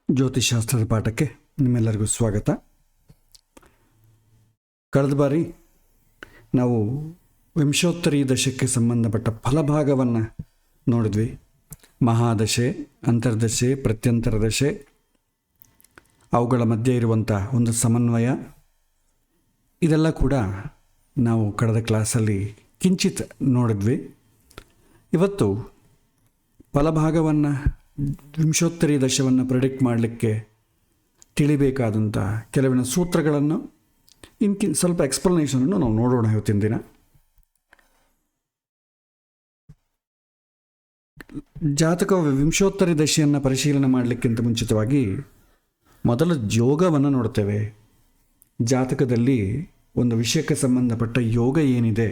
ಜ್ಯೋತಿಷಾಸ್ತ್ರದ ಪಾಠಕ್ಕೆ ನಿಮ್ಮೆಲ್ಲರಿಗೂ ಸ್ವಾಗತ. ಕಳೆದ ಬಾರಿ ನಾವು ವಿಂಶೋತ್ತರಿ ದಶಕ್ಕೆ ಸಂಬಂಧಪಟ್ಟ ಫಲಭಾಗವನ್ನು ನೋಡಿದ್ವಿ. ಮಹಾದಶೆ, ಅಂತರ್ದಶೆ, ಪ್ರತ್ಯಂತರ ದಶೆ, ಅವುಗಳ ಮಧ್ಯೆ ಇರುವಂಥ ಒಂದು ಸಮನ್ವಯ, ಇದೆಲ್ಲ ಕೂಡ ನಾವು ಕಳೆದ ಕ್ಲಾಸಲ್ಲಿ ಕಿಂಚಿತ್ ನೋಡಿದ್ವಿ. ಇವತ್ತು ಫಲಭಾಗವನ್ನು, ವಿಂಶೋತ್ತರಿ ದಶವನ್ನು ಪ್ರಿಡಿಕ್ಟ್ ಮಾಡಲಿಕ್ಕೆ ತಿಳಿಬೇಕಾದಂಥ ಕೆಲವಿನ ಸೂತ್ರಗಳನ್ನು ಸ್ವಲ್ಪ ಎಕ್ಸ್ಪ್ಲನೇಷನನ್ನು ನಾವು ನೋಡೋಣ ಇವತ್ತಿನ ದಿನ. ಜಾತಕ ವಿಂಶೋತ್ತರಿ ದಶೆಯನ್ನು ಪರಿಶೀಲನೆ ಮಾಡಲಿಕ್ಕಿಂತ ಮುಂಚಿತವಾಗಿ ಮೊದಲು ಯೋಗವನ್ನು ನೋಡ್ತೇವೆ. ಜಾತಕದಲ್ಲಿ ಒಂದು ವಿಷಯಕ್ಕೆ ಸಂಬಂಧಪಟ್ಟ ಯೋಗ ಏನಿದೆ,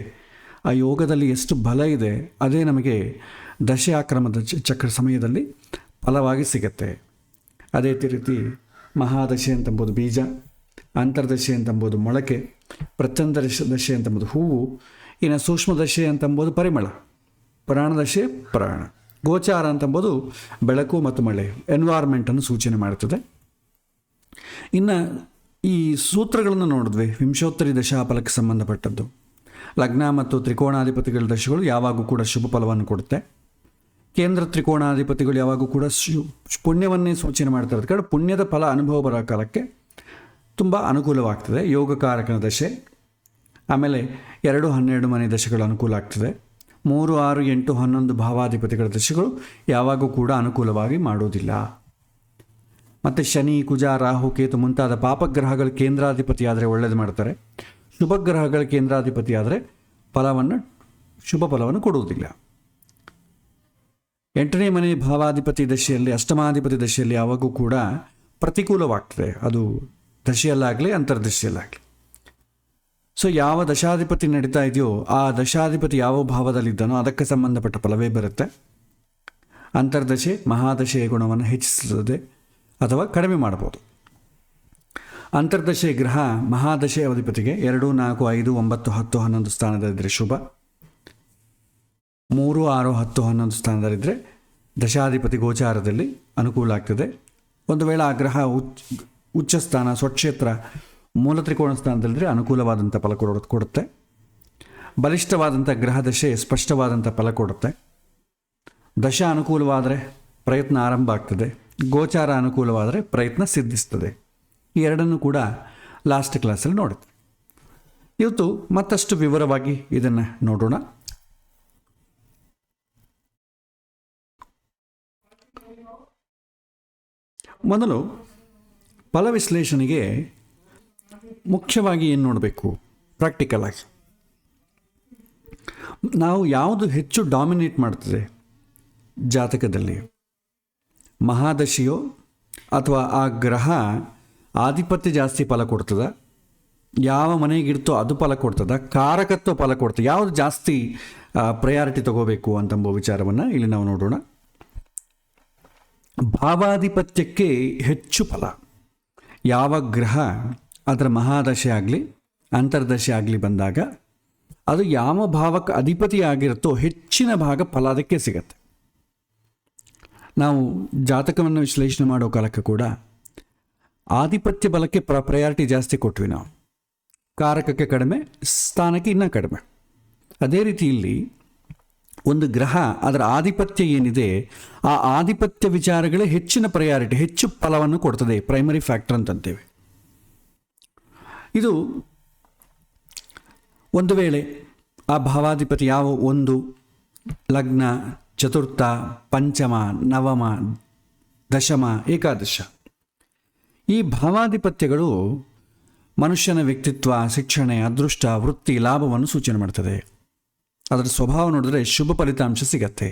ಆ ಯೋಗದಲ್ಲಿ ಎಷ್ಟು ಬಲ ಇದೆ, ಅದೇ ನಮಗೆ ದಶೆ ಆಕ್ರಮದ ಚಕ್ರ ಸಮಯದಲ್ಲಿ ಫಲವಾಗಿ ಸಿಗತ್ತೆ. ಅದೇ ರೀತಿ ಮಹಾದಶೆ ಅಂತಂಬೋದು ಬೀಜ, ಅಂತರ್ದಶೆ ಅಂತಂಬೋದು ಮೊಳಕೆ, ಪ್ರತ್ಯಂತರ ದಶೆ ಅಂತಂಬೋದು ಹೂವು, ಇನ್ನು ಸೂಕ್ಷ್ಮ ದಶೆ ಅಂತಂಬೋದು ಪರಿಮಳ, ಪ್ರಾಣದಶೆ ಪ್ರಾಣ, ಗೋಚಾರ ಅಂತಂಬೋದು ಬೆಳಕು ಮತ್ತು ಮಳೆ, ಎನ್ವೈರ್ಮೆಂಟನ್ನು ಸೂಚನೆ ಮಾಡುತ್ತದೆ. ಇನ್ನು ಈ ಸೂತ್ರಗಳನ್ನು ನೋಡಿದ್ವಿ. ವಿಂಶೋತ್ತರಿ ದಶಾಫಲಕ್ಕೆ ಸಂಬಂಧಪಟ್ಟದ್ದು ಲಗ್ನ ಮತ್ತು ತ್ರಿಕೋಣಾಧಿಪತಿಗಳ ದಶೆಗಳು ಯಾವಾಗೂ ಕೂಡ ಶುಭ ಫಲವನ್ನು ಕೊಡುತ್ತೆ. ಕೇಂದ್ರ ತ್ರಿಕೋಣಾಧಿಪತಿಗಳು ಯಾವಾಗೂ ಕೂಡ ಪುಣ್ಯವನ್ನೇ ಸೂಚನೆ ಮಾಡ್ತಾ ಇರೋದು ಕಾರಣ ಪುಣ್ಯದ ಫಲ ಅನುಭವ ಬರೋ ಕಾಲಕ್ಕೆ ತುಂಬ ಅನುಕೂಲವಾಗ್ತದೆ. ಯೋಗಕಾರಕನ ದಶೆ, ಆಮೇಲೆ 2-12 ಮನೆ ದಶೆಗಳು ಅನುಕೂಲ ಆಗ್ತದೆ. 3, 6, 8, 11 ಭಾವಾಧಿಪತಿಗಳ ದಶೆಗಳು ಯಾವಾಗೂ ಕೂಡ ಅನುಕೂಲವಾಗಿ ಮಾಡೋದಿಲ್ಲ. ಮತ್ತು ಶನಿ, ಕುಜ, ರಾಹು, ಕೇತು ಮುಂತಾದ ಪಾಪಗ್ರಹಗಳ ಕೇಂದ್ರಾಧಿಪತಿ ಆದರೆ ಒಳ್ಳೇದು ಮಾಡ್ತಾರೆ. ಶುಭ ಗ್ರಹಗಳ ಕೇಂದ್ರಾಧಿಪತಿ ಆದರೆ ಶುಭ ಫಲವನ್ನು ಕೊಡುವುದಿಲ್ಲ. 8ನೇ ಮನೆ ಭಾವಾಧಿಪತಿ ದಶೆಯಲ್ಲಿ, ಅಷ್ಟಮಾಧಿಪತಿ ದಶೆಯಲ್ಲಿ ಯಾವಾಗೂ ಕೂಡ ಪ್ರತಿಕೂಲವಾಗ್ತದೆ. ಅದು ದಶೆಯಲ್ಲಾಗಲಿ ಅಂತರ್ದಶೆಯಲ್ಲಾಗಲಿ. ಸೊ ಯಾವ ದಶಾಧಿಪತಿ ನಡೀತಾ ಇದೆಯೋ ಆ ದಶಾಧಿಪತಿ ಯಾವ ಭಾವದಲ್ಲಿದ್ದಾನೋ ಅದಕ್ಕೆ ಸಂಬಂಧಪಟ್ಟ ಫಲವೇ ಬರುತ್ತೆ. ಅಂತರ್ದಶೆ ಮಹಾದಶೆಯ ಗುಣವನ್ನು ಹೆಚ್ಚಿಸುತ್ತದೆ ಅಥವಾ ಕಡಿಮೆ ಮಾಡ್ಬೋದು. ಅಂತರ್ದಶೆ ಗ್ರಹ ಮಹಾದಶೆ ಅಧಿಪತಿಗೆ 2, 4, 5, 9, 10, 11 ಸ್ಥಾನದಲ್ಲಿದ್ದರೆ ಶುಭ. 3, 6, 10, 11 ಸ್ಥಾನದಲ್ಲಿದ್ದರೆ ದಶಾಧಿಪತಿ ಗೋಚಾರದಲ್ಲಿ ಅನುಕೂಲ ಆಗ್ತದೆ. ಒಂದು ವೇಳೆ ಆ ಗ್ರಹ ಉಚ್ಚ ಸ್ಥಾನ, ಸ್ವಕ್ಷೇತ್ರ, ಮೂಲ ತ್ರಿಕೋಣ ಸ್ಥಾನದಲ್ಲಿದ್ದರೆ ಅನುಕೂಲವಾದಂಥ ಫಲ ಕೊಡುತ್ತೆ. ಬಲಿಷ್ಠವಾದಂಥ ಗ್ರಹ ದಶೆ ಸ್ಪಷ್ಟವಾದಂಥ ಫಲ ಕೊಡುತ್ತೆ. ದಶ ಅನುಕೂಲವಾದರೆ ಪ್ರಯತ್ನ ಆರಂಭ ಆಗ್ತದೆ. ಗೋಚಾರ ಅನುಕೂಲವಾದರೆ ಪ್ರಯತ್ನ ಸಿದ್ಧಿಸ್ತದೆ. ಈ ಎರಡನ್ನು ಕೂಡ ಲಾಸ್ಟ್ ಕ್ಲಾಸಲ್ಲಿ ನೋಡುತ್ತೆ. ಇವತ್ತು ಮತ್ತಷ್ಟು ವಿವರವಾಗಿ ಇದನ್ನು ನೋಡೋಣ. ಮೊದಲು ಫಲ ವಿಶ್ಲೇಷಣೆಗೆ ಮುಖ್ಯವಾಗಿ ಏನು ನೋಡಬೇಕು, ಪ್ರಾಕ್ಟಿಕಲ್ ಆಗಿ ನಾವು ಯಾವುದು ಹೆಚ್ಚು ಡಾಮಿನೇಟ್ ಮಾಡ್ತದೆ ಜಾತಕದಲ್ಲಿ, ಮಹಾದಶೆಯೋ ಅಥವಾ ಆ ಗ್ರಹ ಆಧಿಪತ್ಯ ಜಾಸ್ತಿ ಫಲ ಕೊಡ್ತದ, ಯಾವ ಮನೆಗಿರ್ತೋ ಅದು ಫಲ ಕೊಡ್ತದ, ಕಾರಕತ್ವ ಫಲ ಕೊಡ್ತದೆ, ಯಾವುದು ಜಾಸ್ತಿ ಪ್ರಯಾರಿಟಿ ತಗೋಬೇಕು ಅಂತಂಬೋ ವಿಚಾರವನ್ನು ಇಲ್ಲಿ ನಾವು ನೋಡೋಣ. ಭಾವಾಧಿಪತ್ಯಕ್ಕೆ ಹೆಚ್ಚು ಫಲ ಯಾವ ಗ್ರಹ ಅದರ ಮಹಾದಶೆ ಆಗಲಿ ಅಂತರ್ದಶೆ ಆಗಲಿ ಬಂದಾಗ ಅದು ಯಾವ ಭಾವಕ್ಕೆ ಅಧಿಪತಿ ಆಗಿರುತ್ತೋ ಹೆಚ್ಚಿನ ಭಾಗ ಫಲ ಅದಕ್ಕೆ ಸಿಗತ್ತೆ. ನಾವು ಜಾತಕವನ್ನು ವಿಶ್ಲೇಷಣೆ ಮಾಡೋ ಕಾಲಕ್ಕೆ ಕೂಡ ಆಧಿಪತ್ಯ ಬಲಕ್ಕೆ ಪ್ರಯಾರಿಟಿ ಜಾಸ್ತಿ ಕೊಟ್ವಿ ನಾವು, ಕಾರಕಕ್ಕೆ ಕಡಿಮೆ, ಸ್ಥಾನಕ್ಕೆ ಇನ್ನೂ ಕಡಿಮೆ. ಅದೇ ರೀತಿ ಇಲ್ಲಿ ಒಂದು ಗ್ರಹ ಅದರ ಆಧಿಪತ್ಯ ಏನಿದೆ ಆ ಆಧಿಪತ್ಯ ವಿಚಾರಗಳೇ ಹೆಚ್ಚಿನ ಪ್ರಯಾರಿಟಿ, ಹೆಚ್ಚು ಫಲವನ್ನು ಕೊಡ್ತದೆ, ಪ್ರೈಮರಿ ಫ್ಯಾಕ್ಟರ್ ಅಂತಂತೇವೆ. ಇದು ಒಂದು ವೇಳೆ ಆ ಭಾವಾಧಿಪತಿ ಯಾವ ಒಂದು ಲಗ್ನ, ಚತುರ್ಥ, ಪಂಚಮ, ನವಮ, ದಶಮ, ಏಕಾದಶ, ಈ ಭಾವಾಧಿಪತ್ಯಗಳು ಮನುಷ್ಯನ ವ್ಯಕ್ತಿತ್ವ, ಶಿಕ್ಷಣ, ಅದೃಷ್ಟ, ವೃತ್ತಿ, ಲಾಭವನ್ನು ಸೂಚನೆ ಮಾಡ್ತದೆ. ಅದರ ಸ್ವಭಾವ ನೋಡಿದ್ರೆ ಶುಭ ಫಲಿತಾಂಶ ಸಿಗತ್ತೆ.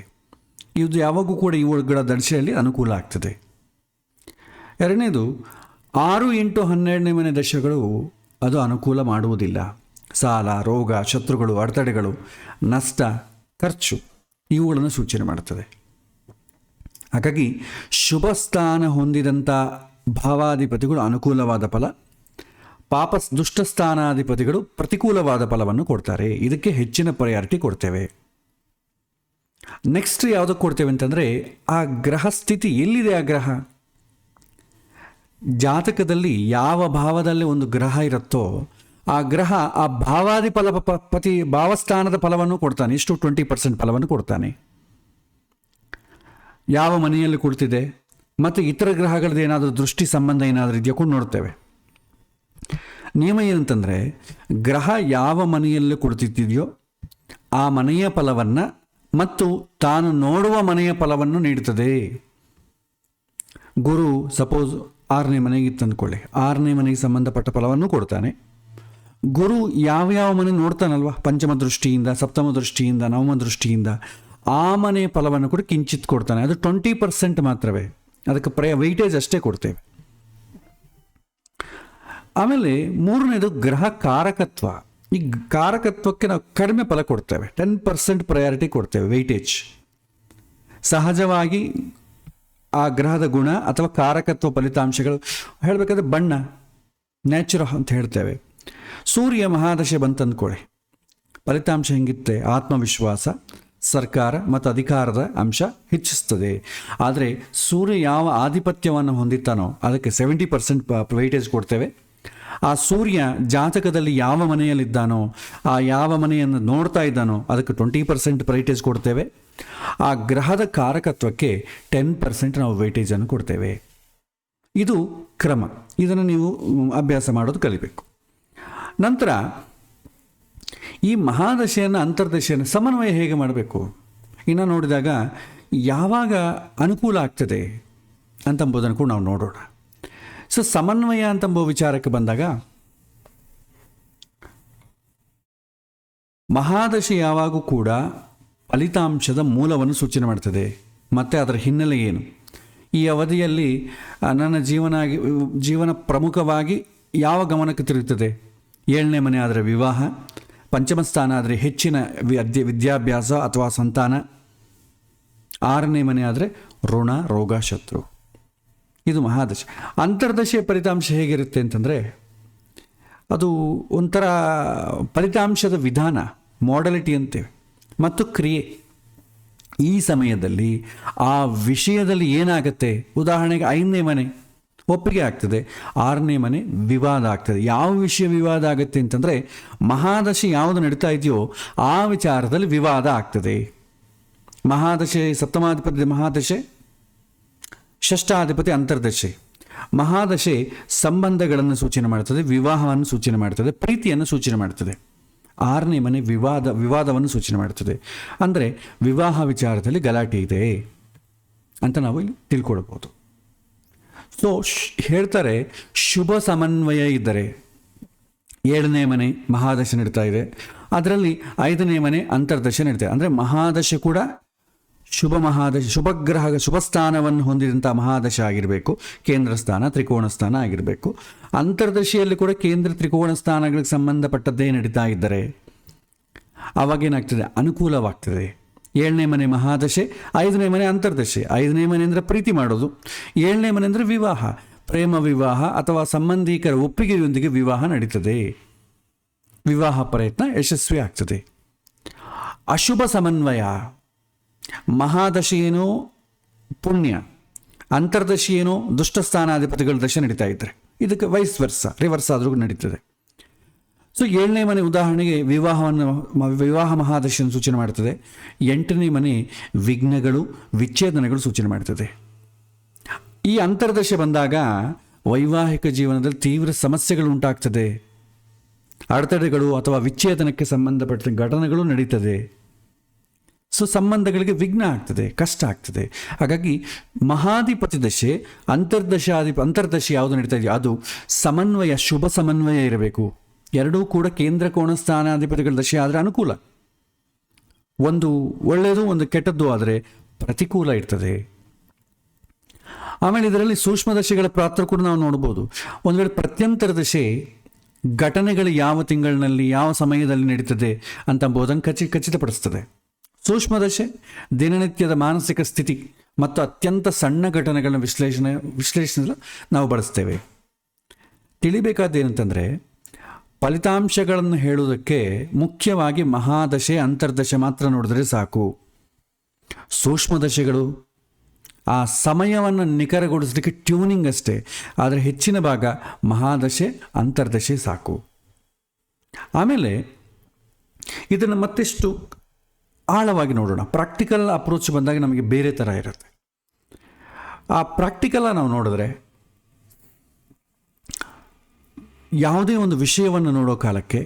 ಇದು ಯಾವಾಗೂ ಕೂಡ ಇವುಗಳ ದಶೆಯಲ್ಲಿ ಅನುಕೂಲ ಆಗ್ತದೆ. ಎರಡನೇದು 6, 8, 12ನೇ ಮನೆ ದಶೆಗಳು ಅದು ಅನುಕೂಲ ಮಾಡುವುದಿಲ್ಲ. ಸಾಲ, ರೋಗ, ಶತ್ರುಗಳು, ಅಡೆತಡೆಗಳು, ನಷ್ಟ, ಖರ್ಚು ಇವುಗಳನ್ನು ಸೂಚನೆ ಮಾಡುತ್ತದೆ. ಹಾಗಾಗಿ ಶುಭ ಸ್ಥಾನ ಹೊಂದಿದಂಥ ಭಾವಾಧಿಪತಿಗಳು ಅನುಕೂಲವಾದ ಫಲ, ದುಷ್ಟಸ್ಥಾನಾಧಿಪತಿಗಳು ಪ್ರತಿಕೂಲವಾದ ಫಲವನ್ನು ಕೊಡ್ತಾರೆ. ಇದಕ್ಕೆ ಹೆಚ್ಚಿನ ಪ್ರಯಾರಿಟಿ ಕೊಡ್ತೇವೆ. ನೆಕ್ಸ್ಟ್ ಯಾವುದಕ್ಕೆ ಕೊಡ್ತೇವೆ ಅಂತಂದರೆ ಆ ಗ್ರಹ ಸ್ಥಿತಿ ಎಲ್ಲಿದೆ. ಆ ಗ್ರಹ ಜಾತಕದಲ್ಲಿ ಯಾವ ಭಾವದಲ್ಲಿ ಒಂದು ಗ್ರಹ ಇರುತ್ತೋ ಆ ಗ್ರಹ ಆ ಭಾವಾದಿ ಭಾವಸ್ಥಾನದ ಫಲವನ್ನು ಕೊಡ್ತಾನೆ. ಇಷ್ಟು 20% ಫಲವನ್ನು ಕೊಡ್ತಾನೆ. ಯಾವ ಮನೆಯಲ್ಲಿ ಕುಳಿತಿದೆ ಮತ್ತು ಇತರ ಗ್ರಹಗಳದ್ದು ಏನಾದರೂ ದೃಷ್ಟಿ ಸಂಬಂಧ ಏನಾದರೂ ಇದೆಯೋ ಕೂಡ ನೋಡ್ತೇವೆ. ನಿಯಮ ಏನಂತಂದರೆ, ಗ್ರಹ ಯಾವ ಮನೆಯಲ್ಲಿ ಕುಳಿತಿದೆಯೋ ಆ ಮನೆಯ ಫಲವನ್ನು ಮತ್ತು ತಾನು ನೋಡುವ ಮನೆಯ ಫಲವನ್ನು ನೀಡುತ್ತದೆ. ಗುರು ಸಪೋಸ್ 6ನೇ ಮನೆಗೆ ಇತ್ತಂದ್ಕೊಳ್ಳಿ, 6ನೇ ಮನೆಗೆ ಸಂಬಂಧಪಟ್ಟ ಫಲವನ್ನು ಕೊಡ್ತಾನೆ. ಗುರು ಯಾವ ಮನೆ ನೋಡ್ತಾನಲ್ವ, ಪಂಚಮ ದೃಷ್ಟಿಯಿಂದ, ಸಪ್ತಮ ದೃಷ್ಟಿಯಿಂದ, ನವಮ ದೃಷ್ಟಿಯಿಂದ ಆ ಮನೆಯ ಫಲವನ್ನು ಕೂಡ ಕಿಂಚಿತ್ ಕೊಡ್ತಾನೆ. ಅದು 20% ಮಾತ್ರವೇ, ಅದಕ್ಕೆ ವೈಟೇಜ್ ಅಷ್ಟೇ ಕೊಡ್ತೇವೆ. ಆಮೇಲೆ 3ನೇದು ಗ್ರಹ ಕಾರಕತ್ವ. ಈ ಕಾರಕತ್ವಕ್ಕೆ ನಾವು ಕಡಿಮೆ ಫಲ ಕೊಡ್ತೇವೆ, 10% ಪ್ರಯಾರಿಟಿ ಕೊಡ್ತೇವೆ, ವೈಟೇಜ್. ಸಹಜವಾಗಿ ಆ ಗ್ರಹದ ಗುಣ ಅಥವಾ ಕಾರಕತ್ವ ಫಲಿತಾಂಶಗಳು ಹೇಳಬೇಕಾದ್ರೆ ಬಣ್ಣ, ನ್ಯಾಚುರಲ್ ಅಂತ ಹೇಳ್ತೇವೆ. ಸೂರ್ಯ ಮಹಾದಶೆ ಬಂತಂದ್ಕೊಳ್ಳಿ, ಫಲಿತಾಂಶ ಹೆಂಗಿತ್ತೆ? ಆತ್ಮವಿಶ್ವಾಸ, ಸರ್ಕಾರ ಮತ್ತು ಅಧಿಕಾರದ ಅಂಶ ಹೆಚ್ಚಿಸ್ತದೆ. ಆದರೆ ಸೂರ್ಯ ಯಾವ ಆಧಿಪತ್ಯವನ್ನು ಹೊಂದಿತ್ತಾನೋ ಅದಕ್ಕೆ 70% ವೈಟೇಜ್ ಕೊಡ್ತೇವೆ. ಆ ಸೂರ್ಯ ಜಾತಕದಲ್ಲಿ ಯಾವ ಮನೆಯಲ್ಲಿದ್ದಾನೋ, ಆ ಯಾವ ಮನೆಯನ್ನು ನೋಡ್ತಾ ಇದ್ದಾನೋ ಅದಕ್ಕೆ 20% ವೈಟೇಜ್ ಕೊಡ್ತೇವೆ. ಆ ಗ್ರಹದ ಕಾರಕತ್ವಕ್ಕೆ 10% ನಾವು ವೈಟೇಜನ್ನು ಕೊಡ್ತೇವೆ. ಇದು ಕ್ರಮ. ಇದನ್ನು ನೀವು ಅಭ್ಯಾಸ ಮಾಡೋದು ಕಲಿಬೇಕು. ನಂತರ ಈ ಮಹಾದಶೆಯನ್ನು, ಅಂತರ್ದಶೆಯನ್ನು ಸಮನ್ವಯ ಹೇಗೆ ಮಾಡಬೇಕು ಇನ್ನು ನೋಡಿದಾಗ ಯಾವಾಗ ಅನುಕೂಲ ಆಗ್ತದೆ ಅಂತಂಬುದನ್ನು ಕೂಡ ನಾವು ನೋಡೋಣ. ಸಮನ್ವಯ ಅಂತಂಬೋ ವಿಚಾರಕ್ಕೆ ಬಂದಾಗ, ಮಹಾದಶೆ ಯಾವಾಗೂ ಕೂಡ ಫಲಿತಾಂಶದ ಮೂಲವನ್ನು ಸೂಚನೆ ಮಾಡ್ತದೆ ಮತ್ತು ಅದರ ಹಿನ್ನೆಲೆ ಏನು. ಈ ಅವಧಿಯಲ್ಲಿ ನನ್ನ ಜೀವನ ಪ್ರಮುಖವಾಗಿ ಯಾವ ಗಮನಕ್ಕೆ ತಿರುಗುತ್ತದೆ? 7ನೇ ಮನೆ ಆದರೆ ವಿವಾಹ, ಪಂಚಮ ಸ್ಥಾನ ಆದರೆ ಹೆಚ್ಚಿನ ವಿದ್ಯಾಭ್ಯಾಸ ಅಥವಾ ಸಂತಾನ, 6ನೇ ಮನೆ ಆದರೆ ಋಣ, ರೋಗ, ಶತ್ರು. ಇದು ಮಹಾದಶೆ. ಅಂತರ್ದಶೆಯ ಫಲಿತಾಂಶ ಹೇಗಿರುತ್ತೆ ಅಂತಂದರೆ, ಅದು ಒಂಥರ ಫಲಿತಾಂಶದ ವಿಧಾನ, ಮಾಡೆಲಿಟಿ ಅಂತೇವೆ, ಮತ್ತು ಕ್ರಿಯೆ. ಈ ಸಮಯದಲ್ಲಿ ಆ ವಿಷಯದಲ್ಲಿ ಏನಾಗುತ್ತೆ? ಉದಾಹರಣೆಗೆ 5ನೇ ಮನೆ ಒಪ್ಪಿಗೆ ಆಗ್ತದೆ, 6ನೇ ಮನೆ ವಿವಾದ ಆಗ್ತದೆ. ಯಾವ ವಿಷಯ ವಿವಾದ ಆಗುತ್ತೆ ಅಂತಂದರೆ, ಮಹಾದಶೆ ಯಾವುದು ನಡೀತಾ ಇದೆಯೋ ಆ ವಿಚಾರದಲ್ಲಿ ವಿವಾದ ಆಗ್ತದೆ. ಮಹಾದಶೆ ಸಪ್ತಮಾಧಿಪತಿ ಮಹಾದಶೆ, ಷಷ್ಠಾಧಿಪತಿ ಅಂತರ್ದಶೆ. ಮಹಾದಶೆ ಸಂಬಂಧಗಳನ್ನು ಸೂಚನೆ ಮಾಡ್ತದೆ, ವಿವಾಹವನ್ನು ಸೂಚನೆ ಮಾಡ್ತದೆ, ಪ್ರೀತಿಯನ್ನು ಸೂಚನೆ ಮಾಡ್ತದೆ. 6ನೇ ಮನೆ ವಿವಾದವನ್ನು ಸೂಚನೆ ಮಾಡ್ತದೆ. ಅಂದರೆ ವಿವಾಹ ವಿಚಾರದಲ್ಲಿ ಗಲಾಟೆ ಇದೆ ಅಂತ ನಾವು ಇಲ್ಲಿ ತಿಳ್ಕೊಳ್ಬೋದು. ಸೊ ಹೇಳ್ತಾರೆ, ಶುಭ ಸಮನ್ವಯ ಇದ್ದರೆ 7ನೇ ಮನೆ ಮಹಾದಶೆ ನಡೀತಾ ಇದೆ, ಅದರಲ್ಲಿ 5ನೇ ಮನೆ ಅಂತರ್ದಶೆ ನಡೀತಾ ಇದೆ. ಅಂದರೆ ಮಹಾದಶೆ ಕೂಡ ಶುಭಗ್ರಹ ಶುಭ ಸ್ಥಾನವನ್ನು ಹೊಂದಿದಂಥ ಮಹಾದಶೆ ಆಗಿರಬೇಕು, ಕೇಂದ್ರ ಸ್ಥಾನ, ತ್ರಿಕೋಣ ಸ್ಥಾನ ಆಗಿರಬೇಕು. ಅಂತರ್ದಶೆಯಲ್ಲಿ ಕೂಡ ಕೇಂದ್ರ ತ್ರಿಕೋಣ ಸ್ಥಾನಗಳಿಗೆ ಸಂಬಂಧಪಟ್ಟದ್ದೇ ನಡೀತಾ ಇದ್ದರೆ ಅವಾಗೇನಾಗ್ತದೆ? ಅನುಕೂಲವಾಗ್ತದೆ. 7ನೇ ಮನೆ ಮಹಾದಶೆ, 5ನೇ ಮನೆ ಅಂತರ್ದಶೆ. 5ನೇ ಮನೆ ಅಂದರೆ ಪ್ರೀತಿ ಮಾಡೋದು, 7ನೇ ಮನೆ ಅಂದರೆ ವಿವಾಹ, ಪ್ರೇಮ ವಿವಾಹ ಅಥವಾ ಸಂಬಂಧಿಕರ ಒಪ್ಪಿಗೆಯೊಂದಿಗೆ ವಿವಾಹ ನಡೀತದೆ, ವಿವಾಹ ಪ್ರಯತ್ನ ಯಶಸ್ವಿ ಆಗ್ತದೆ. ಅಶುಭ ಸಮನ್ವಯ, ಮಹಾದಶೆಯೇನೋ ಪುಣ್ಯ, ಅಂತರ್ದಶೆಯೇನೋ ದುಷ್ಟಸ್ಥಾನಾಧಿಪತಿಗಳ ದಶೆ ನಡೀತಾ ಇದ್ದಾರೆ. ಇದಕ್ಕೆ ರಿವರ್ಸ್ ಆದರೂ ನಡೀತದೆ. ಸೊ 7ನೇ ಮನೆ ಉದಾಹರಣೆಗೆ ವಿವಾಹ ಮಹಾದಶೆಯನ್ನು ಸೂಚನೆ ಮಾಡ್ತದೆ. 8ನೇ ಮನೆ ವಿಘ್ನಗಳು, ವಿಚ್ಛೇದನಗಳು ಸೂಚನೆ ಮಾಡ್ತದೆ. ಈ ಅಂತರ್ದಶೆ ಬಂದಾಗ ವೈವಾಹಿಕ ಜೀವನದಲ್ಲಿ ತೀವ್ರ ಸಮಸ್ಯೆಗಳು ಉಂಟಾಗ್ತದೆ, ಅಡೆತಡೆಗಳು ಅಥವಾ ವಿಚ್ಛೇದನಕ್ಕೆ ಸಂಬಂಧಪಟ್ಟ ಘಟನೆಗಳು ನಡೀತದೆ. ಸೊ ಸಂಬಂಧಗಳಿಗೆ ವಿಘ್ನ ಆಗ್ತದೆ, ಕಷ್ಟ ಆಗ್ತದೆ. ಹಾಗಾಗಿ ಮಹಾಧಿಪತಿ ದಶೆ, ಅಂತರ್ದಶೆ ಯಾವುದು ನಡೀತಾ ಇದೆಯೋ ಅದು ಸಮನ್ವಯ, ಶುಭ ಸಮನ್ವಯ ಇರಬೇಕು. ಎರಡೂ ಕೂಡ ಕೇಂದ್ರ ಕೋಣ ಸ್ಥಾನಾಧಿಪತಿಗಳ ದಶೆ ಆದರೆ ಅನುಕೂಲ, ಒಂದು ಒಳ್ಳೆಯದು ಒಂದು ಕೆಟ್ಟದ್ದು ಆದರೆ ಪ್ರತಿಕೂಲ ಇರ್ತದೆ. ಆಮೇಲೆ ಇದರಲ್ಲಿ ಸೂಕ್ಷ್ಮ ದಶೆಗಳ ಪಾತ್ರ ಕೂಡ ನಾವು ನೋಡ್ಬೋದು. ಒಂದು ವೇಳೆ ಪ್ರತ್ಯಂತರ ದಶೆ ಘಟನೆಗಳು ಯಾವ ತಿಂಗಳಿನಲ್ಲಿ ಯಾವ ಸಮಯದಲ್ಲಿ ನಡೀತದೆ ಅಂತಂಬುದನ್ನು ಖಚಿತಪಡಿಸ್ತದೆ. ಸೂಕ್ಷ್ಮ ದಶೆ ದಿನನಿತ್ಯದ ಮಾನಸಿಕ ಸ್ಥಿತಿ ಮತ್ತು ಅತ್ಯಂತ ಸಣ್ಣ ಘಟನೆಗಳನ್ನ ವಿಶ್ಲೇಷಣೆ ನಾವು ಬಳಸ್ತೇವೆ. ತಿಳಿಬೇಕಾದ್ದೇನಂತಂದರೆ, ಫಲಿತಾಂಶಗಳನ್ನು ಹೇಳುವುದಕ್ಕೆ ಮುಖ್ಯವಾಗಿ ಮಹಾದಶೆ ಅಂತರ್ದಶೆ ಮಾತ್ರ ನೋಡಿದ್ರೆ ಸಾಕು. ಸೂಕ್ಷ್ಮ ದಶೆಗಳು ಆ ಸಮಯವನ್ನು ನಿಖರಗೊಳಿಸಲಿಕ್ಕೆ ಟ್ಯೂನಿಂಗ್ ಅಷ್ಟೇ. ಆದರೆ ಹೆಚ್ಚಿನ ಭಾಗ ಮಹಾದಶೆ ಅಂತರ್ದಶೆ ಸಾಕು. ಆಮೇಲೆ ಇದನ್ನು ಮತ್ತೆಷ್ಟು ಆಳವಾಗಿ ನೋಡೋಣ. ಪ್ರಾಕ್ಟಿಕಲ್ ಅಪ್ರೋಚ್ ಬಂದಾಗ ನಮಗೆ ಬೇರೆ ಥರ ಇರುತ್ತೆ. ಆ ಪ್ರಾಕ್ಟಿಕಲ್ ನಾವು ನೋಡಿದ್ರೆ ಯಾವುದೇ ಒಂದು ವಿಷಯವನ್ನು ನೋಡೋ ಕಾಲಕ್ಕೆ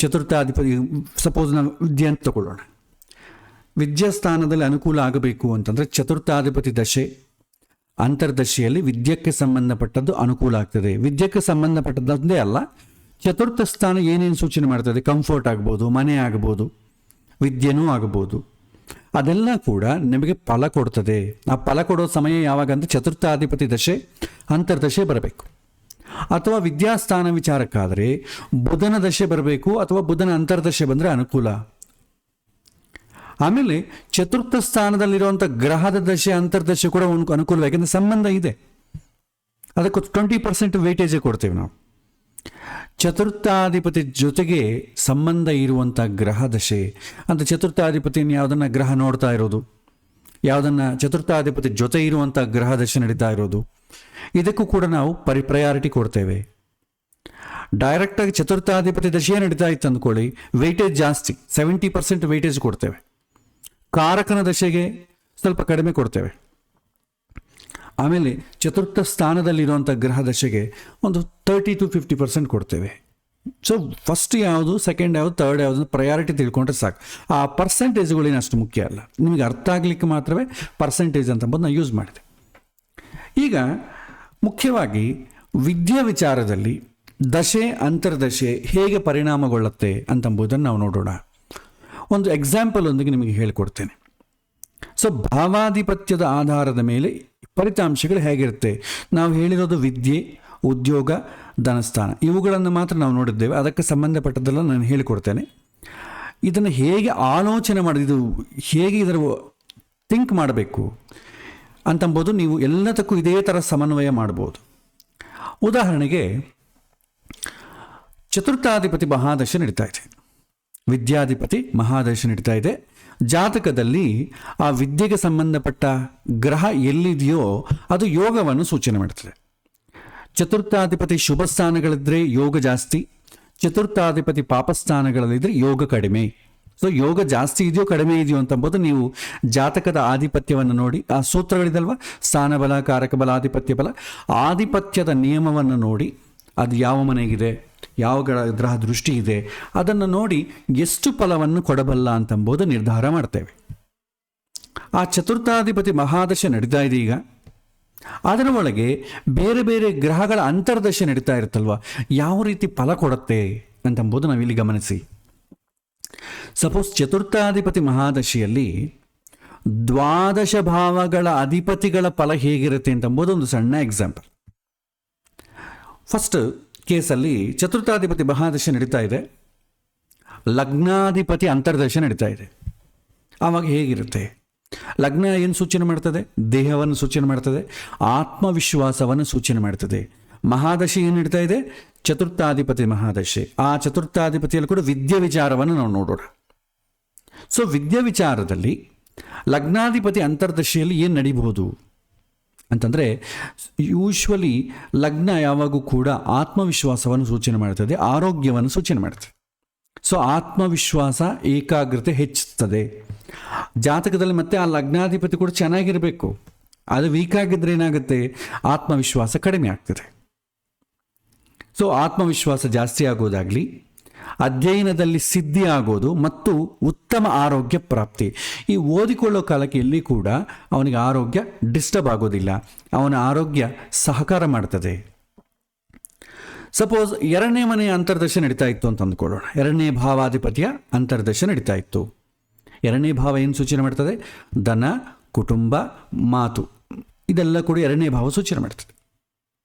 ಚತುರ್ಥಾಧಿಪತಿ, ಸಪೋಸ್ ನಾವು ವಿದ್ಯೆ ಅಂತ ತಗೊಳ್ಳೋಣ. ವಿದ್ಯಾಸ್ಥಾನದಲ್ಲಿ ಅನುಕೂಲ ಆಗಬೇಕು ಅಂತಂದರೆ ಚತುರ್ಥಾಧಿಪತಿ ದಶೆ ಅಂತರ್ದಶೆಯಲ್ಲಿ ವಿದ್ಯಕ್ಕೆ ಸಂಬಂಧಪಟ್ಟದ್ದು ಅನುಕೂಲ ಆಗ್ತದೆ. ವಿದ್ಯಕ್ಕೆ ಸಂಬಂಧಪಟ್ಟದ್ದೇ ಅಲ್ಲ, ಚತುರ್ಥ ಸ್ಥಾನ ಏನೇನು ಸೂಚನೆ ಮಾಡ್ತದೆ, ಕಂಫರ್ಟ್ ಆಗ್ಬೋದು, ಮನೆ ಆಗ್ಬೋದು, ವಿದ್ಯೆನೂ ಆಗ್ಬೋದು, ಅದೆಲ್ಲ ಕೂಡ ನಿಮಗೆ ಫಲ ಕೊಡ್ತದೆ. ಆ ಫಲ ಕೊಡೋ ಸಮಯ ಯಾವಾಗ ಅಂದರೆ ಚತುರ್ಥಾಧಿಪತಿ ದಶೆ ಅಂತರ್ದಶೆ ಬರಬೇಕು. ಅಥವಾ ವಿದ್ಯಾಸ್ಥಾನ ವಿಚಾರಕ್ಕಾದರೆ ಬುಧನ ದಶೆ ಬರಬೇಕು, ಅಥವಾ ಬುಧನ ಅಂತರ್ದಶೆ ಬಂದರೆ ಅನುಕೂಲ. ಆಮೇಲೆ ಚತುರ್ಥ ಸ್ಥಾನದಲ್ಲಿರುವಂಥ ಗ್ರಹದ ದಶೆ ಅಂತರ್ದಶೆ ಕೂಡ ಅನುಕೂಲ, ಯಾಕೆಂದರೆ ಸಂಬಂಧ ಇದೆ. ಅದಕ್ಕೆ 20% ವೇಟೇಜೇ ಕೊಡ್ತೇವೆ ನಾವು. ಚತುರ್ಥಾಧಿಪತಿ ಜೊತೆಗೆ ಸಂಬಂಧ ಇರುವಂಥ ಗ್ರಹ ದಶೆ ಅಂತ, ಚತುರ್ಥಾಧಿಪತಿಯನ್ನು ಯಾವುದನ್ನು ಗ್ರಹ ನೋಡ್ತಾ ಇರೋದು, ಯಾವುದನ್ನು ಚತುರ್ಥಾಧಿಪತಿ ಜೊತೆ ಇರುವಂಥ ಗ್ರಹ ದಶೆ ನಡೀತಾ ಇರೋದು, ಇದಕ್ಕೂ ಕೂಡ ನಾವು ಪ್ರಯಾರಿಟಿ ಕೊಡ್ತೇವೆ. ಡೈರೆಕ್ಟಾಗಿ ಚತುರ್ಥಾಧಿಪತಿ ದಶೆ ನಡೀತಾ ಇತ್ತು ಅಂದ್ಕೊಳ್ಳಿ, ವೆಯ್ಟೇಜ್ ಜಾಸ್ತಿ, 70% ವೆಯ್ಟೇಜ್ ಕೊಡ್ತೇವೆ. ಕಾರಕನ ದಶೆಗೆ ಸ್ವಲ್ಪ ಕಡಿಮೆ ಕೊಡ್ತೇವೆ. ಆಮೇಲೆ ಚತುರ್ಥ ಸ್ಥಾನದಲ್ಲಿರುವಂಥ ಗ್ರಹ ದಶೆಗೆ ಒಂದು 30-50% ಕೊಡ್ತೇವೆ. ಸೊ ಫಸ್ಟ್ ಯಾವುದು, ಸೆಕೆಂಡ್ ಯಾವುದು, ಥರ್ಡ್ ಯಾವುದು ಪ್ರಯಾರಿಟಿ ತಿಳ್ಕೊಂಡ್ರೆ ಸಾಕು. ಆ ಪರ್ಸೆಂಟೇಜ್ಗಳೇನು ಅಷ್ಟು ಮುಖ್ಯ ಅಲ್ಲ, ನಿಮಗೆ ಅರ್ಥ ಆಗಲಿಕ್ಕೆ ಮಾತ್ರವೇ ಪರ್ಸೆಂಟೇಜ್ ಅಂತಂಬೋದು ನಾನು ಯೂಸ್ ಮಾಡಿದೆ. ಈಗ ಮುಖ್ಯವಾಗಿ ವಿದ್ಯಾ ವಿಚಾರದಲ್ಲಿ ದಶೆ ಅಂತರ್ದಶೆ ಹೇಗೆ ಪರಿಣಾಮಗೊಳ್ಳುತ್ತೆ ಅಂತಂಬುದನ್ನು ನಾವು ನೋಡೋಣ. ಒಂದು ಎಕ್ಸಾಂಪಲ್ ಒಂದಿಗೆ ನಿಮಗೆ ಹೇಳಿಕೊಡ್ತೇನೆ. ಸೊ ಭಾವಾಧಿಪತ್ಯದ ಆಧಾರದ ಮೇಲೆ ಫಲಿತಾಂಶಗಳು ಹೇಗಿರುತ್ತೆ, ನಾವು ಹೇಳಿರೋದು ವಿದ್ಯೆ, ಉದ್ಯೋಗ, ಧನಸ್ಥಾನ ಇವುಗಳನ್ನು ಮಾತ್ರ ನಾವು ನೋಡಿದ್ದೇವೆ. ಅದಕ್ಕೆ ಸಂಬಂಧಪಟ್ಟದ್ದೆಲ್ಲ ನಾನು ಹೇಳಿಕೊಡ್ತೇನೆ. ಇದನ್ನು ಹೇಗೆ ಆಲೋಚನೆ ಮಾಡಿದ್ದು, ಹೇಗೆ ಇದರ ಥಿಂಕ್ ಮಾಡಬೇಕು ಅಂತಂಬೋದು ನೀವು ಎಲ್ಲದಕ್ಕೂ ಇದೇ ಥರ ಸಮನ್ವಯ ಮಾಡ್ಬೋದು. ಉದಾಹರಣೆಗೆ ಚತುರ್ಥಾಧಿಪತಿ ಮಹಾದಶೆ ನಡೀತಾ ಇದೆ, ವಿದ್ಯಾಧಿಪತಿ ಮಹಾದಶೆ ನಡೀತಾ ಇದೆ. ಜಾತಕದಲ್ಲಿ ಆ ವಿದ್ಯೆಗೆ ಸಂಬಂಧಪಟ್ಟ ಗ್ರಹ ಎಲ್ಲಿದೆಯೋ ಅದು ಯೋಗವನ್ನು ಸೂಚನೆ ಮಾಡ್ತದೆ. ಚತುರ್ಥಾಧಿಪತಿ ಶುಭ ಸ್ಥಾನಗಳಿದ್ರೆ ಯೋಗ ಜಾಸ್ತಿ, ಚತುರ್ಥಾಧಿಪತಿ ಪಾಪಸ್ಥಾನಗಳಲ್ಲಿದ್ದರೆ ಯೋಗ ಕಡಿಮೆ. ಸೊ ಯೋಗ ಜಾಸ್ತಿ ಇದೆಯೋ ಕಡಿಮೆ ಇದೆಯೋ ಅಂತಂಬೋದು ನೀವು ಜಾತಕದ ಆಧಿಪತ್ಯವನ್ನು ನೋಡಿ, ಆ ಸೂತ್ರಗಳಿದಲ್ವ, ಸ್ಥಾನಬಲ, ಕಾರಕ ಬಲ, ಆಧಿಪತ್ಯ ಬಲ, ಆಧಿಪತ್ಯದ ನಿಯಮವನ್ನು ನೋಡಿ ಅದು ಯಾವ ಮನೆಗಿದೆ, ಯಾವ ಗ್ರಹ ದೃಷ್ಟಿ ಇದೆ, ಅದನ್ನು ನೋಡಿ ಎಷ್ಟು ಫಲವನ್ನು ಕೊಡಬಲ್ಲ ಅಂತಂಬೋದು ನಿರ್ಧಾರ ಮಾಡ್ತೇವೆ. ಆ ಚತುರ್ಥಾಧಿಪತಿ ಮಹಾದಶೆ ನಡೀತಾ ಇದೆ. ಈಗ ಅದರ ಒಳಗೆ ಬೇರೆ ಬೇರೆ ಗ್ರಹಗಳ ಅಂತರ್ದಶೆ ನಡೀತಾ ಇರುತ್ತಲ್ವ, ಯಾವ ರೀತಿ ಫಲ ಕೊಡುತ್ತೆ ಅಂತಂಬೋದು ನಾವಿಲ್ಲಿ ಗಮನಿಸಿ. ಸಪೋಸ್ ಚತುರ್ಥಾಧಿಪತಿ ಮಹಾದಶೆಯಲ್ಲಿ ದ್ವಾದಶ ಭಾವಗಳ ಅಧಿಪತಿಗಳ ಫಲ ಹೇಗಿರುತ್ತೆ ಅಂತಂಬೋದು ಒಂದು ಸಣ್ಣ ಎಕ್ಸಾಂಪಲ್. ಫಸ್ಟ್ ಕೇಸಲ್ಲಿ ಚತುರ್ಥಾಧಿಪತಿ ಮಹಾದಶೆ ನಡೀತಾ ಇದೆ, ಲಗ್ನಾಧಿಪತಿ ಅಂತರ್ದಶೆ ನಡೀತಾ ಇದೆ. ಆವಾಗ ಹೇಗಿರುತ್ತೆ? ಲಗ್ನ ಏನು ಸೂಚನೆ ಮಾಡ್ತದೆ? ದೇಹವನ್ನು ಸೂಚನೆ ಮಾಡ್ತದೆ, ಆತ್ಮವಿಶ್ವಾಸವನ್ನು ಸೂಚನೆ ಮಾಡ್ತದೆ. ಮಹಾದಶೆ ಏನು ನಡೀತಾ ಇದೆ? ಚತುರ್ಥಾಧಿಪತಿ ಮಹಾದಶೆ. ಆ ಚತುರ್ಥಾಧಿಪತಿಯಲ್ಲಿ ಕೂಡ ವಿದ್ಯೆ ವಿಚಾರವನ್ನು ನಾವು ನೋಡೋಣ. ಸೊ ವಿದ್ಯಾ ವಿಚಾರದಲ್ಲಿ ಲಗ್ನಾಧಿಪತಿ ಅಂತರ್ದಶೆಯಲ್ಲಿ ಏನು ನಡೀಬಹುದು ಅಂತಂದರೆ, ಯೂಶ್ವಲಿ ಲಗ್ನ ಯಾವಾಗೂ ಕೂಡ ಆತ್ಮವಿಶ್ವಾಸವನ್ನು ಸೂಚನೆ ಮಾಡ್ತದೆ, ಆರೋಗ್ಯವನ್ನು ಸೂಚನೆ ಮಾಡ್ತದೆ. ಸೊ ಆತ್ಮವಿಶ್ವಾಸ, ಏಕಾಗ್ರತೆ ಹೆಚ್ಚುತ್ತದೆ ಜಾತಕದಲ್ಲಿ. ಮತ್ತೆ ಆ ಲಗ್ನಾಧಿಪತಿ ಕೂಡ ಚೆನ್ನಾಗಿರಬೇಕು. ಅದು ವೀಕ್ ಆಗಿದ್ರೆ ಏನಾಗುತ್ತೆ? ಆತ್ಮವಿಶ್ವಾಸ ಕಡಿಮೆ ಆಗ್ತದೆ. ಸೊ ಆತ್ಮವಿಶ್ವಾಸ ಜಾಸ್ತಿ ಆಗೋದಾಗಲಿ, ಅಧ್ಯಯನದಲ್ಲಿ ಸಿದ್ಧಿ ಆಗೋದು ಮತ್ತು ಉತ್ತಮ ಆರೋಗ್ಯ ಪ್ರಾಪ್ತಿ. ಈ ಓದಿಕೊಳ್ಳೋ ಕಾಲಕ್ಕೆ ಎಲ್ಲಿ ಕೂಡ ಅವನಿಗೆ ಆರೋಗ್ಯ ಡಿಸ್ಟರ್ಬ್ ಆಗೋದಿಲ್ಲ, ಅವನ ಆರೋಗ್ಯ ಸಹಕಾರ ಮಾಡ್ತದೆ. ಸಪೋಸ್ ಎರಡನೇ ಮನೆಯ ಅಂತರ್ದಶೆ ನಡೀತಾ ಇತ್ತು ಅಂತ ಅಂದ್ಕೊಳ್ಳೋಣ. ಎರಡನೇ ಭಾವಾಧಿಪತಿಯ ಅಂತರ್ದಶೆ ನಡೀತಾ ಇತ್ತು. ಎರಡನೇ ಭಾವ ಏನು ಸೂಚನೆ ಮಾಡ್ತದೆ? ಧನ, ಕುಟುಂಬ, ಮಾತು, ಇದೆಲ್ಲ ಕೂಡ ಎರಡನೇ ಭಾವ ಸೂಚನೆ ಮಾಡ್ತದೆ.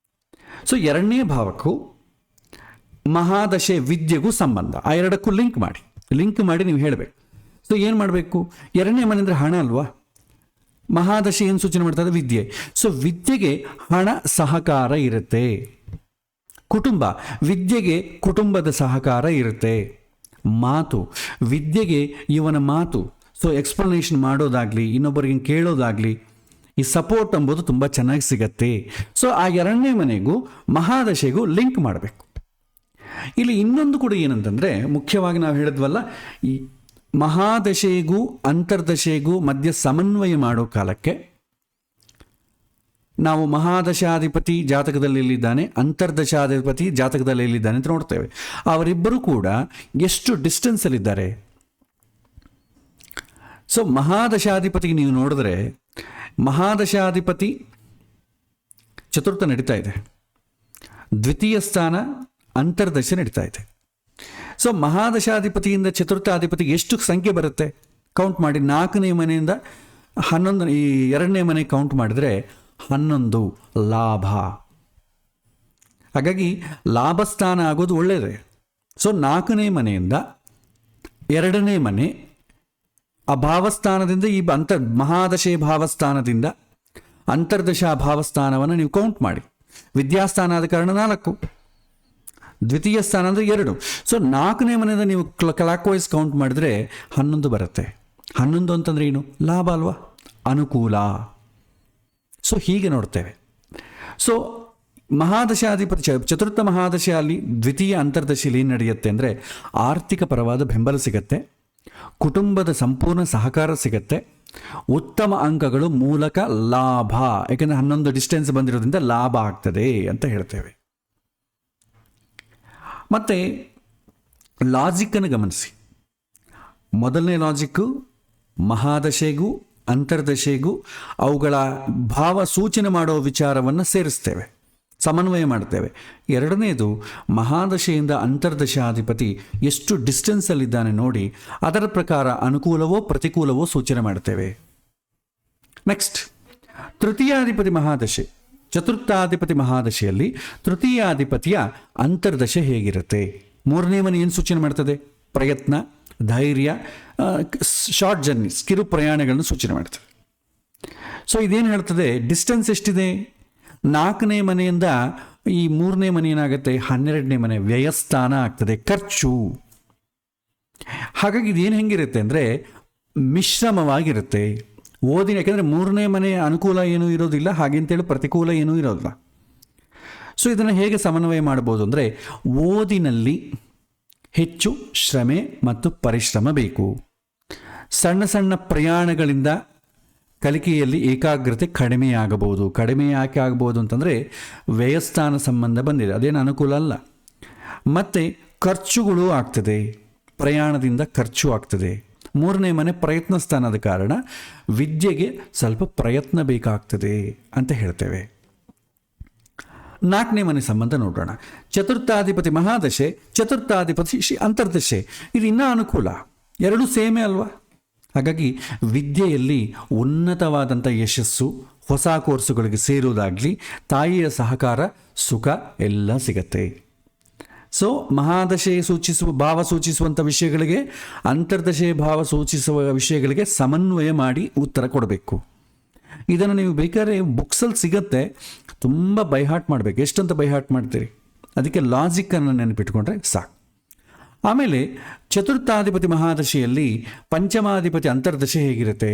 ಸೊ ಎರಡನೇ ಭಾವಕ್ಕೂ ಮಹಾದಶೆ ವಿದ್ಯೆಗೂ ಸಂಬಂಧ. ಆ ಎರಡಕ್ಕೂ ಲಿಂಕ್ ಮಾಡಿ ನೀವು ಹೇಳಬೇಕು. ಸೊ ಏನು ಮಾಡಬೇಕು? ಎರಡನೇ ಮನೆ ಅಂದರೆ ಹಣ ಅಲ್ವಾ? ಮಹಾದಶೆ ಏನು ಸೂಚನೆ ಮಾಡ್ತದೆ? ವಿದ್ಯೆ. ಸೊ ವಿದ್ಯೆಗೆ ಹಣ ಸಹಕಾರ ಇರುತ್ತೆ. ಕುಟುಂಬ, ವಿದ್ಯೆಗೆ ಕುಟುಂಬದ ಸಹಕಾರ ಇರುತ್ತೆ. ಮಾತು, ವಿದ್ಯೆಗೆ ಇವನ ಮಾತು, ಸೊ ಎಕ್ಸ್ಪ್ಲನೇಷನ್ ಮಾಡೋದಾಗಲಿ, ಇನ್ನೊಬ್ಬರಿಗೆ ಕೇಳೋದಾಗಲಿ, ಈ ಸಪೋರ್ಟ್ ಎಂಬುದು ತುಂಬ ಚೆನ್ನಾಗಿ ಸಿಗತ್ತೆ. ಸೊ ಆ ಎರಡನೇ ಮನೆಗೂ ಮಹಾದಶೆಗೂ ಲಿಂಕ್ ಮಾಡಬೇಕು. ಇಲ್ಲಿ ಇನ್ನೊಂದು ಕೂಡ ಏನಂತಂದರೆ, ಮುಖ್ಯವಾಗಿ ನಾವು ಹೇಳಿದ್ವಲ್ಲ, ಈ ಮಹಾದಶೆಗೂ ಅಂತರ್ದಶೆಗೂ ಮಧ್ಯ ಸಮನ್ವಯ ಮಾಡೋ ಕಾಲಕ್ಕೆ ನಾವು ಮಹಾದಶಾಧಿಪತಿ ಜಾತಕದಲ್ಲಿ ಎಲ್ಲಿದ್ದಾನೆ, ಅಂತರ್ದಶಾಧಿಪತಿ ಜಾತಕದಲ್ಲಿ ಎಲ್ಲಿದ್ದಾನೆ ಅಂತ ನೋಡ್ತೇವೆ. ಅವರಿಬ್ಬರು ಕೂಡ ಎಷ್ಟು ಡಿಸ್ಟೆನ್ಸಲ್ಲಿದ್ದಾರೆ. ಸೊ ಮಹಾದಶಾಧಿಪತಿಗೆ ನೀವು ನೋಡಿದ್ರೆ, ಮಹಾದಶಾಧಿಪತಿ ಚತುರ್ಥ ನಡೀತಾ ಇದೆ, ದ್ವಿತೀಯ ಸ್ಥಾನ ಅಂತರ್ದಶೆ ನಡೀತಾ ಇದೆ. ಸೊ ಮಹಾದಶಾಧಿಪತಿಯಿಂದ ಚತುರ್ಥಾಧಿಪತಿಗೆ ಎಷ್ಟು ಸಂಖ್ಯೆ ಬರುತ್ತೆ ಕೌಂಟ್ ಮಾಡಿ. 4ನೇ ಮನೆಯಿಂದ 11, ಈ 2ನೇ ಮನೆ ಕೌಂಟ್ ಮಾಡಿದರೆ 11 ಲಾಭ. ಹಾಗಾಗಿ ಲಾಭಸ್ಥಾನ ಆಗೋದು ಒಳ್ಳೆಯದೇ. ಸೊ 4ನೇ ಮನೆಯಿಂದ 2ನೇ ಮನೆ ಆ ಭಾವಸ್ಥಾನದಿಂದ, ಈ ಮಹಾದಶೆ ಭಾವಸ್ಥಾನದಿಂದ ಅಂತರ್ದಶಾ ಭಾವಸ್ಥಾನವನ್ನು ನೀವು ಕೌಂಟ್ ಮಾಡಿ. ವಿದ್ಯಾಸ್ಥಾನ ಆದ ಕಾರಣ 4, ದ್ವಿತೀಯ ಸ್ಥಾನ ಅಂದರೆ 2. ಸೊ 4ನೇ ಮನೆಯಿಂದ ನೀವು ಕ್ಲಾಕ್ ವೈಸ್ ಕೌಂಟ್ ಮಾಡಿದ್ರೆ 11 ಬರುತ್ತೆ. 11 ಅಂತಂದರೆ ಏನು? ಲಾಭ ಅಲ್ವಾ, ಅನುಕೂಲ. ಸೊ ಹೀಗೆ ನೋಡ್ತೇವೆ. ಸೊ ಮಹಾದಶಾಧಿಪತಿ ಚತುರ್ಥ ಮಹಾದಶೆಯಲ್ಲಿ ದ್ವಿತೀಯ ಅಂತರ್ದಶೆಯಲ್ಲಿ ಏನು ನಡೆಯುತ್ತೆ ಅಂದರೆ, ಆರ್ಥಿಕ ಪರವಾದ ಬೆಂಬಲ ಸಿಗತ್ತೆ, ಕುಟುಂಬದ ಸಂಪೂರ್ಣ ಸಹಕಾರ ಸಿಗತ್ತೆ, ಉತ್ತಮ ಅಂಕಗಳು ಮೂಲಕ ಲಾಭ. ಯಾಕೆಂದರೆ 11 ಡಿಸ್ಟೆನ್ಸ್ ಬಂದಿರೋದ್ರಿಂದ ಲಾಭ ಆಗ್ತದೆ ಅಂತ ಹೇಳ್ತೇವೆ. ಮತ್ತು ಲಾಜಿಕ್ಕನ್ನು ಗಮನಿಸಿ. ಮೊದಲನೇ ಲಾಜಿಕ್ಕು ಮಹಾದಶೆಗೂ ಅಂತರ್ದಶೆಗೂ ಅವುಗಳ ಭಾವ ಸೂಚನೆ ಮಾಡೋ ವಿಚಾರವನ್ನು ಸೇರಿಸ್ತೇವೆ, ಸಮನ್ವಯ ಮಾಡ್ತೇವೆ. ಎರಡನೇದು, ಮಹಾದಶೆಯಿಂದ ಅಂತರ್ದಶಾಧಿಪತಿ ಎಷ್ಟು ಡಿಸ್ಟೆನ್ಸಲ್ಲಿದ್ದಾನೆ ನೋಡಿ, ಅದರ ಪ್ರಕಾರ ಅನುಕೂಲವೋ ಪ್ರತಿಕೂಲವೋ ಸೂಚನೆ ಮಾಡ್ತೇವೆ. ನೆಕ್ಸ್ಟ್, ತೃತೀಯಾಧಿಪತಿ ಮಹಾದಶೆ, ಚತುರ್ಥಾಧಿಪತಿ ಮಹಾದಶೆಯಲ್ಲಿ ತೃತೀಯಾಧಿಪತಿಯ ಅಂತರ್ದಶೆ ಹೇಗಿರುತ್ತೆ? 3ನೇ ಮನೆ ಏನು ಸೂಚನೆ ಮಾಡ್ತದೆ? ಪ್ರಯತ್ನ, ಧೈರ್ಯ, ಶಾರ್ಟ್ ಜರ್ನೀಸ್, ಕಿರು ಪ್ರಯಾಣಗಳನ್ನು ಸೂಚನೆ ಮಾಡ್ತದೆ. ಸೊ ಇದೇನು ಹೇಳ್ತದೆ? ಡಿಸ್ಟೆನ್ಸ್ ಎಷ್ಟಿದೆ? 4ನೇ ಮನೆಯಿಂದ ಈ 3ನೇ ಮನೆ ಏನಾಗುತ್ತೆ? 12ನೇ ಮನೆ ವ್ಯಯಸ್ಥಾನ ಆಗ್ತದೆ, ಖರ್ಚು. ಹಾಗಾಗಿ ಇದೇನು ಹೆಂಗಿರುತ್ತೆ ಅಂದರೆ ಮಿಶ್ರಮವಾಗಿರುತ್ತೆ ಓದಿನ. ಯಾಕೆಂದರೆ 3ನೇ ಮನೆ ಅನುಕೂಲ ಏನೂ ಇರೋದಿಲ್ಲ, ಹಾಗೆಂತೇಳಿ ಪ್ರತಿಕೂಲ ಏನೂ ಇರೋದಿಲ್ಲ. ಸೊ ಇದನ್ನು ಹೇಗೆ ಸಮನ್ವಯ ಮಾಡ್ಬೋದು ಅಂದರೆ, ಓದಿನಲ್ಲಿ ಹೆಚ್ಚು ಶ್ರಮೆ ಮತ್ತು ಪರಿಶ್ರಮ ಬೇಕು. ಸಣ್ಣ ಸಣ್ಣ ಪ್ರಯಾಣಗಳಿಂದ ಕಲಿಕೆಯಲ್ಲಿ ಏಕಾಗ್ರತೆ ಕಡಿಮೆಯಾಗಬಹುದು. ಕಡಿಮೆ ಯಾಕೆ ಆಗ್ಬೋದು ಅಂತಂದರೆ ವ್ಯಯಸ್ಥಾನ ಸಂಬಂಧ ಬಂದಿದೆ, ಅದೇನು ಅನುಕೂಲ ಅಲ್ಲ. ಮತ್ತು ಖರ್ಚುಗಳು ಆಗ್ತದೆ, ಪ್ರಯಾಣದಿಂದ ಖರ್ಚು ಆಗ್ತದೆ. 3ನೇ ಮನೆ ಪ್ರಯತ್ನ ಸ್ಥಾನದ ಕಾರಣ ವಿದ್ಯೆಗೆ ಸ್ವಲ್ಪ ಪ್ರಯತ್ನ ಬೇಕಾಗ್ತದೆ ಅಂತ ಹೇಳ್ತೇವೆ. 4ನೇ ಮನೆ ಸಂಬಂಧ ನೋಡೋಣ. ಚತುರ್ಥಾಧಿಪತಿ ಮಹಾದಶೆ, ಚತುರ್ಥಾಧಿಪತಿ ಅಂತರ್ದಶೆ, ಇದು ಇನ್ನೂ ಅನುಕೂಲ. ಎರಡೂ ಸೇಮೇ ಅಲ್ವಾ? ಹಾಗಾಗಿ ವಿದ್ಯೆಯಲ್ಲಿ ಉನ್ನತವಾದಂಥ ಯಶಸ್ಸು, ಹೊಸ ಕೋರ್ಸುಗಳಿಗೆ ಸೇರುವುದಾಗಲಿ, ತಾಯಿಯ ಸಹಕಾರ, ಸುಖ ಎಲ್ಲ ಸಿಗತ್ತೆ. ಸೊ ಮಹಾದಶೆ ಭಾವ ಸೂಚಿಸುವಂಥ ವಿಷಯಗಳಿಗೆ, ಅಂತರ್ದಶೆ ಭಾವ ಸೂಚಿಸುವ ವಿಷಯಗಳಿಗೆ ಸಮನ್ವಯ ಮಾಡಿ ಉತ್ತರ ಕೊಡಬೇಕು. ಇದನ್ನು ನೀವು ಬೇಕಾದ್ರೆ ಬುಕ್ಸಲ್ಲಿ ಸಿಗತ್ತೆ, ತುಂಬ ಬೈಹಾಟ್ ಮಾಡಬೇಕು. ಎಷ್ಟಂತ ಬೈಹಾಟ್ ಮಾಡ್ತೀರಿ? ಅದಕ್ಕೆ ಲಾಜಿಕ್ಕನ್ನು ನೆನಪಿಟ್ಕೊಂಡ್ರೆ ಸಾಕು. ಆಮೇಲೆ ಚತುರ್ಥಾಧಿಪತಿ ಮಹಾದಶೆಯಲ್ಲಿ ಪಂಚಮಾಧಿಪತಿ ಅಂತರ್ದಶೆ ಹೇಗಿರುತ್ತೆ?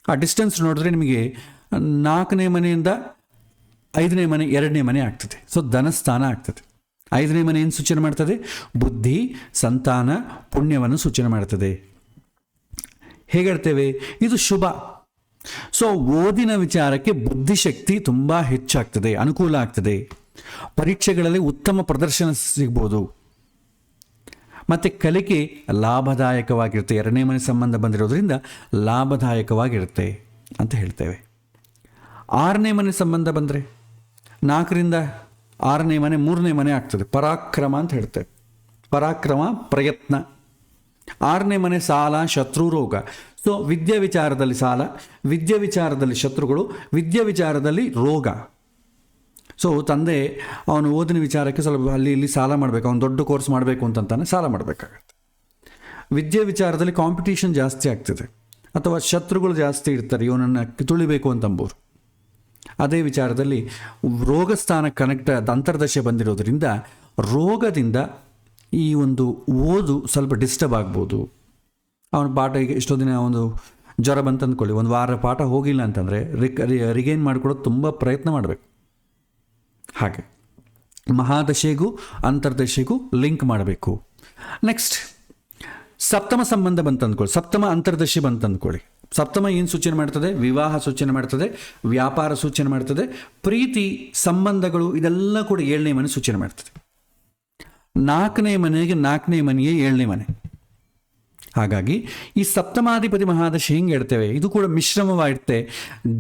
ಆ ಡಿಸ್ಟೆನ್ಸ್ ನೋಡಿದ್ರೆ ನಿಮಗೆ 4ನೇ ಮನೆಯಿಂದ 5ನೇ ಮನೆ 2ನೇ ಮನೆ ಆಗ್ತದೆ. ಸೊ ಧನಸ್ಥಾನ ಆಗ್ತದೆ. 5ನೇ ಮನೆ ಏನು ಸೂಚನೆ ಮಾಡ್ತದೆ? ಬುದ್ಧಿ, ಸಂತಾನ, ಪುಣ್ಯವನ್ನು ಸೂಚನೆ ಮಾಡ್ತದೆ. ಹೇಗೆ ಹೇಳ್ತೇವೆ? ಇದು ಶುಭ. ಸೊ ಓದಿನ ವಿಚಾರಕ್ಕೆ ಬುದ್ಧಿಶಕ್ತಿ ತುಂಬ ಹೆಚ್ಚಾಗ್ತದೆ, ಅನುಕೂಲ ಆಗ್ತದೆ. ಪರೀಕ್ಷೆಗಳಲ್ಲಿ ಉತ್ತಮ ಪ್ರದರ್ಶನ ಸಿಗ್ಬೋದು. ಮತ್ತು ಕಲಿಕೆ ಲಾಭದಾಯಕವಾಗಿರುತ್ತೆ. 2ನೇ ಮನೆ ಸಂಬಂಧ ಬಂದಿರೋದ್ರಿಂದ ಲಾಭದಾಯಕವಾಗಿರುತ್ತೆ ಅಂತ ಹೇಳ್ತೇವೆ. 6ನೇ ಮನೆ ಸಂಬಂಧ ಬಂದರೆ 4ರಿಂದ 6ನೇ ಮನೆ 3ನೇ ಮನೆ ಆಗ್ತದೆ. ಪರಾಕ್ರಮ ಅಂತ ಹೇಳ್ತೇವೆ. ಪರಾಕ್ರಮ, ಪ್ರಯತ್ನ. 6ನೇ ಮನೆ ಸಾಲ, ಶತ್ರು, ರೋಗ. ಸೊ ವಿದ್ಯೆ ವಿಚಾರದಲ್ಲಿ ಸಾಲ, ವಿದ್ಯೆ ವಿಚಾರದಲ್ಲಿ ಶತ್ರುಗಳು, ವಿದ್ಯೆ ವಿಚಾರದಲ್ಲಿ ರೋಗ. ಸೊ ತಂದೆ ಅವನು ಓದಿನ ವಿಚಾರಕ್ಕೆ ಸ್ವಲ್ಪ ಅಲ್ಲಿ ಇಲ್ಲಿ ಸಾಲ ಮಾಡಬೇಕು. ಅವನು ದೊಡ್ಡ ಕೋರ್ಸ್ ಮಾಡಬೇಕು ಅಂತಂತಾನೆ ಸಾಲ ಮಾಡಬೇಕಾಗತ್ತೆ. ವಿದ್ಯೆ ವಿಚಾರದಲ್ಲಿ ಕಾಂಪಿಟೀಷನ್ ಜಾಸ್ತಿ ಆಗ್ತದೆ, ಅಥವಾ ಶತ್ರುಗಳು ಜಾಸ್ತಿ ಇರ್ತಾರೆ, ಇವನನ್ನು ತುಳಿಬೇಕು ಅಂತಂಬೋರು. ಅದೇ ವಿಚಾರದಲ್ಲಿ ರೋಗಸ್ಥಾನ ಅಂತರ್ದಶೆ ಬಂದಿರೋದ್ರಿಂದ ರೋಗದಿಂದ ಈ ಒಂದು ಓದು ಸ್ವಲ್ಪ ಡಿಸ್ಟರ್ಬ್ ಆಗ್ಬೋದು. ಅವನ ಪಾಠ ಈಗ ಎಷ್ಟೋ ದಿನ ಒಂದು ಜ್ವರ ಬಂತು ಅಂದ್ಕೊಳ್ಳಿ, ಒಂದು ವಾರ ಪಾಠ ಹೋಗಿಲ್ಲ ಅಂತಂದರೆ ರಿಗೈನ್ ಮಾಡ್ಕೊಳ್ಳೋದು ತುಂಬ ಪ್ರಯತ್ನ ಮಾಡಬೇಕು. ಹಾಗೆ ಮಹಾದಶೆಗೂ ಅಂತರ್ದಶೆಗೂ ಲಿಂಕ್ ಮಾಡಬೇಕು. ನೆಕ್ಸ್ಟ್ ಸಪ್ತಮ ಸಂಬಂಧ ಬಂತು ಅಂದ್ಕೊಳ್ಳಿ, ಸಪ್ತಮ ಅಂತರ್ದಶೆ ಬಂತು ಅಂದ್ಕೊಳ್ಳಿ. ಸಪ್ತಮ ಏನು ಸೂಚನೆ ಮಾಡ್ತದೆ? ವಿವಾಹ ಸೂಚನೆ ಮಾಡ್ತದೆ, ವ್ಯಾಪಾರ ಸೂಚನೆ ಮಾಡ್ತದೆ, ಪ್ರೀತಿ ಸಂಬಂಧಗಳು ಇದೆಲ್ಲ ಕೂಡ 7ನೇ ಮನೆ ಸೂಚನೆ ಮಾಡ್ತದೆ. 4ನೇ ಮನೆಗೆ 4ನೇ ಮನೆಯೇ 7ನೇ ಮನೆ. ಹಾಗಾಗಿ ಈ ಸಪ್ತಮಾಧಿಪತಿ ಮಹಾದಶೆ ಹೆಂಗೆ ಹೇಳ್ತೇವೆ, ಇದು ಕೂಡ ಮಿಶ್ರಮವಾಗಿರುತ್ತೆ.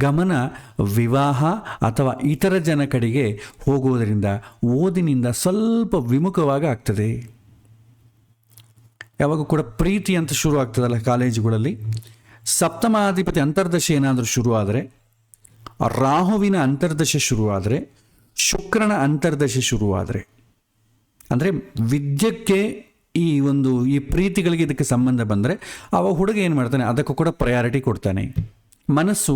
ಗಮನ ವಿವಾಹ ಅಥವಾ ಇತರ ಜನ ಕಡೆಗೆ ಹೋಗುವುದರಿಂದ ಓದಿನಿಂದ ಸ್ವಲ್ಪ ವಿಮುಖವಾಗಿ ಆಗ್ತದೆ. ಯಾವಾಗ ಕೂಡ ಪ್ರೀತಿ ಅಂತ ಶುರು ಆಗ್ತದಲ್ಲ ಕಾಲೇಜುಗಳಲ್ಲಿ, ಸಪ್ತಮಾಧಿಪತಿ ಅಂತರ್ದಶೆ ಏನಾದರೂ ಶುರುವಾದರೆ, ರಾಹುವಿನ ಅಂತರ್ದಶೆ ಶುರುವಾದರೆ, ಶುಕ್ರನ ಅಂತರ್ದಶೆ ಶುರುವಾದರೆ, ಅಂದರೆ ವಿದ್ಯಕ್ಕೆ ಈ ಪ್ರೀತಿಗಳಿಗೆ ಇದಕ್ಕೆ ಸಂಬಂಧ ಬಂದರೆ ಅವ ಹುಡುಗ ಏನು ಮಾಡ್ತಾನೆ, ಅದಕ್ಕೂ ಕೂಡ ಪ್ರಯಾರಿಟಿ ಕೊಡ್ತಾನೆ. ಮನಸ್ಸು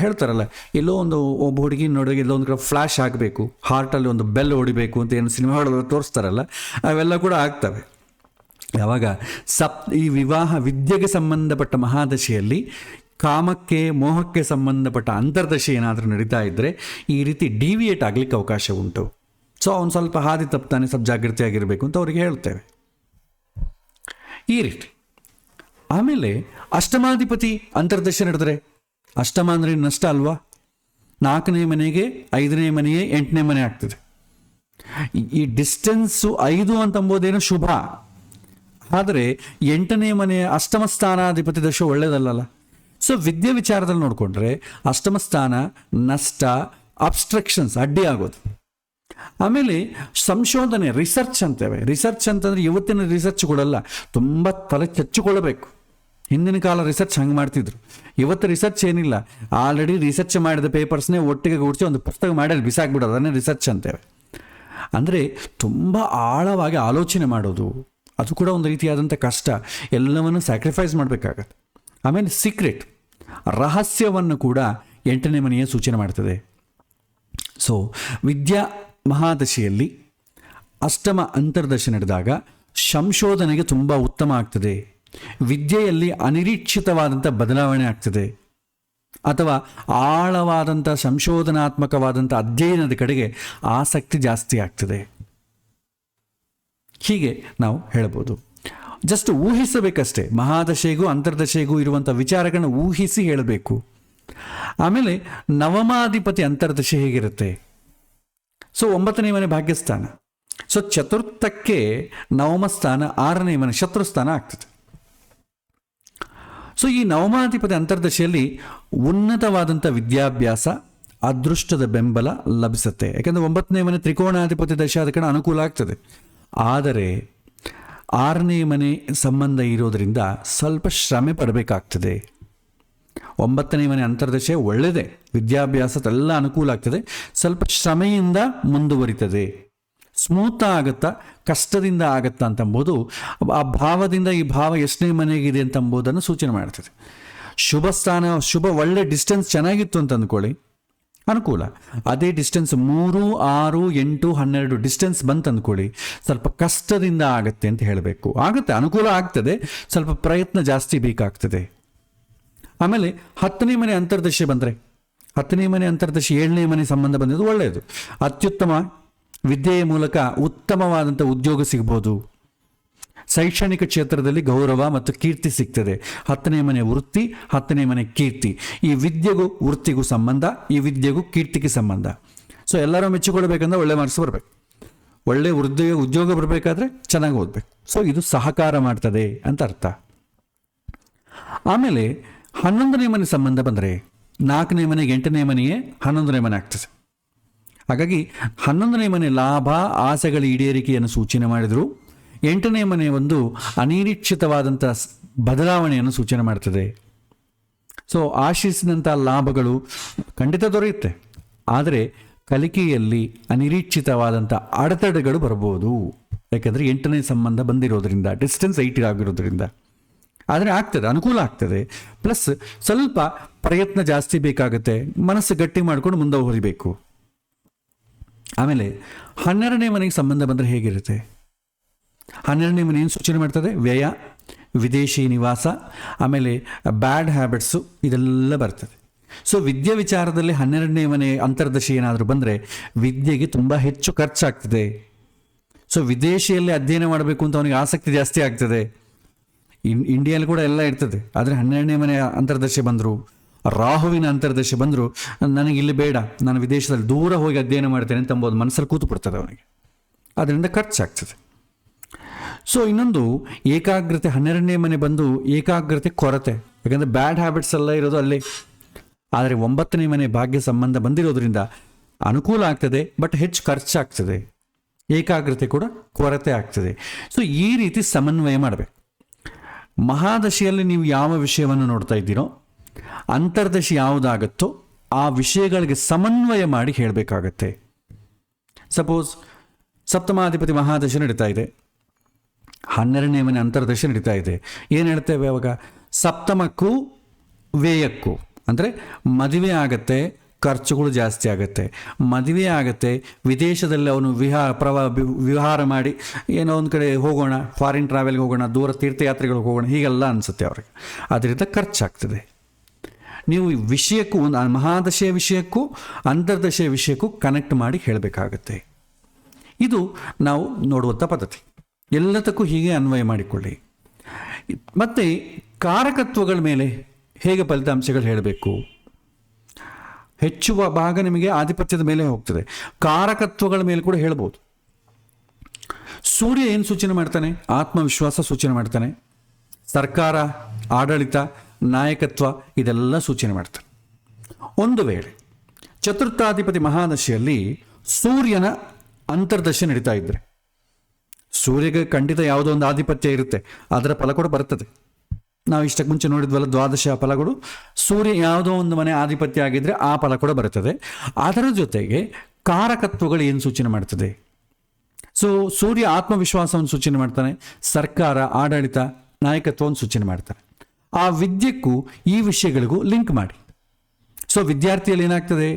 ಹೇಳ್ತಾರಲ್ಲ, ಎಲ್ಲೋ ಒಬ್ಬ ಹುಡುಗಿ ನೋಡಿದಾಗ ಎಲ್ಲೋ ಒಂದು ಕಡೆ ಫ್ಲ್ಯಾಶ್ ಆಗಬೇಕು, ಹಾರ್ಟಲ್ಲಿ ಒಂದು ಬೆಲ್ ಹೊಡಿಬೇಕು ಅಂತ ಏನು ಸಿನಿಮಾಗಳಲ್ಲಿ ತೋರಿಸ್ತಾರಲ್ಲ, ಅವೆಲ್ಲ ಕೂಡ ಆಗ್ತವೆ. ಯಾವಾಗ ಈ ವಿವಾಹ ವಿದ್ಯೆಗೆ ಸಂಬಂಧಪಟ್ಟ ಮಹಾದಶೆಯಲ್ಲಿ ಕಾಮಕ್ಕೆ ಮೋಹಕ್ಕೆ ಸಂಬಂಧಪಟ್ಟ ಅಂತರ್ದಶೆ ಏನಾದರೂ ನಡೀತಾ ಇದ್ದರೆ ಈ ರೀತಿ ಡಿವಿಯೇಟ್ ಆಗಲಿಕ್ಕೆ ಅವಕಾಶ ಉಂಟು. ಸೊ ಅವನು ಸ್ವಲ್ಪ ಹಾದಿ ತಪ್ತಾನೆ, ಸ್ವಲ್ಪ ಜಾಗೃತಿಯಾಗಿರಬೇಕು ಅಂತ ಅವ್ರಿಗೆ ಹೇಳ್ತೇವೆ ಈ ರೀತಿ. ಆಮೇಲೆ ಅಷ್ಟಮಾಧಿಪತಿ ಅಂತರ್ದಶೆ ನಡೆದರೆ, ಅಷ್ಟಮ ಅಂದರೆ ನಷ್ಟ ಅಲ್ವಾ, 4ನೇ ಮನೆಗೆ 5ನೇ ಮನೆಯೇ 8ನೇ ಮನೆ ಆಗ್ತದೆ. ಈ ಡಿಸ್ಟೆನ್ಸು 5 ಅಂತಂಬೋದೇನೋ ಶುಭ, ಆದರೆ 8ನೇ ಮನೆಯ ಅಷ್ಟಮ ಸ್ಥಾನಾಧಿಪತಿ ದಶೆ ಒಳ್ಳೆಯದಲ್ಲ. ಸೊ ವಿದ್ಯೆ ವಿಚಾರದಲ್ಲಿ ನೋಡಿಕೊಂಡ್ರೆ ಅಷ್ಟಮ ಸ್ಥಾನ ನಷ್ಟ, ಅಬ್ಸ್ಟ್ರಕ್ಷನ್ಸ್ ಅಡ್ಡಿ ಆಗೋದು. ಆಮೇಲೆ ಸಂಶೋಧನೆ ರಿಸರ್ಚ್ ಅಂತೇವೆ. ರಿಸರ್ಚ್ ಅಂತಂದರೆ ಇವತ್ತಿನ ರಿಸರ್ಚ್ ಕೊಡಲ್ಲ, ತುಂಬ ತಲೆ ಚಚ್ಚಿಕೊಳ್ಳಬೇಕು. ಹಿಂದಿನ ಕಾಲ ರಿಸರ್ಚ್ ಹಂಗೆ ಮಾಡ್ತಿದ್ರು. ಇವತ್ತು ರಿಸರ್ಚ್ ಏನಿಲ್ಲ, ಆಲ್ರೆಡಿ ರಿಸರ್ಚ್ ಮಾಡಿದ ಪೇಪರ್ಸ್ನೇ ಒಟ್ಟಿಗೆ ಕೂಡಿಸಿ ಒಂದು ಪುಸ್ತಕ ಮಾಡಿ ಬಿಸಾಕ್ಬಿಡೋದು, ಅದನ್ನೇ ರಿಸರ್ಚ್ ಅಂತೇವೆ. ಅಂದರೆ ತುಂಬ ಆಳವಾಗಿ ಆಲೋಚನೆ ಮಾಡೋದು, ಅದು ಕೂಡ ಒಂದು ರೀತಿಯಾದಂಥ ಕಷ್ಟ, ಎಲ್ಲವನ್ನು ಸ್ಯಾಕ್ರಿಫೈಸ್ ಮಾಡಬೇಕಾಗತ್ತೆ. ಆಮೇಲೆ ಸೀಕ್ರೆಟ್ ರಹಸ್ಯವನ್ನು ಕೂಡ 8ನೇ ಮನೆಯೇ ಸೂಚನೆ ಮಾಡ್ತದೆ. ಸೊ ವಿದ್ಯಾ ಮಹಾದಶೆಯಲ್ಲಿ ಅಷ್ಟಮ ಅಂತರ್ದಶೆ ನಡೆದಾಗ ಸಂಶೋಧನೆಗೆ ತುಂಬ ಉತ್ತಮ ಆಗ್ತದೆ. ವಿದ್ಯೆಯಲ್ಲಿ ಅನಿರೀಕ್ಷಿತವಾದಂಥ ಬದಲಾವಣೆ ಆಗ್ತದೆ, ಅಥವಾ ಆಳವಾದಂಥ ಸಂಶೋಧನಾತ್ಮಕವಾದಂಥ ಅಧ್ಯಯನದ ಕಡೆಗೆ ಆಸಕ್ತಿ ಜಾಸ್ತಿ ಆಗ್ತದೆ. ಹೀಗೆ ನಾವು ಹೇಳ್ಬೋದು. ಜಸ್ಟ್ ಊಹಿಸಬೇಕಷ್ಟೇ, ಮಹಾದಶೆಗೂ ಅಂತರ್ದಶೆಗೂ ಇರುವಂಥ ವಿಚಾರಗಳನ್ನ ಊಹಿಸಿ ಹೇಳಬೇಕು. ಆಮೇಲೆ ನವಮಾಧಿಪತಿ ಅಂತರ್ದಶೆ ಹೇಗಿರುತ್ತೆ? ಸೊ 9ನೇ ಮನೆ ಭಾಗ್ಯಸ್ಥಾನ. ಸೊ ಚತುರ್ಥಕ್ಕೆ ನವಮ ಸ್ಥಾನ, 6ನೇ ಮನೆ ಶತ್ರುಸ್ಥಾನ ಆಗ್ತದೆ. ಸೊ ಈ ನವಮಾಧಿಪತಿ ಅಂತರ್ದಶೆಯಲ್ಲಿ ಉನ್ನತವಾದಂಥ ವಿದ್ಯಾಭ್ಯಾಸ, ಅದೃಷ್ಟದ ಬೆಂಬಲ ಲಭಿಸುತ್ತೆ. ಯಾಕೆಂದರೆ 9ನೇ ಮನೆ ತ್ರಿಕೋಣಾಧಿಪತಿ ದಶೆ ಅದಕ್ಕೆ ಅನುಕೂಲ ಆಗ್ತದೆ. ಆದರೆ 6ನೇ ಮನೆ ಸಂಬಂಧ ಇರೋದರಿಂದ ಸ್ವಲ್ಪ ಶ್ರಮೆ ಪಡಬೇಕಾಗ್ತದೆ. 9ನೇ ಮನೆ ಅಂತರ್ದಶೆ ಒಳ್ಳೆಯದೇ, ವಿದ್ಯಾಭ್ಯಾಸದೆಲ್ಲ ಅನುಕೂಲ ಆಗ್ತದೆ, ಸ್ವಲ್ಪ ಶ್ರಮೆಯಿಂದ ಮುಂದುವರಿತದೆ. ಸ್ಮೂತ್ ಆಗುತ್ತಾ ಕಷ್ಟದಿಂದ ಆಗತ್ತಾ ಅಂತಂಬೋದು ಆ ಭಾವದಿಂದ ಈ ಭಾವ ಎಷ್ಟನೇ ಮನೆಗಿದೆ ಅಂತಂಬೋದನ್ನು ಸೂಚನೆ ಮಾಡ್ತದೆ. ಶುಭ ಸ್ಥಾನ, ಶುಭ ಒಳ್ಳೆ ಡಿಸ್ಟೆನ್ಸ್ ಚೆನ್ನಾಗಿತ್ತು ಅಂತ ಅಂದ್ಕೊಳ್ಳಿ, ಅನುಕೂಲ. ಅದೇ ಡಿಸ್ಟೆನ್ಸ್ 3, 6, 8, 12 ಡಿಸ್ಟೆನ್ಸ್ ಬಂತು ಅಂದ್ಕೊಳ್ಳಿ, ಸ್ವಲ್ಪ ಕಷ್ಟದಿಂದ ಆಗತ್ತೆ ಅಂತ ಹೇಳಬೇಕು. ಆಗುತ್ತೆ, ಅನುಕೂಲ ಆಗ್ತದೆ, ಸ್ವಲ್ಪ ಪ್ರಯತ್ನ ಜಾಸ್ತಿ ಬೇಕಾಗ್ತದೆ. ಆಮೇಲೆ 10ನೇ ಮನೆ ಅಂತರ್ದಶೆ ಬಂದರೆ, 10ನೇ ಮನೆ ಅಂತರ್ದಶೆ 7ನೇ ಮನೆ ಸಂಬಂಧ ಬಂದಿದ್ದು ಒಳ್ಳೆಯದು. ಅತ್ಯುತ್ತಮ ವಿದ್ಯೆಯ ಮೂಲಕ ಉತ್ತಮವಾದಂಥ ಉದ್ಯೋಗ ಸಿಗ್ಬೋದು, ಶೈಕ್ಷಣಿಕ ಕ್ಷೇತ್ರದಲ್ಲಿ ಗೌರವ ಮತ್ತು ಕೀರ್ತಿ ಸಿಗ್ತದೆ. 10ನೇ ಮನೆ ವೃತ್ತಿ, 10ನೇ ಮನೆ ಕೀರ್ತಿ, ಈ ವಿದ್ಯೆಗೂ ವೃತ್ತಿಗೂ ಸಂಬಂಧ, ಈ ವಿದ್ಯೆಗೂ ಕೀರ್ತಿಗೆ ಸಂಬಂಧ. ಸೊ ಎಲ್ಲರೂ ಮೆಚ್ಚಿಕೊಳ್ಬೇಕಂದ್ರೆ ಒಳ್ಳೆ ಮಾರ್ಕ್ಸ್ ಬರಬೇಕು, ಒಳ್ಳೆ ಉದ್ಯೋಗ ಬರಬೇಕಾದ್ರೆ ಚೆನ್ನಾಗಿ ಓದಬೇಕು. ಸೊ ಇದು ಸಹಕಾರ ಮಾಡ್ತದೆ ಅಂತ ಅರ್ಥ. ಆಮೇಲೆ 11ನೇ ಮನೆ ಸಂಬಂಧ ಬಂದರೆ 4ನೇ ಮನೆಗೆ 8ನೇ ಮನೆಯೇ 11ನೇ ಮನೆ ಆಗ್ತದೆ. ಹಾಗಾಗಿ 11ನೇ ಮನೆ ಲಾಭ, ಆಸೆಗಳ ಈಡೇರಿಕೆಯನ್ನು ಸೂಚನೆ ಮಾಡಿದರು. 8ನೇ ಮನೆ ಒಂದು ಅನಿರೀಕ್ಷಿತವಾದಂಥ ಬದಲಾವಣೆಯನ್ನು ಸೂಚನೆ ಮಾಡ್ತದೆ. ಸೊ ಆಶಿಸಿದಂಥ ಲಾಭಗಳು ಖಂಡಿತ ದೊರೆಯುತ್ತೆ, ಆದರೆ ಕಲಿಕೆಯಲ್ಲಿ ಅನಿರೀಕ್ಷಿತವಾದಂಥ ಅಡೆತಡೆಗಳು ಬರ್ಬೋದು. ಯಾಕೆಂದರೆ 8ನೇ ಸಂಬಂಧ ಬಂದಿರೋದ್ರಿಂದ, ಡಿಸ್ಟೆನ್ಸ್ 8 ಆಗಿರೋದ್ರಿಂದ. ಆದರೆ ಆಗ್ತದೆ, ಅನುಕೂಲ ಆಗ್ತದೆ. ಪ್ಲಸ್ ಸ್ವಲ್ಪ ಪ್ರಯತ್ನ ಜಾಸ್ತಿ ಬೇಕಾಗುತ್ತೆ, ಮನಸ್ಸು ಗಟ್ಟಿ ಮಾಡ್ಕೊಂಡು ಮುಂದೆ ಹೊರಿಬೇಕು. ಆಮೇಲೆ 12ನೇ ಮನೆಗೆ ಸಂಬಂಧ ಬಂದರೆ ಹೇಗಿರುತ್ತೆ? 12ನೇ ಮನೆ ಏನು ಸೂಚನೆ ಮಾಡ್ತದೆ? ವ್ಯಯ, ವಿದೇಶಿ ನಿವಾಸ, ಆಮೇಲೆ ಬ್ಯಾಡ್ ಹ್ಯಾಬಿಟ್ಸು ಇದೆಲ್ಲ ಬರ್ತದೆ. ಸೊ ವಿದ್ಯೆ ವಿಚಾರದಲ್ಲಿ 12ನೇ ಮನೆ ಅಂತರ್ದಶೆ ಏನಾದರೂ ಬಂದರೆ ವಿದ್ಯೆಗೆ ತುಂಬ ಹೆಚ್ಚು ಖರ್ಚಾಗ್ತದೆ. ಸೊ ವಿದೇಶಿಯಲ್ಲಿ ಅಧ್ಯಯನ ಮಾಡಬೇಕು ಅಂತ ಅವನಿಗೆ ಆಸಕ್ತಿ ಜಾಸ್ತಿ ಆಗ್ತದೆ. ಇಂಡಿಯಲ್ಲಿ ಕೂಡ ಎಲ್ಲ ಇರ್ತದೆ, ಆದರೆ 12ನೇ ಮನೆ ಅಂತರ್ದಶೆ ಬಂದರು, ರಾಹುವಿನ ಅಂತರ್ದಶೆ ಬಂದರು, ನನಗೆ ಇಲ್ಲಿ ಬೇಡ, ನಾನು ವಿದೇಶದಲ್ಲಿ ದೂರ ಹೋಗಿ ಅಧ್ಯಯನ ಮಾಡ್ತೇನೆ ಅಂತ ಅಂಬೋದು ಮನಸ್ಸಲ್ಲಿ ಕೂತು ಬಿಡ್ತದೆ ಅವನಿಗೆ. ಅದರಿಂದ ಖರ್ಚಾಗ್ತದೆ. ಸೊ ಇನ್ನೊಂದು ಏಕಾಗ್ರತೆ, 12ನೇ ಮನೆ ಬಂದು ಏಕಾಗ್ರತೆ ಕೊರತೆ, ಯಾಕಂದರೆ ಬ್ಯಾಡ್ ಹ್ಯಾಬಿಟ್ಸ್ ಎಲ್ಲ ಇರೋದು ಅಲ್ಲೇ. ಆದರೆ 9ನೇ ಮನೆ ಭಾಗ್ಯ ಸಂಬಂಧ ಬಂದಿರೋದ್ರಿಂದ ಅನುಕೂಲ ಆಗ್ತದೆ, ಬಟ್ ಹೆಚ್ಚು ಖರ್ಚಾಗ್ತದೆ, ಏಕಾಗ್ರತೆ ಕೂಡ ಕೊರತೆ ಆಗ್ತದೆ. ಸೊ ಈ ರೀತಿ ಸಮನ್ವಯ ಮಾಡಬೇಕು. ಮಹಾದಶೆಯಲ್ಲಿ ನೀವು ಯಾವ ವಿಷಯವನ್ನು ನೋಡ್ತಾ ಇದ್ದೀರೋ, ಅಂತರ್ದಶೆ ಯಾವುದಾಗತ್ತೋ ಆ ವಿಷಯಗಳಿಗೆ ಸಮನ್ವಯ ಮಾಡಿ ಹೇಳಬೇಕಾಗತ್ತೆ. ಸಪೋಸ್ ಸಪ್ತಮಾಧಿಪತಿ ಮಹಾದಶೆ ನಡೀತಾ ಇದೆ, 12ನೇ ಮನೆ ಅಂತರ್ದಶೆ ನಡೀತಾ ಇದೆ. ಏನು ಹೇಳ್ತೇವೆ ಅವಾಗ? ಸಪ್ತಮಕ್ಕೂ ವ್ಯಯಕ್ಕೂ, ಅಂದರೆ ಮದುವೆ ಆಗತ್ತೆ, ಖರ್ಚುಗಳು ಜಾಸ್ತಿ ಆಗುತ್ತೆ. ಮದುವೆ ಆಗುತ್ತೆ, ವಿದೇಶದಲ್ಲಿ ಅವನು ವಿಹಾರ ಮಾಡಿ ಏನೋ ಒಂದು ಕಡೆ ಹೋಗೋಣ, ಫಾರಿನ್ ಟ್ರಾವೆಲ್ಗೆ ಹೋಗೋಣ, ದೂರ ತೀರ್ಥಯಾತ್ರೆಗಳಿಗೆ ಹೋಗೋಣ, ಹೀಗೆಲ್ಲ ಅನಿಸುತ್ತೆ ಅವ್ರಿಗೆ. ಅದರಿಂದ ಖರ್ಚಾಗ್ತದೆ. ನೀವು ವಿಷಯಕ್ಕೂ, ಒಂದು ಮಹಾದಶೆಯ ವಿಷಯಕ್ಕೂ ಅಂತರ್ದಶೆಯ ವಿಷಯಕ್ಕೂ ಕನೆಕ್ಟ್ ಮಾಡಿ ಹೇಳಬೇಕಾಗತ್ತೆ. ಇದು ನಾವು ನೋಡುವಂಥ ಪದ್ಧತಿ. ಎಲ್ಲದಕ್ಕೂ ಹೀಗೆ ಅನ್ವಯ ಮಾಡಿಕೊಳ್ಳಿ. ಮತ್ತು ಕಾರಕತ್ವಗಳ ಮೇಲೆ ಹೇಗೆ ಫಲಿತಾಂಶಗಳು ಹೇಳಬೇಕು? ಹೆಚ್ಚುವ ಭಾಗ ನಿಮಗೆ ಆಧಿಪತ್ಯದ ಮೇಲೆ ಹೋಗ್ತದೆ, ಕಾರಕತ್ವಗಳ ಮೇಲೆ ಕೂಡ ಹೇಳ್ಬೋದು. ಸೂರ್ಯ ಏನು ಸೂಚನೆ ಮಾಡ್ತಾನೆ? ಆತ್ಮವಿಶ್ವಾಸ ಸೂಚನೆ ಮಾಡ್ತಾನೆ, ಸರ್ಕಾರ, ಆಡಳಿತ, ನಾಯಕತ್ವ ಇದೆಲ್ಲ ಸೂಚನೆ ಮಾಡ್ತಾನೆ. ಒಂದು ವೇಳೆ ಚತುರ್ಥಾಧಿಪತಿ ಮಹಾದಶೆಯಲ್ಲಿ ಸೂರ್ಯನ ಅಂತರ್ದಶೆ ನಡೀತಾ ಇದ್ದರೆ, ಸೂರ್ಯಗೆ ಖಂಡಿತ ಯಾವುದೋ ಒಂದು ಆಧಿಪತ್ಯ ಇರುತ್ತೆ, ಅದರ ಫಲ ಕೂಡ ಬರ್ತದೆ. ನಾವು ಇಷ್ಟಕ್ಕೆ ಮುಂಚೆ ನೋಡಿದ್ವಲ್ಲ ದ್ವಾದಶ ಫಲಗಳು, ಸೂರ್ಯ ಯಾವುದೋ ಒಂದು ಮನೆ ಆಧಿಪತ್ಯ ಆಗಿದ್ದರೆ ಆ ಫಲ ಕೂಡ ಬರುತ್ತದೆ. ಅದರ ಜೊತೆಗೆ ಕಾರಕತ್ವಗಳು ಏನು ಸೂಚನೆ ಮಾಡ್ತದೆ? ಸೊ ಸೂರ್ಯ ಆತ್ಮವಿಶ್ವಾಸವನ್ನು ಸೂಚನೆ ಮಾಡ್ತಾನೆ, ಸರ್ಕಾರ, ಆಡಳಿತ, ನಾಯಕತ್ವವನ್ನು ಸೂಚನೆ ಮಾಡ್ತಾನೆ. ಆ ವಿದ್ಯೆಗೂ ಈ ವಿಷಯಗಳಿಗೂ ಲಿಂಕ್ ಮಾಡಿ. ಸೊ ವಿದ್ಯಾರ್ಥಿಯಲ್ಲಿ ಏನಾಗ್ತದೆ?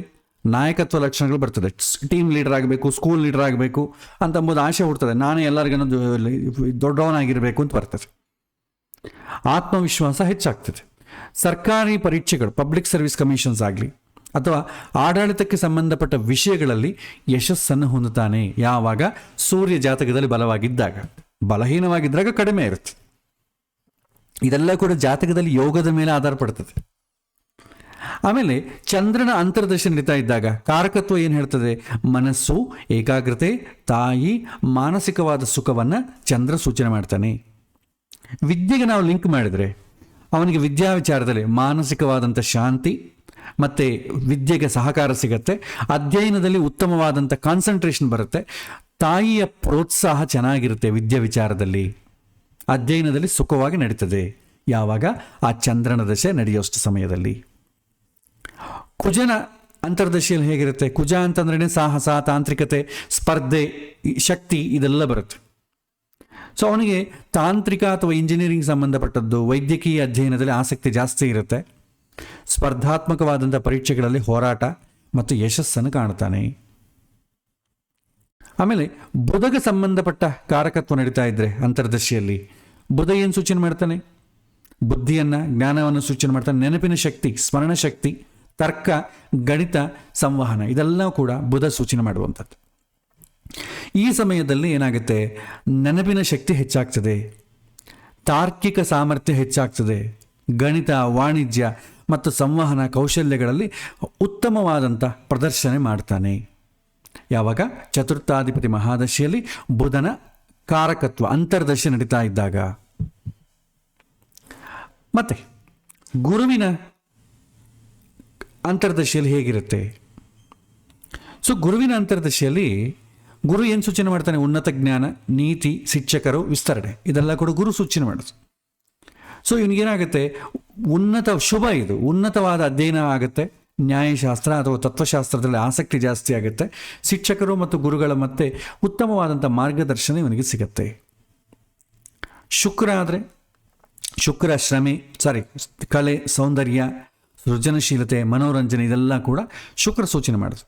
ನಾಯಕತ್ವ ಲಕ್ಷಣಗಳು ಬರ್ತದೆ. ಟೀಮ್ ಲೀಡರ್ ಆಗಬೇಕು, ಸ್ಕೂಲ್ ಲೀಡರ್ ಆಗಬೇಕು ಅಂತಂಬುದು ಆಸೆ ಹುಡ್ತದೆ. ನಾನೇ ಎಲ್ಲರಿಗೂ ದೊಡ್ಡವನಾಗಿರಬೇಕು ಅಂತ ಬರ್ತದೆ. ಆತ್ಮವಿಶ್ವಾಸ ಹೆಚ್ಚಾಗ್ತದೆ. ಸರ್ಕಾರಿ ಪರೀಕ್ಷೆಗಳು, ಪಬ್ಲಿಕ್ ಸರ್ವಿಸ್ ಕಮಿಷನ್ಸ್ ಆಗಲಿ ಅಥವಾ ಆಡಳಿತಕ್ಕೆ ಸಂಬಂಧಪಟ್ಟ ವಿಷಯಗಳಲ್ಲಿ ಯಶಸ್ಸನ್ನು ಹೊಂದುತ್ತಾನೆ. ಯಾವಾಗ? ಸೂರ್ಯ ಜಾತಕದಲ್ಲಿ ಬಲವಾಗಿದ್ದಾಗ. ಬಲಹೀನವಾಗಿದ್ದಾಗ ಕಡಿಮೆ ಇರುತ್ತೆ. ಇದೆಲ್ಲ ಕೂಡ ಜಾತಕದಲ್ಲಿ ಯೋಗದ ಮೇಲೆ ಆಧಾರ ಪಡ್ತದೆ. ಆಮೇಲೆ ಚಂದ್ರನ ಅಂತರ್ದಶೆ ನಡೀತಾ ಇದ್ದಾಗ ಕಾರಕತ್ವ ಏನು ಹೇಳ್ತದೆ? ಮನಸ್ಸು, ಏಕಾಗ್ರತೆ, ತಾಯಿ, ಮಾನಸಿಕವಾದ ಸುಖವನ್ನು ಚಂದ್ರ ಸೂಚನೆ ಮಾಡ್ತಾನೆ. ವಿದ್ಯೆಗೆ ನಾವು ಲಿಂಕ್ ಮಾಡಿದರೆ ಅವನಿಗೆ ವಿದ್ಯಾ ವಿಚಾರದಲ್ಲಿ ಮಾನಸಿಕವಾದಂಥ ಶಾಂತಿ ಮತ್ತು ವಿದ್ಯೆಗೆ ಸಹಕಾರ ಸಿಗತ್ತೆ. ಅಧ್ಯಯನದಲ್ಲಿ ಉತ್ತಮವಾದಂಥ ಕಾನ್ಸಂಟ್ರೇಷನ್ ಬರುತ್ತೆ. ತಾಯಿಯ ಪ್ರೋತ್ಸಾಹ ಚೆನ್ನಾಗಿರುತ್ತೆ. ವಿದ್ಯೆ ವಿಚಾರದಲ್ಲಿ ಅಧ್ಯಯನದಲ್ಲಿ ಸುಖವಾಗಿ ನಡೀತದೆ. ಯಾವಾಗ? ಆ ಚಂದ್ರನ ದಶೆ ನಡೆಯೋಷ್ಟು ಸಮಯದಲ್ಲಿ. ಕುಜನ ಅಂತರ್ದಶೆಯಲ್ಲಿ ಹೇಗಿರುತ್ತೆ? ಕುಜ ಅಂತಂದ್ರೇ ಸಾಹಸ, ತಾಂತ್ರಿಕತೆ, ಸ್ಪರ್ಧೆ, ಶಕ್ತಿ ಇದೆಲ್ಲ ಬರುತ್ತೆ. ಸೊ ಅವನಿಗೆ ತಾಂತ್ರಿಕ ಅಥವಾ ಇಂಜಿನಿಯರಿಂಗ್ ಸಂಬಂಧಪಟ್ಟದ್ದು, ವೈದ್ಯಕೀಯ ಅಧ್ಯಯನದಲ್ಲಿ ಆಸಕ್ತಿ ಜಾಸ್ತಿ ಇರುತ್ತೆ. ಸ್ಪರ್ಧಾತ್ಮಕವಾದಂಥ ಪರೀಕ್ಷೆಗಳಲ್ಲಿ ಹೋರಾಟ ಮತ್ತು ಯಶಸ್ಸನ್ನು ಕಾಣ್ತಾನೆ. ಆಮೇಲೆ ಬುಧಗೆ ಸಂಬಂಧಪಟ್ಟ ಕಾರಕತ್ವ ನಡೀತಾ ಇದ್ದರೆ ಅಂತರ್ದಶೆಯಲ್ಲಿ ಬುಧ ಏನು ಸೂಚನೆ ಮಾಡ್ತಾನೆ? ಬುದ್ಧಿಯನ್ನು, ಜ್ಞಾನವನ್ನು ಸೂಚನೆ ಮಾಡ್ತಾನೆ. ನೆನಪಿನ ಶಕ್ತಿ, ಸ್ಮರಣ ಶಕ್ತಿ, ತರ್ಕ, ಗಣಿತ, ಸಂವಹನ ಇದೆಲ್ಲ ಕೂಡ ಬುಧ ಸೂಚನೆ ಮಾಡುವಂಥದ್ದು. ಈ ಸಮಯದಲ್ಲಿ ಏನಾಗುತ್ತೆ? ನೆನಪಿನ ಶಕ್ತಿ ಹೆಚ್ಚಾಗ್ತದೆ, ತಾರ್ಕಿಕ ಸಾಮರ್ಥ್ಯ ಹೆಚ್ಚಾಗ್ತದೆ, ಗಣಿತ, ವಾಣಿಜ್ಯ ಮತ್ತು ಸಂವಹನ ಕೌಶಲ್ಯಗಳಲ್ಲಿ ಉತ್ತಮವಾದಂಥ ಪ್ರದರ್ಶನ ಮಾಡ್ತಾನೆ. ಯಾವಾಗ? ಚತುರ್ಥಾಧಿಪತಿ ಮಹಾದಶೆಯಲ್ಲಿ ಬುಧನ ಕಾರಕತ್ವ ಅಂತರ್ದಶೆ ನಡೀತಾ ಇದ್ದಾಗ. ಮತ್ತೆ ಗುರುವಿನ ಅಂತರ್ದಶೆಯಲ್ಲಿ ಹೇಗಿರುತ್ತೆ? ಸೊ ಗುರುವಿನ ಅಂತರ್ದಶೆಯಲ್ಲಿ ಗುರು ಏನು ಸೂಚನೆ ಮಾಡ್ತಾನೆ? ಉನ್ನತ ಜ್ಞಾನ, ನೀತಿ, ಶಿಕ್ಷಕರು, ವಿಸ್ತರಣೆ ಇದೆಲ್ಲ ಕೂಡ ಗುರು ಸೂಚನೆ ಮಾಡೋದು. ಸೊ ಇವನಿಗೇನಾಗುತ್ತೆ? ಉನ್ನತ ಶುಭ, ಇದು ಉನ್ನತವಾದ ಅಧ್ಯಯನ ಆಗುತ್ತೆ. ನ್ಯಾಯಶಾಸ್ತ್ರ ಅಥವಾ ತತ್ವಶಾಸ್ತ್ರದಲ್ಲಿ ಆಸಕ್ತಿ ಜಾಸ್ತಿ ಆಗುತ್ತೆ. ಶಿಕ್ಷಕರು ಮತ್ತು ಗುರುಗಳ ಮತ್ತೆ ಉತ್ತಮವಾದಂಥ ಮಾರ್ಗದರ್ಶನ ಇವನಿಗೆ ಸಿಗುತ್ತೆ. ಶುಕ್ರ ಆದರೆ ಶುಕ್ರ ಕಲೆ, ಸೌಂದರ್ಯ, ಸೃಜನಶೀಲತೆ, ಮನೋರಂಜನೆ ಇದೆಲ್ಲ ಕೂಡ ಶುಕ್ರ ಸೂಚನೆ ಮಾಡೋದು.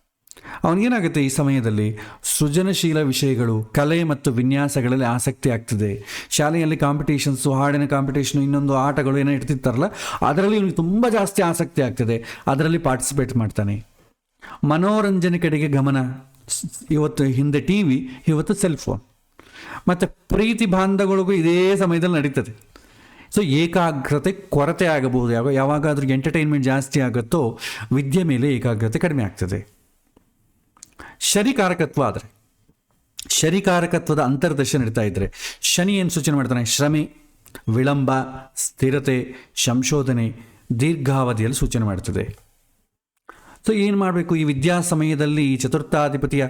ಅವನಿಗೇನಾಗುತ್ತೆ ಈ ಸಮಯದಲ್ಲಿ ಸೃಜನಶೀಲ ವಿಷಯಗಳು, ಕಲೆ ಮತ್ತು ವಿನ್ಯಾಸಗಳಲ್ಲಿ ಆಸಕ್ತಿ ಆಗ್ತದೆ. ಶಾಲೆಯಲ್ಲಿ ಕಾಂಪಿಟೇಷನ್ಸು, ಹಾಡಿನ ಕಾಂಪಿಟೇಷನು, ಇನ್ನೊಂದು ಆಟಗಳು ಏನೋ ಇಡ್ತಿರ್ತಾರಲ್ಲ, ಅದರಲ್ಲಿ ಇವನಿಗೆ ತುಂಬ ಜಾಸ್ತಿ ಆಸಕ್ತಿ ಆಗ್ತದೆ. ಅದರಲ್ಲಿ ಪಾರ್ಟಿಸಿಪೇಟ್ ಮಾಡ್ತಾನೆ. ಮನೋರಂಜನೆ ಕಡೆಗೆ ಗಮನ. ಇವತ್ತು ಹಿಂದೆ ಟಿ ವಿ, ಇವತ್ತು ಸೆಲ್ ಫೋನ್. ಮತ್ತು ಪ್ರೀತಿ ಬಾಂಧಗಳಿಗೂ ಇದೇ ಸಮಯದಲ್ಲಿ ನಡೀತದೆ. ಸೊ ಏಕಾಗ್ರತೆ ಕೊರತೆ ಆಗಬಹುದು. ಯಾವಾಗಾದ್ರೂ ಎಂಟರ್ಟೈನ್ಮೆಂಟ್ ಜಾಸ್ತಿ ಆಗುತ್ತೋ ವಿದ್ಯೆ ಮೇಲೆ ಏಕಾಗ್ರತೆ ಕಡಿಮೆ ಆಗ್ತದೆ. ಶನಿಕಾರಕತ್ವ ಆದರೆ, ಶನಿಕಾರಕತ್ವದ ಅಂತರ್ದಶೆ ನಡೀತಾ ಇದ್ದರೆ ಶನಿ ಏನು ಸೂಚನೆ ಮಾಡ್ತಾನೆ? ಶ್ರಮೆ, ವಿಳಂಬ, ಸ್ಥಿರತೆ, ಸಂಶೋಧನೆ, ದೀರ್ಘಾವಧಿಯಲ್ಲಿ ಸೂಚನೆ ಮಾಡ್ತದೆ. ಸೊ ಏನು ಮಾಡಬೇಕು ಈ ವಿದ್ಯಾ ಸಮಯದಲ್ಲಿ? ಈ ಚತುರ್ಥಾಧಿಪತಿಯ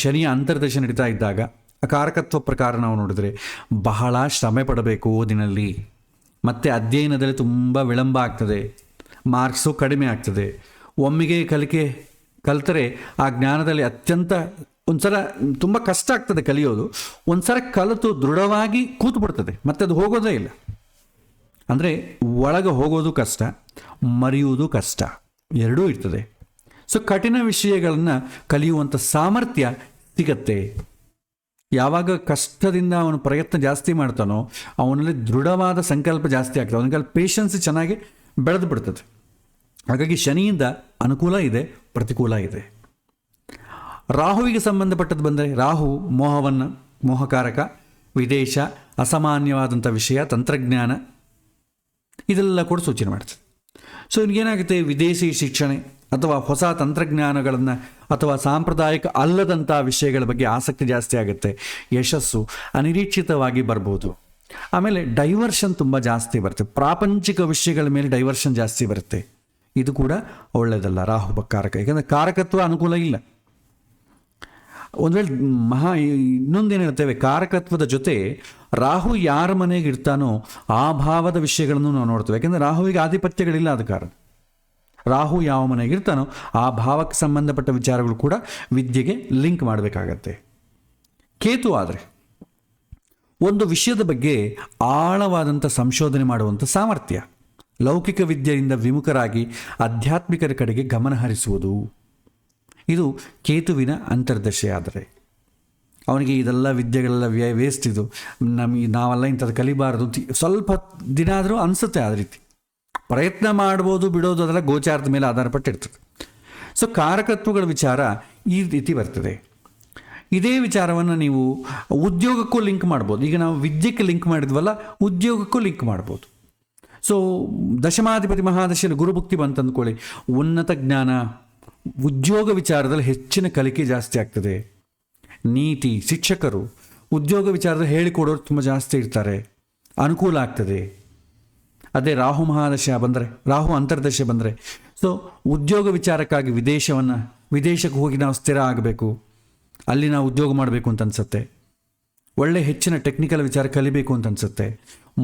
ಶನಿಯ ಅಂತರ್ದಶೆ ನಡೀತಾ ಇದ್ದಾಗ ಆ ಕಾರಕತ್ವ ಪ್ರಕಾರ ನಾವು ನೋಡಿದ್ರೆ ಬಹಳ ಶ್ರಮೆ ಪಡಬೇಕು ಓದಿನಲ್ಲಿ. ಮತ್ತು ಅಧ್ಯಯನದಲ್ಲಿ ತುಂಬ ವಿಳಂಬ ಆಗ್ತದೆ, ಮಾರ್ಕ್ಸು ಕಡಿಮೆ ಆಗ್ತದೆ. ಒಮ್ಮೆಗೆ ಕಲಿತರೆ ಆ ಜ್ಞಾನದಲ್ಲಿ ಅತ್ಯಂತ ಒಂದ್ಸಲ ತುಂಬ ಕಷ್ಟ ಆಗ್ತದೆ ಕಲಿಯೋದು. ಒಂದ್ಸಲ ಕಲಿತು ದೃಢವಾಗಿ ಕೂತು ಬಿಡ್ತದೆ, ಮತ್ತೆ ಅದು ಹೋಗೋದೇ ಇಲ್ಲ. ಅಂದರೆ ಒಳಗೆ ಹೋಗೋದು ಕಷ್ಟ, ಮರೆಯುವುದು ಕಷ್ಟ, ಎರಡೂ ಇರ್ತದೆ. ಸೊ ಕಠಿಣ ವಿಷಯಗಳನ್ನು ಕಲಿಯುವಂಥ ಸಾಮರ್ಥ್ಯ ಸಿಗತ್ತೆ. ಯಾವಾಗ ಕಷ್ಟದಿಂದ ಅವನು ಪ್ರಯತ್ನ ಜಾಸ್ತಿ ಮಾಡ್ತಾನೋ ಅವನಲ್ಲಿ ದೃಢವಾದ ಸಂಕಲ್ಪ ಜಾಸ್ತಿ ಆಗ್ತದೆ, ಅವನಿಗೆ ಪೇಷನ್ಸ್ ಚೆನ್ನಾಗಿ ಬೆಳೆದು ಬಿಡ್ತದೆ. ಹಾಗಾಗಿ ಶನಿಯಿಂದ ಅನುಕೂಲ ಇದೆ, ಪ್ರತಿಕೂಲ ಇದೆ. ರಾಹುವಿಗೆ ಸಂಬಂಧಪಟ್ಟದ್ದು ಬಂದರೆ, ರಾಹು ಮೋಹಕಾರಕ, ವಿದೇಶ, ಅಸಾಮಾನ್ಯವಾದಂಥ ವಿಷಯ, ತಂತ್ರಜ್ಞಾನ, ಇದೆಲ್ಲ ಕೂಡ ಸೂಚನೆ ಮಾಡ್ತದೆ. ಸೊ ಏನಾಗುತ್ತೆ, ವಿದೇಶಿ ಶಿಕ್ಷಣ ಅಥವಾ ಹೊಸ ತಂತ್ರಜ್ಞಾನಗಳನ್ನು ಅಥವಾ ಸಾಂಪ್ರದಾಯಿಕ ಅಲ್ಲದಂಥ ವಿಷಯಗಳ ಬಗ್ಗೆ ಆಸಕ್ತಿ ಜಾಸ್ತಿ ಆಗುತ್ತೆ. ಯಶಸ್ಸು ಅನಿರೀಕ್ಷಿತವಾಗಿ ಬರ್ಬೋದು. ಆಮೇಲೆ ಡೈವರ್ಷನ್ ತುಂಬ ಜಾಸ್ತಿ ಬರುತ್ತೆ, ಪ್ರಾಪಂಚಿಕ ವಿಷಯಗಳ ಮೇಲೆ ಡೈವರ್ಷನ್ ಜಾಸ್ತಿ ಬರುತ್ತೆ. ಇದು ಕೂಡ ಒಳ್ಳೆಯದಲ್ಲ ರಾಹು ಕಾರಕ, ಯಾಕಂದರೆ ಕಾರಕತ್ವ ಅನುಕೂಲ ಇಲ್ಲ. ಒಂದು ವೇಳೆ ಇನ್ನೊಂದೇನು ಹೇಳ್ತೇವೆ, ಕಾರಕತ್ವದ ಜೊತೆ ರಾಹು ಯಾರ ಮನೆಗೆ ಇರ್ತಾನೋ ಆ ಭಾವದ ವಿಷಯಗಳನ್ನು ನಾವು ನೋಡ್ತೇವೆ. ಯಾಕೆಂದರೆ ರಾಹುವಿಗೆ ಆಧಿಪತ್ಯಗಳಿಲ್ಲ, ಆದ ಕಾರಣ ರಾಹು ಯಾವ ಮನೆಗೆ ಇರ್ತಾನೋ ಆ ಭಾವಕ್ಕೆ ಸಂಬಂಧಪಟ್ಟ ವಿಚಾರಗಳು ಕೂಡ ವಿದ್ಯೆಗೆ ಲಿಂಕ್ ಮಾಡಬೇಕಾಗತ್ತೆ. ಕೇತು ಆದರೆ ಒಂದು ವಿಷಯದ ಬಗ್ಗೆ ಆಳವಾದಂಥ ಸಂಶೋಧನೆ ಮಾಡುವಂಥ ಸಾಮರ್ಥ್ಯ, ಲೌಕಿಕ ವಿದ್ಯೆಯಿಂದ ವಿಮುಖರಾಗಿ ಆಧ್ಯಾತ್ಮಿಕರ ಕಡೆಗೆ ಗಮನ ಹರಿಸುವುದು, ಇದು ಕೇತುವಿನ ಅಂತರ್ದಶೆ. ಆದರೆ ಅವನಿಗೆ ಇದೆಲ್ಲ ವಿದ್ಯೆಗಳೆಲ್ಲ ವೇಸ್ಟ್, ಇದು ನಾವೆಲ್ಲ ಇಂಥದ್ದು ಕಲಿಬಾರದು, ಸ್ವಲ್ಪ ದಿನ ಆದರೂ ಅನಿಸುತ್ತೆ. ಆ ರೀತಿ ಪ್ರಯತ್ನ ಮಾಡ್ಬೋದು, ಬಿಡೋದು, ಅದೆಲ್ಲ ಗೋಚಾರದ ಮೇಲೆ ಆಧಾರಪಟ್ಟಿರ್ತದೆ. ಸೊ ಕಾರಕತ್ವಗಳ ವಿಚಾರ ಈ ರೀತಿ ಬರ್ತದೆ. ಇದೇ ವಿಚಾರವನ್ನು ನೀವು ಉದ್ಯೋಗಕ್ಕೂ ಲಿಂಕ್ ಮಾಡ್ಬೋದು. ಈಗ ನಾವು ವಿದ್ಯೆಗೆ ಲಿಂಕ್ ಮಾಡಿದ್ವಲ್ಲ, ಉದ್ಯೋಗಕ್ಕೂ ಲಿಂಕ್ ಮಾಡ್ಬೋದು. ಸೊ ದಶಮಾಧಿಪತಿ ಮಹಾದಶೆಯಲ್ಲಿ ಗುರುಭುಕ್ತಿ ಬಂತಂದ್ಕೊಳ್ಳಿ, ಉನ್ನತ ಜ್ಞಾನ, ಉದ್ಯೋಗ ವಿಚಾರದಲ್ಲಿ ಹೆಚ್ಚಿನ ಕಲಿಕೆ ಜಾಸ್ತಿ ಆಗ್ತದೆ. ನೀತಿ, ಶಿಕ್ಷಕರು ಉದ್ಯೋಗ ವಿಚಾರದಲ್ಲಿ ಹೇಳಿಕೊಡೋರು ತುಂಬ ಜಾಸ್ತಿ ಇರ್ತಾರೆ, ಅನುಕೂಲ ಆಗ್ತದೆ. ಅದೇ ರಾಹು ಮಹಾದಶೆ ಬಂದರೆ, ರಾಹು ಅಂತರ್ದಶೆ ಬಂದರೆ, ಸೊ ಉದ್ಯೋಗ ವಿಚಾರಕ್ಕಾಗಿ ವಿದೇಶಕ್ಕೆ ಹೋಗಿ ನಾವು ಸ್ಥಿರ ಆಗಬೇಕು, ಅಲ್ಲಿ ನಾವು ಉದ್ಯೋಗ ಮಾಡಬೇಕು ಅಂತ ಅನಿಸುತ್ತೆ. ಒಳ್ಳೆ ಹೆಚ್ಚಿನ ಟೆಕ್ನಿಕಲ್ ವಿಚಾರ ಕಲಿಬೇಕು ಅಂತ ಅನಿಸುತ್ತೆ.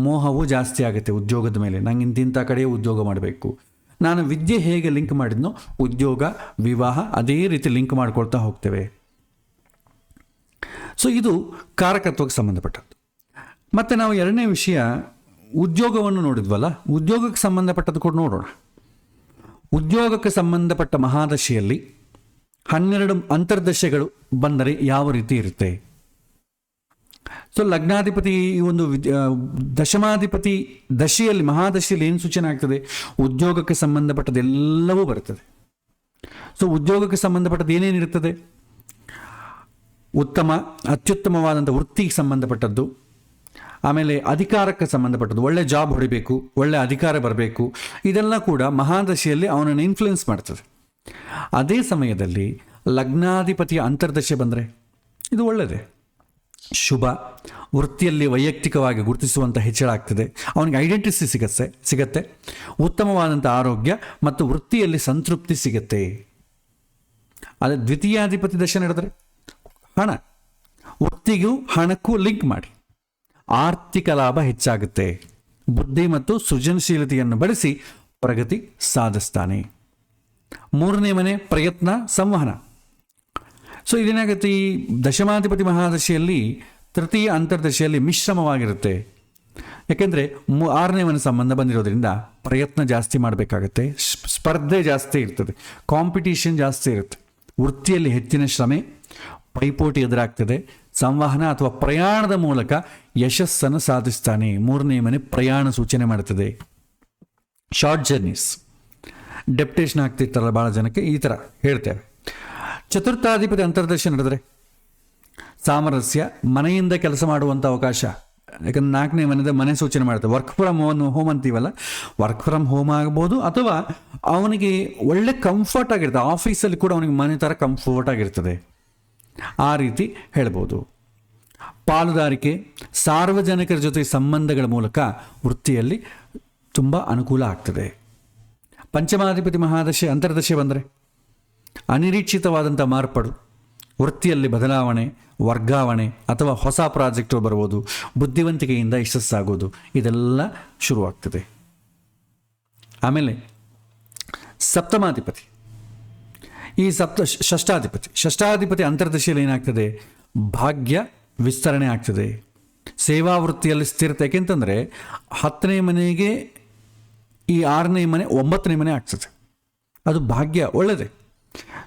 ಮೋಹವು ಜಾಸ್ತಿ ಆಗುತ್ತೆ ಉದ್ಯೋಗದ ಮೇಲೆ. ನಂಗೆ ಇಂಥ ಕಡೆಯೇ ಉದ್ಯೋಗ ಮಾಡಬೇಕು. ನಾನು ವಿದ್ಯೆ ಹೇಗೆ ಲಿಂಕ್ ಮಾಡಿದ್ನೋ ಉದ್ಯೋಗ, ವಿವಾಹ ಅದೇ ರೀತಿ ಲಿಂಕ್ ಮಾಡ್ಕೊಳ್ತಾ ಹೋಗ್ತೇವೆ. ಸೊ ಇದು ಕಾರಕತ್ವಕ್ಕೆ ಸಂಬಂಧಪಟ್ಟದ್ದು. ಮತ್ತು ನಾವು ಎರಡನೇ ವಿಷಯ ಉದ್ಯೋಗವನ್ನು ನೋಡಿದ್ವಲ್ಲ, ಉದ್ಯೋಗಕ್ಕೆ ಸಂಬಂಧಪಟ್ಟದ್ದು ಕೂಡ ನೋಡೋಣ. ಉದ್ಯೋಗಕ್ಕೆ ಸಂಬಂಧಪಟ್ಟ ಮಹಾದಶೆಯಲ್ಲಿ 12 ಅಂತರ್ದಶೆಗಳು ಬಂದರೆ ಯಾವ ರೀತಿ ಇರುತ್ತೆ? ಸೊ ಲಗ್ನಾಧಿಪತಿ ಒಂದು ದಶಮಾಧಿಪತಿ ದಶೆಯಲ್ಲಿ, ಮಹಾದಶೆಯಲ್ಲಿ ಏನು ಸೂಚನೆ ಆಗ್ತದೆ? ಉದ್ಯೋಗಕ್ಕೆ ಸಂಬಂಧಪಟ್ಟದ್ದೆಲ್ಲವೂ ಬರ್ತದೆ. ಸೊ ಉದ್ಯೋಗಕ್ಕೆ ಸಂಬಂಧಪಟ್ಟದ್ದು ಏನೇನಿರ್ತದೆ? ಅತ್ಯುತ್ತಮವಾದಂಥ ವೃತ್ತಿಗೆ ಸಂಬಂಧಪಟ್ಟದ್ದು, ಆಮೇಲೆ ಅಧಿಕಾರಕ್ಕೆ ಸಂಬಂಧಪಟ್ಟದ್ದು, ಒಳ್ಳೆ ಜಾಬ್ ಹೊಡಿಬೇಕು, ಒಳ್ಳೆ ಅಧಿಕಾರ ಬರಬೇಕು, ಇದೆಲ್ಲ ಕೂಡ ಮಹಾದಶೆಯಲ್ಲಿ ಅವನನ್ನು ಇನ್ಫ್ಲುಯೆನ್ಸ್ ಮಾಡ್ತದೆ. ಅದೇ ಸಮಯದಲ್ಲಿ ಲಗ್ನಾಧಿಪತಿಯ ಅಂತರ್ದಶೆ ಬಂದರೆ ಇದು ಒಳ್ಳೆಯದೇ, ಶುಭ. ವೃತ್ತಿಯಲ್ಲಿ ವೈಯಕ್ತಿಕವಾಗಿ ಗುರುತಿಸುವಂಥ ಹೆಚ್ಚಳ ಆಗ್ತದೆ, ಅವನಿಗೆ ಐಡೆಂಟಿಟಿ ಸಿಗತ್ತೆ, ಉತ್ತಮವಾದಂಥ ಆರೋಗ್ಯ ಮತ್ತು ವೃತ್ತಿಯಲ್ಲಿ ಸಂತೃಪ್ತಿ ಸಿಗತ್ತೆ. ಅದೇ ದ್ವಿತೀಯಾಧಿಪತಿ ದಶೆ ನಡೆದರೆ ಹಣ, ವೃತ್ತಿಗೂ ಹಣಕ್ಕೂ ಲಿಂಕ್ ಮಾಡಿ ಆರ್ಥಿಕ ಲಾಭ ಹೆಚ್ಚಾಗುತ್ತೆ. ಬುದ್ಧಿ ಮತ್ತು ಸೃಜನಶೀಲತೆಯನ್ನು ಬಳಸಿ ಪ್ರಗತಿ ಸಾಧಿಸ್ತಾನೆ. 3ನೇ ಮನೆ ಪ್ರಯತ್ನ, ಸಂವಹನ. ಸೊ ಇದೇನಾಗುತ್ತೆ, ಈ ದಶಮಾಧಿಪತಿ ಮಹಾದಶೆಯಲ್ಲಿ ತೃತೀಯ ಅಂತರ್ದಶೆಯಲ್ಲಿ ಮಿಶ್ರಮವಾಗಿರುತ್ತೆ. ಯಾಕೆಂದರೆ 6ನೇ ಮನೆ ಸಂಬಂಧ ಬಂದಿರೋದ್ರಿಂದ ಪ್ರಯತ್ನ ಜಾಸ್ತಿ ಮಾಡಬೇಕಾಗತ್ತೆ, ಸ್ಪರ್ಧೆ ಜಾಸ್ತಿ ಇರ್ತದೆ, ಕಾಂಪಿಟೀಷನ್ ಜಾಸ್ತಿ ಇರುತ್ತೆ. ವೃತ್ತಿಯಲ್ಲಿ ಹೆಚ್ಚಿನ ಶ್ರಮೆ, ಪೈಪೋಟಿ ಎದುರಾಗ್ತದೆ. ಸಂವಹನ ಅಥವಾ ಪ್ರಯಾಣದ ಮೂಲಕ ಯಶಸ್ಸನ್ನು ಸಾಧಿಸ್ತಾನೆ. 3ನೇ ಮನೆ ಪ್ರಯಾಣ ಸೂಚನೆ ಮಾಡ್ತದೆ. ಶಾರ್ಟ್ ಜರ್ನೀಸ್, ಡೆಪ್ಟೇಷನ್ ಆಗ್ತಿರ್ತಾರಲ್ಲ ಭಾಳ ಜನಕ್ಕೆ, ಈ ಥರ ಹೇಳ್ತೇವೆ. ಚತುರ್ಥಾಧಿಪತಿ ಅಂತರ್ದಶೆ ನಡೆದರೆ ಸಾಮರಸ್ಯ, ಮನೆಯಿಂದ ಕೆಲಸ ಮಾಡುವಂಥ ಅವಕಾಶ. ಯಾಕಂದ್ರೆ 4ನೇ ಮನೆಯಿಂದ ಮನೆ ಸೂಚನೆ ಮಾಡ್ತದೆ. ವರ್ಕ್ ಫ್ರಮ್ ಹೋಮ್ ಅಂತೀವಲ್ಲ, ವರ್ಕ್ ಫ್ರಮ್ ಹೋಮ್ ಆಗ್ಬೋದು, ಅಥವಾ ಅವನಿಗೆ ಒಳ್ಳೆ ಕಂಫರ್ಟ್ ಆಗಿರ್ತದೆ. ಆಫೀಸಲ್ಲಿ ಕೂಡ ಅವನಿಗೆ ಮನೆ ಥರ ಕಂಫರ್ಟ್ ಆಗಿರ್ತದೆ, ಆ ರೀತಿ ಹೇಳ್ಬೋದು. ಪಾಲುದಾರಿಕೆ, ಸಾರ್ವಜನಿಕರ ಜೊತೆ ಸಂಬಂಧಗಳ ಮೂಲಕ ವೃತ್ತಿಯಲ್ಲಿ ತುಂಬ ಅನುಕೂಲ ಆಗ್ತದೆ. ಪಂಚಮಾಧಿಪತಿ ಮಹಾದಶೆ ಅಂತರ್ದಶೆ ಬಂದರೆ ಅನಿರೀಕ್ಷಿತವಾದಂಥ ಮಾರ್ಪಾಡು, ವೃತ್ತಿಯಲ್ಲಿ ಬದಲಾವಣೆ, ವರ್ಗಾವಣೆ ಅಥವಾ ಹೊಸ ಪ್ರಾಜೆಕ್ಟು ಬರ್ಬೋದು, ಬುದ್ಧಿವಂತಿಕೆಯಿಂದ ಯಶಸ್ಸಾಗೋದು, ಇದೆಲ್ಲ ಶುರುವಾಗ್ತದೆ. ಆಮೇಲೆ ಸಪ್ತಮಾಧಿಪತಿ, ಈ ಷಷ್ಠಾಧಿಪತಿ ಅಂತರ್ದಶೆಯಲ್ಲಿ ಏನಾಗ್ತದೆ, ಭಾಗ್ಯ ವಿಸ್ತರಣೆ ಆಗ್ತದೆ. ಸೇವಾ ವೃತ್ತಿಯಲ್ಲಿ ಸ್ಥಿರತೆ, ಯಾಕೆಂತಂದರೆ 10ನೇ ಮನೆಗೆ ಈ 6ನೇ ಮನೆ 9ನೇ ಮನೆ ಆಗ್ತದೆ, ಅದು ಭಾಗ್ಯ ಒಳ್ಳೆಯದೇ.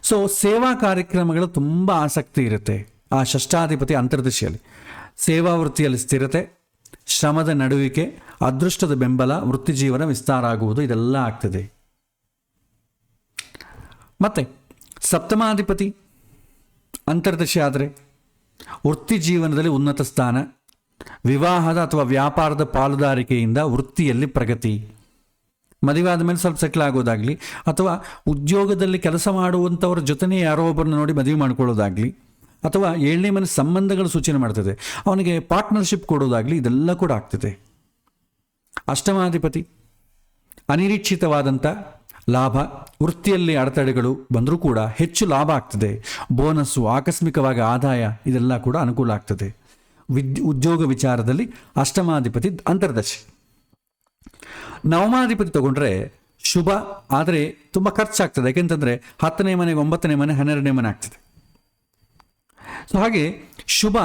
ಸೊ ಸೇವಾ ಕಾರ್ಯಕ್ರಮಗಳು ತುಂಬ ಆಸಕ್ತಿ ಇರುತ್ತೆ ಆ ಷಷ್ಠಾಧಿಪತಿ ಅಂತರ್ದಶೆಯಲ್ಲಿ. ಸೇವಾ ವೃತ್ತಿಯಲ್ಲಿ ಸ್ಥಿರತೆ, ಶ್ರಮದ ನಡುವಿಕೆ, ಅದೃಷ್ಟದ ಬೆಂಬಲ, ವೃತ್ತಿ ಜೀವನ ವಿಸ್ತಾರ ಆಗುವುದು, ಇದೆಲ್ಲ ಆಗ್ತದೆ. ಮತ್ತು ಸಪ್ತಮಾಧಿಪತಿ ಅಂತರ್ದಶೆ ಆದರೆ ವೃತ್ತಿ ಜೀವನದಲ್ಲಿ ಉನ್ನತ ಸ್ಥಾನ, ವಿವಾಹದ ಅಥವಾ ವ್ಯಾಪಾರದ ಪಾಲುದಾರಿಕೆಯಿಂದ ವೃತ್ತಿಯಲ್ಲಿ ಪ್ರಗತಿ, ಮದುವೆ ಆದಮೇಲೆ ಸ್ವಲ್ಪ ಸೆಟ್ಲ್ ಆಗೋದಾಗಲಿ, ಅಥವಾ ಉದ್ಯೋಗದಲ್ಲಿ ಕೆಲಸ ಮಾಡುವಂಥವ್ರ ಜೊತೆನೇ ಯಾರೋ ಒಬ್ಬರನ್ನ ನೋಡಿ ಮದುವೆ ಮಾಡ್ಕೊಳ್ಳೋದಾಗಲಿ, ಅಥವಾ 7ನೇ ಮನೆ ಸಂಬಂಧಗಳು ಸೂಚನೆ ಮಾಡ್ತದೆ, ಅವನಿಗೆ ಪಾರ್ಟ್ನರ್ಶಿಪ್ ಕೊಡೋದಾಗಲಿ, ಇದೆಲ್ಲ ಕೂಡ ಆಗ್ತದೆ. ಅಷ್ಟಮಾಧಿಪತಿ ಅನಿರೀಕ್ಷಿತವಾದಂಥ ಲಾಭ, ವೃತ್ತಿಯಲ್ಲಿ ಅಡೆತಡೆಗಳು ಬಂದರೂ ಕೂಡ ಹೆಚ್ಚು ಲಾಭ ಆಗ್ತದೆ. ಬೋನಸ್ಸು, ಆಕಸ್ಮಿಕವಾಗಿ ಆದಾಯ, ಇದೆಲ್ಲ ಕೂಡ ಅನುಕೂಲ ಆಗ್ತದೆ. ಉದ್ಯೋಗ ವಿಚಾರದಲ್ಲಿ ಅಷ್ಟಮಾಧಿಪತಿ ಅಂತರ್ದಶೆ. ನವಮಾಧಿಪತಿ ತಗೊಂಡ್ರೆ ಶುಭ, ಆದರೆ ತುಂಬ ಖರ್ಚಾಗ್ತದೆ. ಯಾಕೆಂತಂದರೆ 10ನೇ ಮನೆಗೆ 9ನೇ ಮನೆ 12ನೇ ಮನೆ ಆಗ್ತದೆ. ಸೊ ಹಾಗೆ ಶುಭ,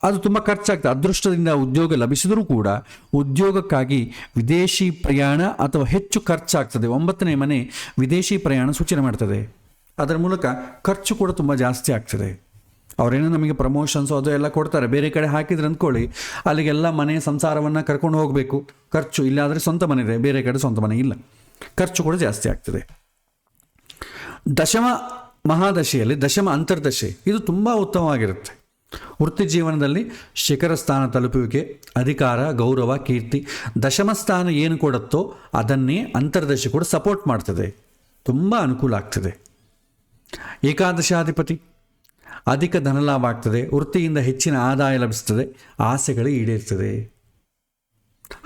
ಅದು ತುಂಬ ಖರ್ಚಾಗ್ತದೆ. ಅದೃಷ್ಟದಿಂದ ಉದ್ಯೋಗ ಲಭಿಸಿದರೂ ಕೂಡ ಉದ್ಯೋಗಕ್ಕಾಗಿ ವಿದೇಶಿ ಪ್ರಯಾಣ ಅಥವಾ ಹೆಚ್ಚು ಖರ್ಚಾಗ್ತದೆ. 9ನೇ ಮನೆ ವಿದೇಶಿ ಪ್ರಯಾಣ ಸೂಚನೆ ಮಾಡ್ತದೆ. ಅದರ ಮೂಲಕ ಖರ್ಚು ಕೂಡ ತುಂಬ ಜಾಸ್ತಿ ಆಗ್ತದೆ. ಅವರೇನೋ ನಮಗೆ ಪ್ರಮೋಷನ್ಸು ಅದು ಎಲ್ಲ ಕೊಡ್ತಾರೆ, ಬೇರೆ ಕಡೆ ಹಾಕಿದ್ರೆ ಅಂದ್ಕೊಳ್ಳಿ, ಅಲ್ಲಿಗೆಲ್ಲ ಮನೆ ಸಂಸಾರವನ್ನು ಕರ್ಕೊಂಡು ಹೋಗಬೇಕು, ಖರ್ಚು. ಇಲ್ಲಾದರೆ ಸ್ವಂತ ಮನೆ ಇದೆ, ಬೇರೆ ಕಡೆ ಸ್ವಂತ ಮನೆ ಇಲ್ಲ, ಖರ್ಚು ಕೂಡ ಜಾಸ್ತಿ ಆಗ್ತದೆ. ದಶಮ ಮಹಾದಶೆಯಲ್ಲಿ ದಶಮ ಅಂತರ್ದಶೆ, ಇದು ತುಂಬ ಉತ್ತಮವಾಗಿರುತ್ತೆ. ವೃತ್ತಿ ಜೀವನದಲ್ಲಿ ಶಿಖರ ಸ್ಥಾನ ತಲುಪುವಿಕೆ, ಅಧಿಕಾರ, ಗೌರವ, ಕೀರ್ತಿ. ದಶಮ ಸ್ಥಾನ ಏನು ಕೊಡುತ್ತೋ ಅದನ್ನೇ ಅಂತರ್ದಶೆ ಕೂಡ ಸಪೋರ್ಟ್ ಮಾಡ್ತದೆ, ತುಂಬ ಅನುಕೂಲ ಆಗ್ತದೆ. ಏಕಾದಶಾಧಿಪತಿ ಅಧಿಕ ಧನಲಾಭ ಆಗ್ತದೆ, ವೃತ್ತಿಯಿಂದ ಹೆಚ್ಚಿನ ಆದಾಯ ಲಭಿಸ್ತದೆ, ಆಸೆಗಳು ಈಡೇರ್ತದೆ.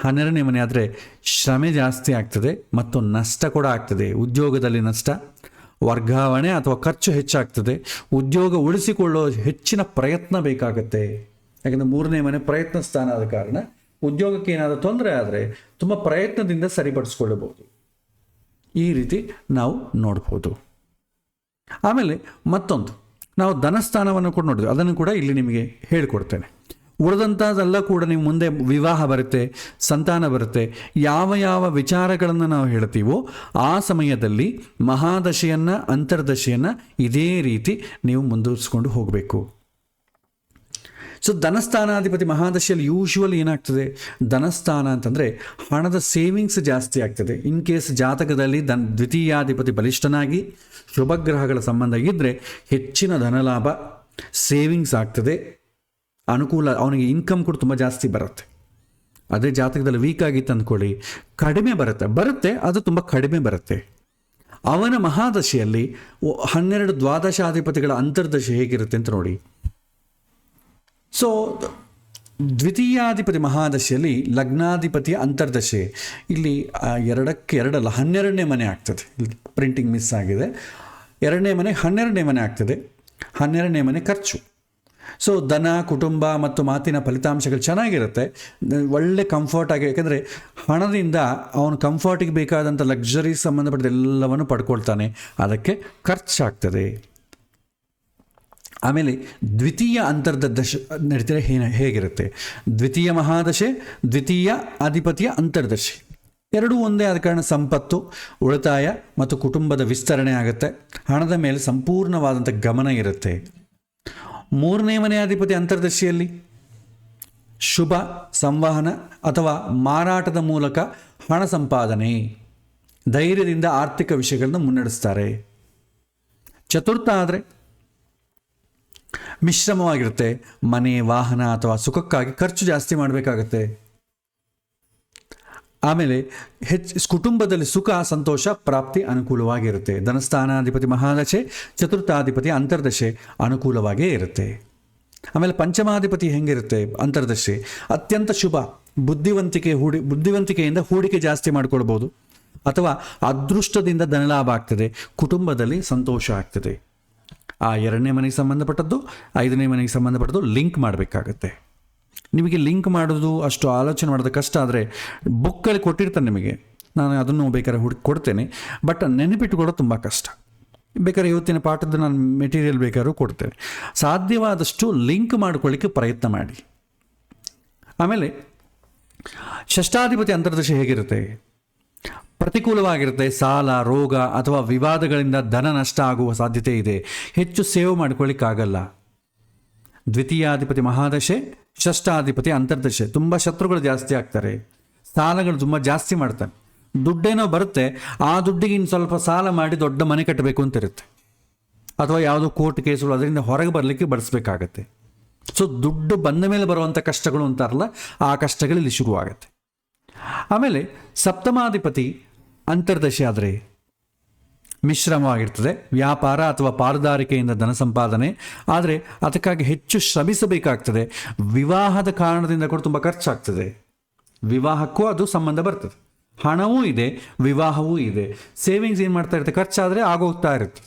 12ನೇ ಮನೆ ಆದರೆ ಶ್ರಮೆ ಜಾಸ್ತಿ ಆಗ್ತದೆ ಮತ್ತು ನಷ್ಟ ಕೂಡ ಆಗ್ತದೆ. ಉದ್ಯೋಗದಲ್ಲಿ ನಷ್ಟ, ವರ್ಗಾವಣೆ ಅಥವಾ ಖರ್ಚು ಹೆಚ್ಚಾಗ್ತದೆ. ಉದ್ಯೋಗ ಉಳಿಸಿಕೊಳ್ಳೋ ಹೆಚ್ಚಿನ ಪ್ರಯತ್ನ ಬೇಕಾಗತ್ತೆ. ಯಾಕಂದರೆ 3ನೇ ಮನೆ ಪ್ರಯತ್ನ ಸ್ಥಾನ ಆದ ಕಾರಣ ಉದ್ಯೋಗಕ್ಕೆ ಏನಾದರೂ ತೊಂದರೆ ಆದರೆ ತುಂಬ ಪ್ರಯತ್ನದಿಂದ ಸರಿಪಡಿಸ್ಕೊಳ್ಳಬಹುದು. ಈ ರೀತಿ ನಾವು ನೋಡ್ಬೋದು. ಆಮೇಲೆ ಮತ್ತೊಂದು, ನಾವು ಧನಸ್ಥಾನವನ್ನು ಕೂಡ ನೋಡಿದ್ವಿ, ಅದನ್ನು ಕೂಡ ಇಲ್ಲಿ ನಿಮಗೆ ಹೇಳಿಕೊಡ್ತೇನೆ. ಉಳಿದಂಥದ್ದೆಲ್ಲ ಕೂಡ ನೀವು ಮುಂದೆ ವಿವಾಹ ಬರುತ್ತೆ, ಸಂತಾನ ಬರುತ್ತೆ. ಯಾವ ಯಾವ ವಿಚಾರಗಳನ್ನು ನಾವು ಹೇಳ್ತೀವೋ ಆ ಸಮಯದಲ್ಲಿ ಮಹಾದಶೆಯನ್ನು ಅಂತರ್ದಶೆಯನ್ನು ಇದೇ ರೀತಿ ನೀವು ಮುಂದುವರಿಸ್ಕೊಂಡು ಹೋಗಬೇಕು. ಸೊ ಧನಸ್ಥಾನಾಧಿಪತಿ ಮಹಾದಶೆಯಲ್ಲಿ ಯೂಶ್ವಲಿ ಏನಾಗ್ತದೆ, ಧನಸ್ಥಾನ ಅಂತಂದರೆ ಹಣದ ಸೇವಿಂಗ್ಸ್ ಜಾಸ್ತಿ ಆಗ್ತದೆ. ಇನ್ ಕೇಸ್ ಜಾತಕದಲ್ಲಿ ದ್ವಿತೀಯಾಧಿಪತಿ ಬಲಿಷ್ಠನಾಗಿ ಶುಭಗ್ರಹಗಳ ಸಂಬಂಧ ಇದ್ದರೆ ಹೆಚ್ಚಿನ ಧನಲಾಭ, ಸೇವಿಂಗ್ಸ್ ಆಗ್ತದೆ, ಅನುಕೂಲ, ಅವನಿಗೆ ಇನ್ಕಮ್ ಕೂಡ ತುಂಬ ಜಾಸ್ತಿ ಬರುತ್ತೆ. ಅದೇ ಜಾತಕದಲ್ಲಿ ವೀಕ್ ಆಗಿತ್ತು ಅಂದ್ಕೊಳ್ಳಿ, ಕಡಿಮೆ ಬರುತ್ತೆ, ಅದು ತುಂಬ ಕಡಿಮೆ ಬರುತ್ತೆ. ಅವನ ಮಹಾದಶೆಯಲ್ಲಿ 12 ದ್ವಾದಶಾಧಿಪತಿಗಳ ಅಂತರ್ದಶೆ ಹೇಗಿರುತ್ತೆ ಅಂತ ನೋಡಿ. ಸೊ ದ್ವಿತೀಯಾಧಿಪತಿ ಮಹಾದಶೆಯಲ್ಲಿ ಲಗ್ನಾಧಿಪತಿಯ ಅಂತರ್ದಶೆ, ಇಲ್ಲಿ 2ಕ್ಕೆ 2 ಅಲ್ಲ 12ನೇ ಮನೆ ಆಗ್ತದೆ. ಪ್ರಿಂಟಿಂಗ್ ಮಿಸ್ ಆಗಿದೆ. 2ನೇ ಮನೆ 12ನೇ ಮನೆ ಆಗ್ತದೆ. 12ನೇ ಮನೆ ಖರ್ಚು. ಸೊ ಧನ, ಕುಟುಂಬ ಮತ್ತು ಮಾತಿನ ಫಲಿತಾಂಶಗಳು ಚೆನ್ನಾಗಿರುತ್ತೆ, ಒಳ್ಳೆ ಕಂಫರ್ಟ್ ಆಗಿ. ಯಾಕೆಂದರೆ ಹಣದಿಂದ ಅವನು ಕಂಫರ್ಟಿಗೆ ಬೇಕಾದಂಥ ಲಕ್ಸುರಿ ಸಂಬಂಧಪಟ್ಟ ಎಲ್ಲವನ್ನು ಪಡ್ಕೊಳ್ತಾನೆ, ಅದಕ್ಕೆ ಖರ್ಚಾಗ್ತದೆ. ಆಮೇಲೆ ದ್ವಿತೀಯ ಅಂತರ್ದಶೆ ನಡೀತಾರೆ ಹೇಗಿರುತ್ತೆ, ದ್ವಿತೀಯ ಮಹಾದಶೆ, ದ್ವಿತೀಯ ಅಧಿಪತಿಯ ಅಂತರ್ದಶೆ. ಎರಡೂ ಒಂದೇ ಆದ ಕಾರಣ ಸಂಪತ್ತು, ಉಳಿತಾಯ ಮತ್ತು ಕುಟುಂಬದ ವಿಸ್ತರಣೆ ಆಗುತ್ತೆ. ಹಣದ ಮೇಲೆ ಸಂಪೂರ್ಣವಾದಂಥ ಗಮನ ಇರುತ್ತೆ. ಮೂರನೇ ಮನೆ ಅಧಿಪತಿ ಅಂತರ್ದಶೆಯಲ್ಲಿ ಶುಭ ಸಂವಹನ ಅಥವಾ ಮಾರಾಟದ ಮೂಲಕ ಹಣ ಸಂಪಾದನೆ, ಧೈರ್ಯದಿಂದ ಆರ್ಥಿಕ ವಿಷಯಗಳನ್ನು ಮುನ್ನಡೆಸ್ತಾರೆ. ಚತುರ್ಥ ಆದರೆ ಮಿಶ್ರಮವಾಗಿರುತ್ತೆ. ಮನೆ, ವಾಹನ ಅಥವಾ ಸುಖಕ್ಕಾಗಿ ಖರ್ಚು ಜಾಸ್ತಿ ಮಾಡಬೇಕಾಗತ್ತೆ. ಆಮೇಲೆ ಕುಟುಂಬದಲ್ಲಿ ಸುಖ ಸಂತೋಷ ಪ್ರಾಪ್ತಿ ಅನುಕೂಲವಾಗಿರುತ್ತೆ. ಧನಸ್ಥಾನಾಧಿಪತಿ ಮಹಾದಶೆ, ಚತುರ್ಥಾಧಿಪತಿ ಅಂತರ್ದಶೆ ಅನುಕೂಲವಾಗೇ ಇರುತ್ತೆ. ಆಮೇಲೆ ಪಂಚಮಾಧಿಪತಿ ಹೆಂಗಿರುತ್ತೆ ಅಂತರ್ದಶೆ? ಅತ್ಯಂತ ಶುಭ. ಬುದ್ಧಿವಂತಿಕೆಯಿಂದ ಹೂಡಿಕೆ ಜಾಸ್ತಿ ಮಾಡ್ಕೊಳ್ಬೋದು, ಅಥವಾ ಅದೃಷ್ಟದಿಂದ ಧನಲಾಭ ಆಗ್ತದೆ, ಕುಟುಂಬದಲ್ಲಿ ಸಂತೋಷ ಆಗ್ತದೆ. ಆ 2ನೇ ಮನೆಗೆ ಸಂಬಂಧಪಟ್ಟದ್ದು 5ನೇ ಮನೆಗೆ ಸಂಬಂಧಪಟ್ಟದ್ದು ಲಿಂಕ್ ಮಾಡಬೇಕಾಗತ್ತೆ. ನಿಮಗೆ ಲಿಂಕ್ ಮಾಡೋದು ಅಷ್ಟು ಆಲೋಚನೆ ಮಾಡೋದು ಕಷ್ಟ. ಆದರೆ ಬುಕ್ಕಲ್ಲಿ ಕೊಟ್ಟಿರ್ತಾನೆ ನಿಮಗೆ, ನಾನು ಅದನ್ನು ಬೇಕಾದ್ರೆ ಕೊಡ್ತೇನೆ, ಬಟ್ ನೆನಪಿಟ್ಟುಕೊಳ್ಳೋದು ತುಂಬ ಕಷ್ಟ. ಬೇಕಾದ್ರೆ ಇವತ್ತಿನ ಪಾಠದ ನಾನು ಮೆಟೀರಿಯಲ್ ಬೇಕಾದ್ರೂ ಕೊಡ್ತೇನೆ. ಸಾಧ್ಯವಾದಷ್ಟು ಲಿಂಕ್ ಮಾಡ್ಕೊಳ್ಳಿಕ್ಕೆ ಪ್ರಯತ್ನ ಮಾಡಿ. ಆಮೇಲೆ ಷಷ್ಠಾಧಿಪತಿ ಅಂತರ್ದಶೆ ಹೇಗಿರುತ್ತೆ? ಪ್ರತಿಕೂಲವಾಗಿರುತ್ತೆ. ಸಾಲ, ರೋಗ ಅಥವಾ ವಿವಾದಗಳಿಂದ ಧನ ನಷ್ಟ ಆಗುವ ಸಾಧ್ಯತೆ ಇದೆ. ಹೆಚ್ಚು ಸೇವ್ ಮಾಡ್ಕೊಳ್ಳಿಕ್ಕಾಗಲ್ಲ. ದ್ವಿತೀಯಾಧಿಪತಿ ಮಹಾದಶೆ, ಷಷ್ಠಾಧಿಪತಿ ಅಂತರ್ದಶೆ ತುಂಬ ಶತ್ರುಗಳು ಜಾಸ್ತಿ ಆಗ್ತಾರೆ. ಸಾಲಗಳು ತುಂಬ ಜಾಸ್ತಿ ಮಾಡ್ತಾರೆ. ದುಡ್ಡೇನೋ ಬರುತ್ತೆ, ಆ ದುಡ್ಡಿಗೆ ಇನ್ನು ಸ್ವಲ್ಪ ಸಾಲ ಮಾಡಿ ದೊಡ್ಡ ಮನೆ ಕಟ್ಟಬೇಕು ಅಂತ ಇರುತ್ತೆ, ಅಥವಾ ಯಾವುದೋ ಕೋರ್ಟ್ ಕೇಸುಗಳು, ಅದರಿಂದ ಹೊರಗೆ ಬರಲಿಕ್ಕೆ ಬಳಸಬೇಕಾಗತ್ತೆ. ಸೊ ದುಡ್ಡು ಬಂದ ಮೇಲೆ ಬರುವಂಥ ಕಷ್ಟಗಳು ಅಂತಾರಲ್ಲ, ಆ ಕಷ್ಟಗಳಲ್ಲಿ ಶುರುವಾಗತ್ತೆ. ಆಮೇಲೆ ಸಪ್ತಮಾಧಿಪತಿ ಅಂತರ್ದಶೆ ಆದರೆ ಮಿಶ್ರಮವಾಗಿರ್ತದೆ. ವ್ಯಾಪಾರ ಅಥವಾ ಪಾಲುದಾರಿಕೆಯಿಂದ ಧನ ಸಂಪಾದನೆ, ಆದರೆ ಅದಕ್ಕಾಗಿ ಹೆಚ್ಚು ಶ್ರಮಿಸಬೇಕಾಗ್ತದೆ. ವಿವಾಹದ ಕಾರಣದಿಂದ ಕೂಡ ತುಂಬ ಖರ್ಚಾಗ್ತದೆ. ವಿವಾಹಕ್ಕೂ ಅದು ಸಂಬಂಧ ಬರ್ತದೆ. ಹಣವೂ ಇದೆ, ವಿವಾಹವೂ ಇದೆ. ಸೇವಿಂಗ್ಸ್ ಏನು ಮಾಡ್ತಾ ಇರುತ್ತೆ, ಖರ್ಚಾದರೆ ಆಗೋಗ್ತಾ ಇರುತ್ತೆ.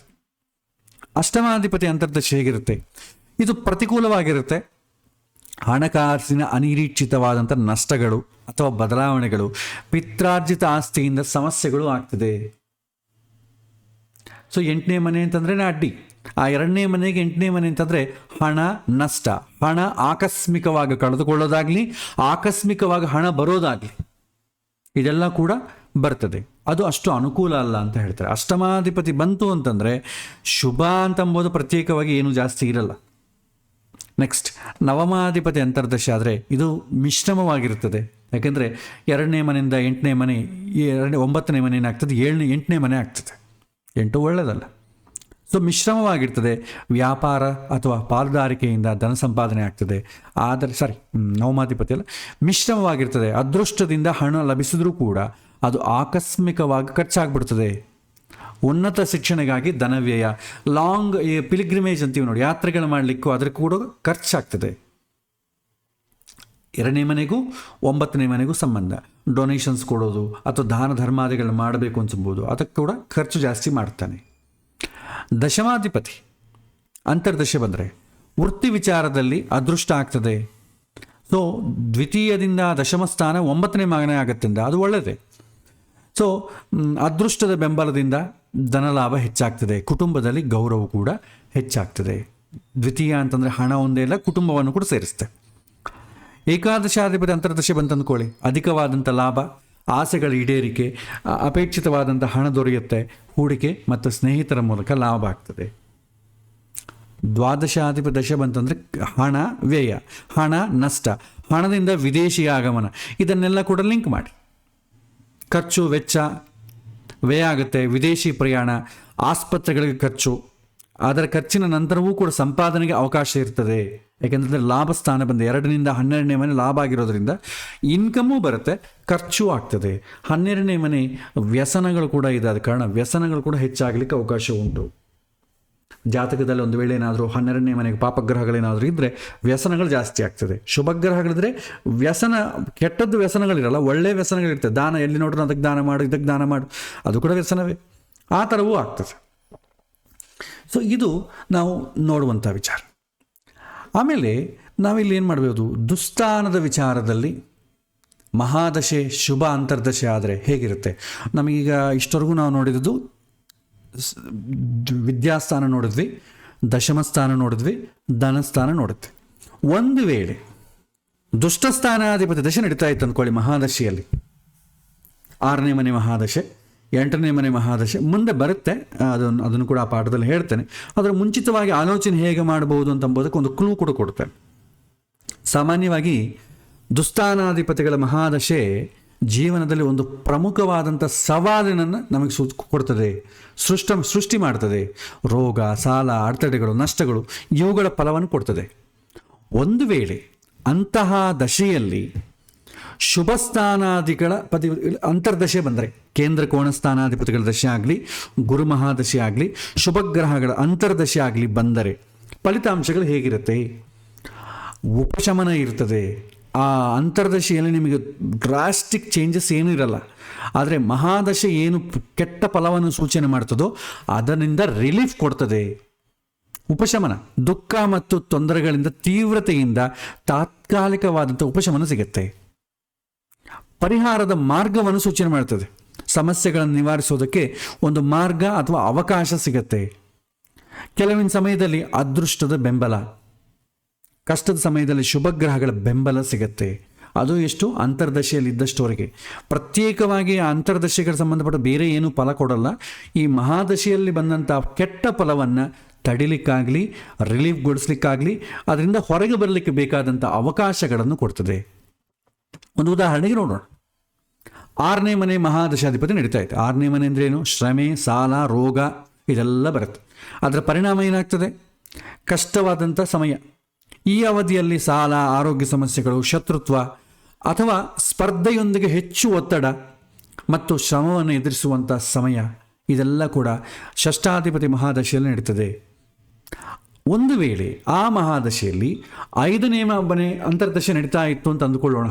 ಅಷ್ಟಮಾಧಿಪತಿ ಅಂತರ್ದಶೆ ಹೇಗಿರುತ್ತೆ? ಇದು ಪ್ರತಿಕೂಲವಾಗಿರುತ್ತೆ. ಹಣಕಾಸಿನ ಅನಿರೀಕ್ಷಿತವಾದಂಥ ನಷ್ಟಗಳು ಅಥವಾ ಬದಲಾವಣೆಗಳು, ಪಿತ್ರಾರ್ಜಿತ ಆಸ್ತಿಯಿಂದ ಸಮಸ್ಯೆಗಳು ಆಗ್ತದೆ. ಸೊ 8ನೇ ಮನೆ ಅಂತಂದ್ರೆ ಅಡ್ಡಿ. ಆ 2ನೇ ಮನೆಗೆ 8ನೇ ಮನೆ ಅಂತಂದರೆ ಹಣ ನಷ್ಟ, ಹಣ ಆಕಸ್ಮಿಕವಾಗಿ ಕಳೆದುಕೊಳ್ಳೋದಾಗಲಿ, ಆಕಸ್ಮಿಕವಾಗಿ ಹಣ ಬರೋದಾಗಲಿ, ಇದೆಲ್ಲ ಕೂಡ ಬರ್ತದೆ. ಅದು ಅಷ್ಟು ಅನುಕೂಲ ಅಲ್ಲ ಅಂತ ಹೇಳ್ತಾರೆ. ಅಷ್ಟಮಾಧಿಪತಿ ಬಂತು ಅಂತಂದರೆ ಶುಭ ಅಂತಂಬೋದು ಪ್ರತ್ಯೇಕವಾಗಿ ಏನೂ ಜಾಸ್ತಿ ಇರಲ್ಲ. ನೆಕ್ಸ್ಟ್ ನವಮಾಧಿಪತಿ ಅಂತರ್ದಶೆ ಆದರೆ ಇದು ಮಿಶ್ರಮವಾಗಿರ್ತದೆ. ಯಾಕೆಂದರೆ 2ನೇ ಮನೆಯಿಂದ 8ನೇ ಮನೆ, 9ನೇ ಮನೆ ಏನಾಗ್ತದೆ, 8ನೇ ಮನೆ ಆಗ್ತದೆ. 8 ಒಳ್ಳೆಯದಲ್ಲ. ಸೊ ಮಿಶ್ರಮವಾಗಿರ್ತದೆ. ವ್ಯಾಪಾರ ಅಥವಾ ಪಾಲುದಾರಿಕೆಯಿಂದ ಧನ ಸಂಪಾದನೆ ಆಗ್ತದೆ. ಆದರೆ ನವಮಾಧಿಪತಿ ಅಲ್ಲ, ಮಿಶ್ರಮವಾಗಿರ್ತದೆ. ಅದೃಷ್ಟದಿಂದ ಹಣ ಲಭಿಸಿದ್ರೂ ಕೂಡ ಅದು ಆಕಸ್ಮಿಕವಾಗಿ ಖರ್ಚಾಗ್ಬಿಡ್ತದೆ. ಉನ್ನತ ಶಿಕ್ಷಣಕ್ಕಾಗಿ ಧನವ್ಯಯ, ಲಾಂಗ್ ಪಿಲಿಗ್ರಿಮೇಜ್ ಅಂತೀವಿ ನೋಡಿ, ಯಾತ್ರೆಗಳು ಮಾಡಲಿಕ್ಕೂ ಅದಕ್ಕೆ ಕೂಡ ಖರ್ಚಾಗ್ತದೆ. 2ನೇ ಮನೆಗೂ 9ನೇ ಮನೆಗೂ ಸಂಬಂಧ. ಡೊನೇಷನ್ಸ್ ಕೊಡೋದು ಅಥವಾ ದಾನ ಧರ್ಮಾದಿಗಳು ಮಾಡಬೇಕು ಅನ್ಸ್ಬೋದು, ಅದಕ್ಕೆ ಕೂಡ ಖರ್ಚು ಜಾಸ್ತಿ ಮಾಡ್ತಾನೆ. ದಶಮಾಧಿಪತಿ ಅಂತರ್ದಶೆ ಬಂದರೆ ವೃತ್ತಿ ವಿಚಾರದಲ್ಲಿ ಅದೃಷ್ಟ ಆಗ್ತದೆ. ಸೊ ದ್ವಿತೀಯದಿಂದ ದಶಮ ಸ್ಥಾನ 9ನೇ ಮನೆ ಆಗತ್ತಿಂದ ಅದು ಒಳ್ಳೆಯದೇ. ಸೊ ಅದೃಷ್ಟದ ಬೆಂಬಲದಿಂದ ಧನಲಾಭ ಹೆಚ್ಚಾಗ್ತದೆ. ಕುಟುಂಬದಲ್ಲಿ ಗೌರವ ಕೂಡ ಹೆಚ್ಚಾಗ್ತದೆ. ದ್ವಿತೀಯ ಅಂತಂದರೆ ಹಣ ಒಂದೇ ಇಲ್ಲ, ಕುಟುಂಬವನ್ನು ಕೂಡ ಸೇರಿಸುತ್ತೆ. ಏಕಾದಶಾಧಿಪತಿ ಅಂತರ್ದಶೆ ಬಂತಂದ್ಕೊಳ್ಳಿ, ಅಧಿಕವಾದಂಥ ಲಾಭ, ಆಸೆಗಳ ಈಡೇರಿಕೆ, ಅಪೇಕ್ಷಿತವಾದಂಥ ಹಣ ದೊರೆಯುತ್ತೆ. ಹೂಡಿಕೆ ಮತ್ತು ಸ್ನೇಹಿತರ ಮೂಲಕ ಲಾಭ ಆಗ್ತದೆ. ದ್ವಾದಶಾಧಿಪತಿ ದಶೆ ಬಂತಂದರೆ ಹಣ ವ್ಯಯ, ಹಣ ನಷ್ಟ, ಹಣದಿಂದ ವಿದೇಶಿ ಆಗಮನ, ಇದನ್ನೆಲ್ಲ ಕೂಡ ಲಿಂಕ್ ಮಾಡಿ. ಖರ್ಚು ವೆಚ್ಚ ವ್ಯಯ ಆಗುತ್ತೆ. ವಿದೇಶಿ ಪ್ರಯಾಣ, ಆಸ್ಪತ್ರೆಗಳಿಗೆ ಖರ್ಚು, ಅದರ ಖರ್ಚಿನ ನಂತರವೂ ಕೂಡ ಸಂಪಾದನೆಗೆ ಅವಕಾಶ ಇರ್ತದೆ. ಯಾಕೆಂತಂದರೆ ಲಾಭ ಸ್ಥಾನ ಬಂದು 2ರಿಂದ 12ನೇ ಮನೆ ಲಾಭ ಆಗಿರೋದ್ರಿಂದ ಇನ್ಕಮೂ ಬರುತ್ತೆ, ಖರ್ಚು ಆಗ್ತದೆ. 12ನೇ ಮನೆ ವ್ಯಸನಗಳು ಕೂಡ ಇದೆ, ಆದ ಕಾರಣ ವ್ಯಸನಗಳು ಕೂಡ ಹೆಚ್ಚಾಗಲಿಕ್ಕೆ ಅವಕಾಶ ಉಂಟು. ಜಾತಕದಲ್ಲಿ ಒಂದು ವೇಳೆ ಏನಾದರೂ 12ನೇ ಮನೆಗೆ ಪಾಪಗ್ರಹಗಳೇನಾದರೂ ಇದ್ದರೆ ವ್ಯಸನಗಳು ಜಾಸ್ತಿ ಆಗ್ತದೆ. ಶುಭಗ್ರಹಗಳಿದ್ರೆ ವ್ಯಸನ, ಕೆಟ್ಟದ್ದು ವ್ಯಸನಗಳಿರಲ್ಲ, ಒಳ್ಳೆಯ ವ್ಯಸನಗಳಿರ್ತದೆ. ದಾನ ಎಲ್ಲಿ ನೋಡ್ರೂ ಅದಕ್ಕೆ ದಾನ ಮಾಡು, ಇದಕ್ಕೆ ದಾನ ಮಾಡು, ಅದು ಕೂಡ ವ್ಯಸನವೇ. ಆ ಥರವೂ ಆಗ್ತದೆ. ಸೊ ಇದು ನಾವು ನೋಡುವಂಥ ವಿಚಾರ. ಆಮೇಲೆ ನಾವಿಲ್ಲಿ ಏನು ಮಾಡಬಹುದು, ದುಸ್ಥಾನದ ವಿಚಾರದಲ್ಲಿ ಮಹಾದಶೆ ಶುಭ ಅಂತರ್ದಶೆ ಆದರೆ ಹೇಗಿರುತ್ತೆ? ನಮಗೀಗ ಇಷ್ಟವರೆಗೂ ನಾವು ನೋಡಿದ್ದು ವಿದ್ಯಾಸ್ಥಾನ ನೋಡಿದ್ವಿ, ದಶಮಸ್ಥಾನ ನೋಡಿದ್ವಿ, ಧನಸ್ಥಾನ ನೋಡಿದ್ವಿ. ಒಂದು ವೇಳೆ ದುಷ್ಟಸ್ಥಾನಾಧಿಪತಿ ದಶೆ ನಡೀತಾ ಇತ್ತು ಅಂದ್ಕೊಳ್ಳಿ ಮಹಾದಶೆಯಲ್ಲಿ, 6ನೇ ಮನೆ ಮಹಾದಶೆ, 8ನೇ ಮನೆ ಮಹಾದಶೆ ಮುಂದೆ ಬರುತ್ತೆ. ಅದನ್ನು ಕೂಡ ಆ ಪಾಠದಲ್ಲಿ ಹೇಳ್ತೇನೆ. ಅದರ ಮುಂಚಿತವಾಗಿ ಆಲೋಚನೆ ಹೇಗೆ ಮಾಡಬಹುದು ಅಂತಂಬೋದಕ್ಕೆ ಒಂದು ಕ್ಲೂ ಕೂಡ ಕೊಡ್ತೇನೆ. ಸಾಮಾನ್ಯವಾಗಿ ದುಸ್ಥಾನಾಧಿಪತಿಗಳ ಮಹಾದಶೆ ಜೀವನದಲ್ಲಿ ಒಂದು ಪ್ರಮುಖವಾದಂಥ ಸವಾಲಿನನ್ನು ನಮಗೆ ಕೊಡ್ತದೆ, ಸೃಷ್ಟಿ ಮಾಡ್ತದೆ. ರೋಗ, ಸಾಲ, ಅಡೆತಡೆಗಳು, ನಷ್ಟಗಳು ಇವುಗಳ ಫಲವನ್ನು ಕೊಡ್ತದೆ. ಒಂದು ವೇಳೆ ಅಂತಹ ದಶೆಯಲ್ಲಿ ಶುಭ ಸ್ಥಾನಾದಿಗಳ ಅಂತರ್ದಶೆ ಬಂದರೆ, ಕೇಂದ್ರ ಕೋಣ ಸ್ಥಾನಾಧಿಪತಿಗಳ ದಶೆ ಆಗಲಿ, ಗುರು ಮಹಾದಶೆ ಆಗಲಿ, ಶುಭಗ್ರಹಗಳ ಅಂತರ್ದಶೆ ಆಗಲಿ ಬಂದರೆ ಫಲಿತಾಂಶಗಳು ಹೇಗಿರುತ್ತೆ? ಉಪಶಮನ ಇರ್ತದೆ. ಆ ಅಂತರ್ದಶೆಯಲ್ಲಿ ನಿಮಗೆ ಡ್ರಾಸ್ಟಿಕ್ ಚೇಂಜಸ್ ಏನೂ ಇರಲ್ಲ. ಆದರೆ ಮಹಾದಶೆ ಏನು ಕೆಟ್ಟ ಫಲವನ್ನು ಸೂಚನೆ ಮಾಡ್ತದೋ ಅದರಿಂದ ರಿಲೀಫ್ ಕೊಡ್ತದೆ, ಉಪಶಮನ. ದುಃಖ ಮತ್ತು ತೊಂದರೆಗಳಿಂದ ತೀವ್ರತೆಯಿಂದ ತಾತ್ಕಾಲಿಕವಾದಂಥ ಉಪಶಮನ ಸಿಗುತ್ತೆ. ಪರಿಹಾರದ ಮಾರ್ಗವನ್ನು ಸೂಚನೆ ಮಾಡ್ತದೆ. ಸಮಸ್ಯೆಗಳನ್ನು ನಿವಾರಿಸೋದಕ್ಕೆ ಒಂದು ಮಾರ್ಗ ಅಥವಾ ಅವಕಾಶ ಸಿಗತ್ತೆ. ಕೆಲವಿನ ಸಮಯದಲ್ಲಿ ಅದೃಷ್ಟದ ಬೆಂಬಲ, ಕಷ್ಟದ ಸಮಯದಲ್ಲಿ ಶುಭಗ್ರಹಗಳ ಬೆಂಬಲ ಸಿಗತ್ತೆ. ಅದು ಎಷ್ಟು? ಅಂತರ್ದಶೆಯಲ್ಲಿ ಇದ್ದಷ್ಟವರೆಗೆ. ಪ್ರತ್ಯೇಕವಾಗಿ ಆ ಅಂತರ್ದಶೆಗೆ ಸಂಬಂಧಪಟ್ಟ ಬೇರೆ ಏನೂ ಫಲ ಕೊಡಲ್ಲ. ಈ ಮಹಾದಶೆಯಲ್ಲಿ ಬಂದಂಥ ಕೆಟ್ಟ ಫಲವನ್ನು ತಡಿಲಿಕ್ಕಾಗಲಿ, ರಿಲೀಫ್ಗೊಳಿಸ್ಲಿಕ್ಕಾಗಲಿ, ಅದರಿಂದ ಹೊರಗೆ ಬರಲಿಕ್ಕೆ ಬೇಕಾದಂಥ ಅವಕಾಶಗಳನ್ನು ಕೊಡ್ತದೆ. ಒಂದು ಉದಾಹರಣೆಗೆ ನೋಡೋಣ. 6ನೇ ಮನೆ ಮಹಾದಶಾಧಿಪತಿ ನಡೀತಾ ಇತ್ತು. 6ನೇ ಮನೆ ಅಂದರೆ ಏನು? ಶ್ರಮೆ, ಸಾಲ, ರೋಗ ಇದೆಲ್ಲ ಬರುತ್ತೆ. ಅದರ ಪರಿಣಾಮ ಏನಾಗ್ತದೆ? ಕಷ್ಟವಾದಂಥ ಸಮಯ. ಈ ಅವಧಿಯಲ್ಲಿ ಸಾಲ, ಆರೋಗ್ಯ ಸಮಸ್ಯೆಗಳು, ಶತ್ರುತ್ವ ಅಥವಾ ಸ್ಪರ್ಧೆಯೊಂದಿಗೆ ಹೆಚ್ಚು ಒತ್ತಡ ಮತ್ತು ಶ್ರಮವನ್ನು ಎದುರಿಸುವಂಥ ಸಮಯ, ಇದೆಲ್ಲ ಕೂಡ ಷಷ್ಠಾಧಿಪತಿ ಮಹಾದಶೆಯಲ್ಲಿ ನಡೀತದೆ. ಒಂದು ವೇಳೆ ಆ ಮಹಾದಶೆಯಲ್ಲಿ 5ನೇ ಮನೆ ಅಂತರ್ದಶೆ ನಡೀತಾ ಇತ್ತು ಅಂತ ಅಂದುಕೊಳ್ಳೋಣ.